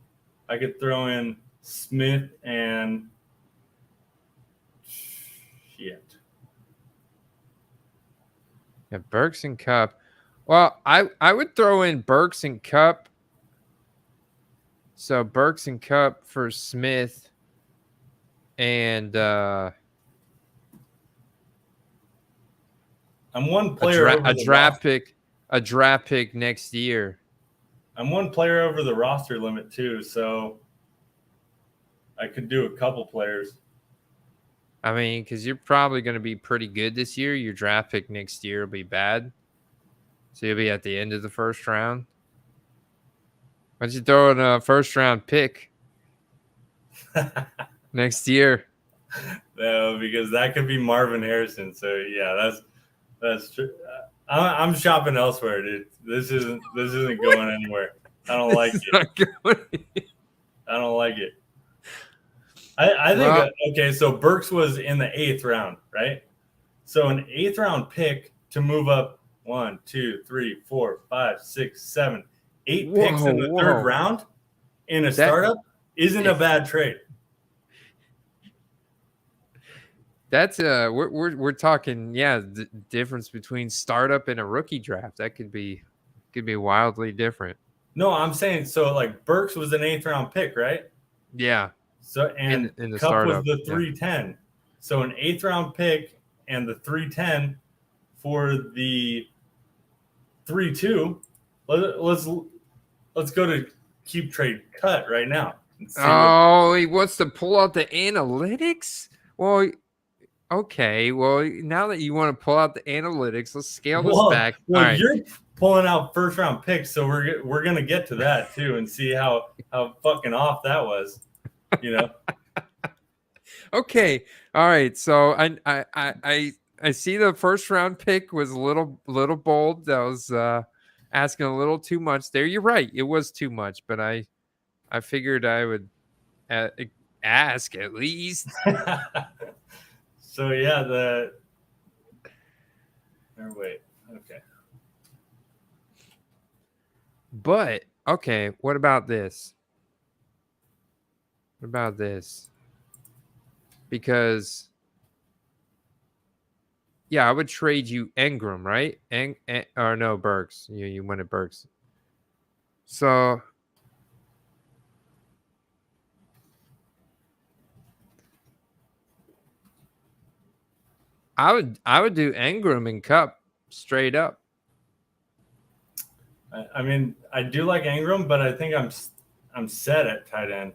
I could throw in Smith and shit. Yeah, Burks and Cup. Well, I would throw in Burks and Cup. So Burks and Cup for Smith and I'm one player a draft pick next year. I'm one player over the roster limit too, so I could do a couple players. I mean, because you're probably going to be pretty good this year. Your draft pick next year will be bad. So you'll be at the end of the first round. Why don't you throw in a first round pick next year? No, because that could be Marvin Harrison. So yeah, that's true. I'm shopping elsewhere, dude. This isn't going anywhere. I don't like it. I don't like it. I think okay. So Burks was in the 8th round, right? So an 8th round pick to move up 1, 2, 3, 4, 5, 6, 7, 8 picks in the 3rd round in a startup isn't a bad trade. That's we're talking the difference between startup and a rookie draft. That could be wildly different. No, I'm saying so like Burks was an 8th round pick, right? Yeah. So and in the Cup startup, was the 310. Yeah. So an 8th round pick and the 310 for the 3-2 let's go to keep trade cut right now. And see He wants to pull out the analytics. Well, okay. Well, now that you want to pull out the analytics, let's scale this back. Well, All right. you're pulling out first round picks, so we're gonna get to that too and see how fucking off that was. You know. Okay. All right. So I see the first round pick was a little bold. That was asking a little too much there. You're right. It was too much, but I figured I would ask at least. So yeah, wait. Okay. But okay, what about this? What about this? Because yeah, I would trade you Engram, right? Or no, Burks. You went at Burks. So I would do Engram and Cup straight up. I mean, I do like Ingram, but I think I'm set at tight end.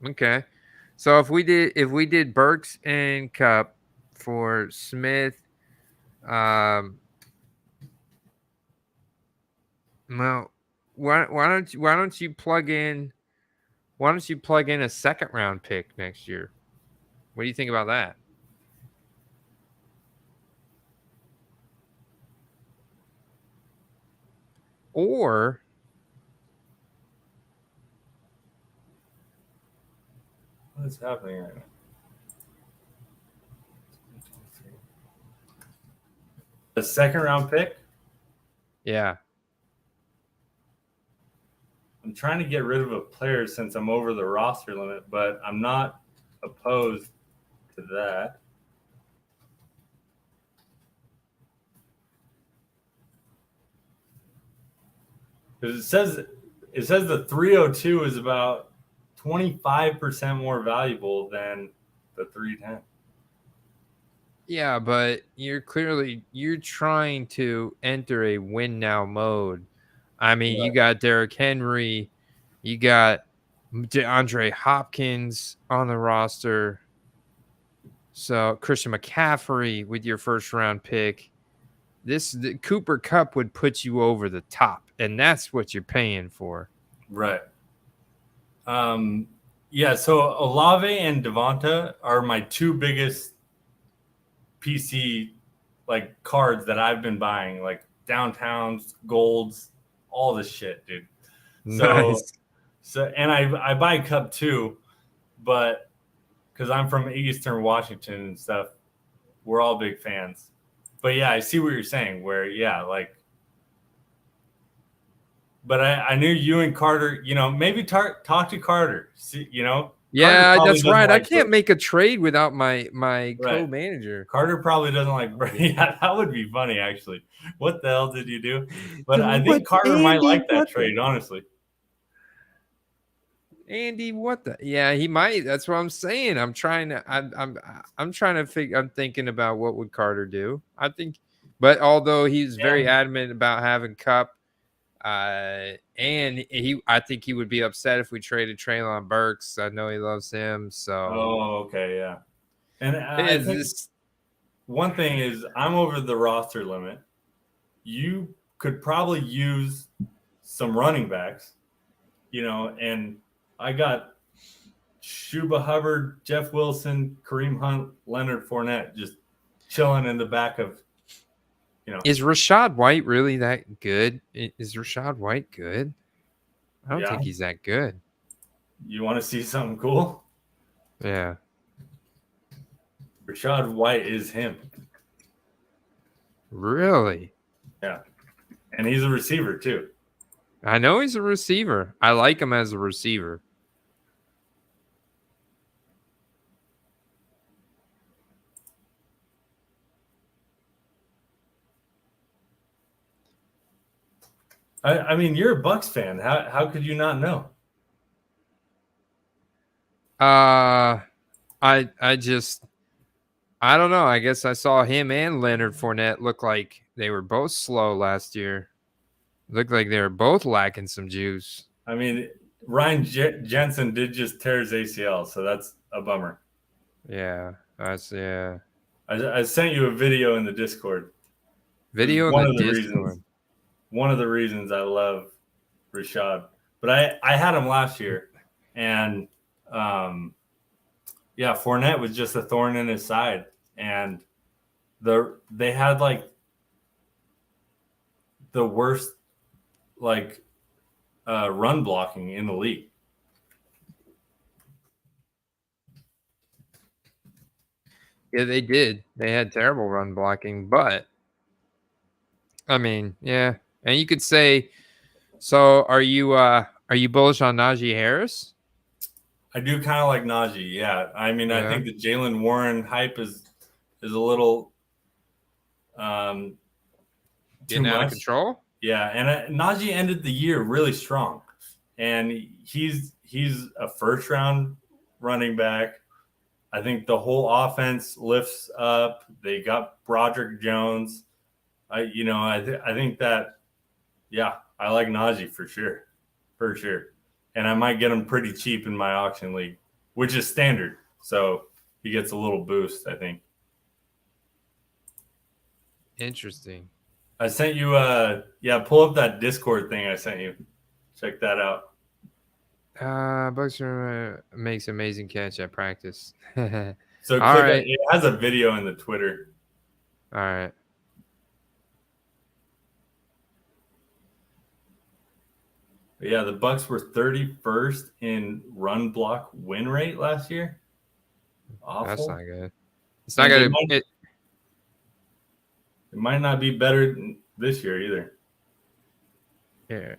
Okay. So if we did Burks and Cup for Smith, well, why don't you plug in a second round pick next year? What do you think about that? Or what is happening right now? The second round pick? Yeah. I'm trying to get rid of a player since I'm over the roster limit, but I'm not opposed to that. Because it says the 302 is about 25% more valuable than the 310. Yeah, but you're trying to enter a win now mode. I mean, you got Derrick Henry, you got DeAndre Hopkins on the roster. So Christian McCaffrey with your first round pick. The Cooper Kupp would put you over the top, and that's what you're paying for. Right. Yeah, so Olave and Devonta are my two biggest PC like cards that I've been buying, like downtowns, golds, all this shit, dude. Nice. So and I buy Cup too, but because I'm from Eastern Washington and stuff, we're all big fans. But yeah, I see what you're saying. Where like, but I knew you and Carter, maybe talk to Carter. See, Yeah, Carter that's right. like I can't make a trade without my co-manager. Carter probably doesn't like. Yeah, that would be funny, actually. What the hell did you do? But I think Carter might like that trade, honestly. Andy, what the? Yeah, he might. That's what I'm saying. I'm trying to figure. I'm thinking about what would Carter do. I think, but although he's very adamant about having Cup, and I think he would be upset if we traded Treylon Burks. I know he loves him. So. Oh, okay, yeah. And I think one thing is I'm over the roster limit. You could probably use some running backs, and I got Shuba Hubbard, Jeff Wilson, Kareem Hunt, Leonard Fournette just chilling in the back of, Is Rachaad White really that good? Is Rachaad White good? I don't think he's that good. You want to see something cool? Yeah. Rachaad White is him. Really? Yeah. And he's a receiver too. I know he's a receiver. I like him as a receiver. I mean, you're a Bucks fan. How could you not know? I don't know. I guess I saw him and Leonard Fournette look like they were both slow last year. Looked like they were both lacking some juice. I mean, Ryan Jensen did just tear his ACL, so that's a bummer. Yeah, yeah. I sent you a video in the Discord. Video in the Discord. One of the reasons I love Rashad, but I had him last year, and Fournette was just a thorn in his side, and they had like the worst run blocking in the league. Yeah, they did. They had terrible run blocking, but I mean, yeah. And you could say, so are you bullish on Najee Harris? I do kind of like Najee, yeah. I mean, I think the Jalen Warren hype is a little getting out of control. Yeah, and Najee ended the year really strong, and he's a first round running back. I think the whole offense lifts up. They got Broderick Jones. I think that, yeah, I like Najee for sure, and I might get him pretty cheap in my auction league, which is standard. So he gets a little boost, I think. Interesting. I sent you pull up that Discord thing I sent you. Check that out. Bucks makes amazing catch at practice. So click it has a video in the Twitter. All right. But yeah, the Bucks were 31st in run block win rate last year. Awful. That's not good. It's not good. It might not be better this year either. Yeah.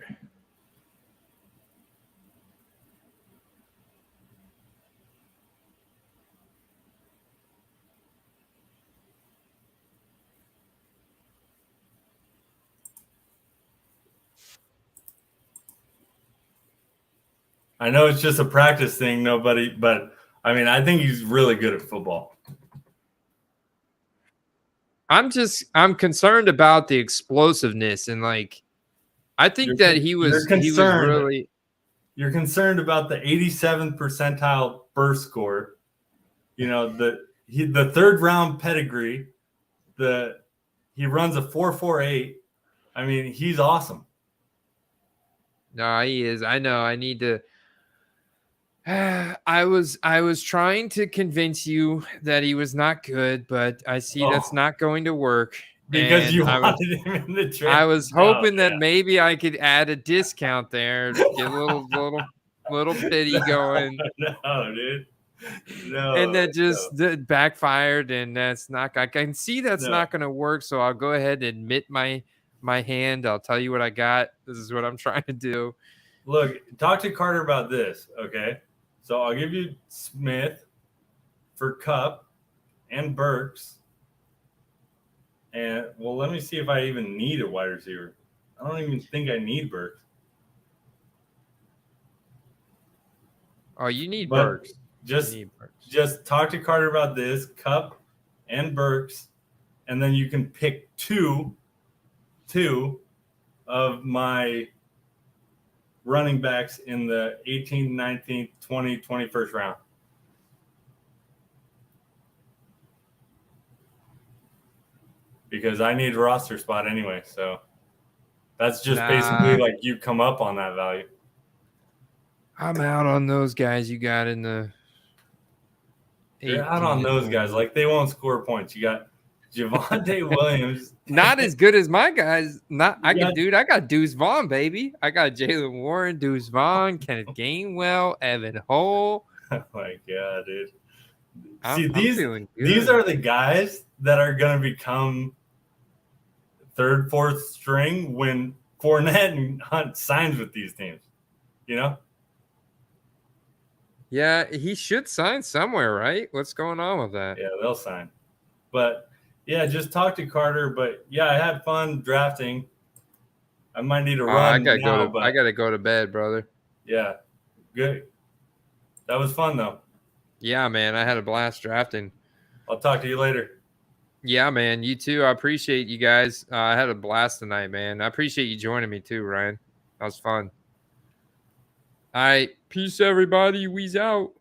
I know it's just a practice thing, but I mean, I think he's really good at football. I'm concerned about the explosiveness and I think that he was really. You're concerned about the 87th percentile burst score. You know, the third round pedigree. He runs a 4.48. I mean, he's awesome. No, he is. I know. I need to. I was trying to convince you that he was not good, but I see that's not going to work. Because you wanted him in the trade. I was hoping that maybe I could add a discount there, get a little pity going. No, dude. No. And that just backfired, and that's not. I can see that's not going to work. So I'll go ahead and admit my hand. I'll tell you what I got. This is what I'm trying to do. Look, talk to Carter about this, okay? So I'll give you Smith for Cup and Burks. And, well, let me see if I even need a wide receiver. I don't even think I need Burks. Oh, you need Burks. Just talk to Carter about this, Cup and Burks, and then you can pick two of my running backs in the 18th, 19th, 20th, 21st round. Because I need a roster spot anyway, so that's just basically like you come up on that value. I'm out on those guys you got in the. You're out on those guys. Like, they won't score points. You got Javonte Williams. Not as good as my guys. I got Deuce Vaughn, baby. I got Jalen Warren, Deuce Vaughn, Kenneth Gainwell, Evan Hull. Oh my god, dude. See, these are the guys that are gonna become third, fourth string when Fournette and Hunt signs with these teams. You know? Yeah, he should sign somewhere, right? What's going on with that? Yeah, they'll sign. But yeah, just talk to Carter. But yeah, I had fun drafting. I might need to run. I gotta go to bed, brother. Yeah, good. That was fun though. Yeah, man, I had a blast drafting. I'll talk to you later. Yeah, man. You too. I appreciate you guys. I had a blast tonight, man. I appreciate you joining me too, Ryan. That was fun. All right. Peace, everybody. We's out.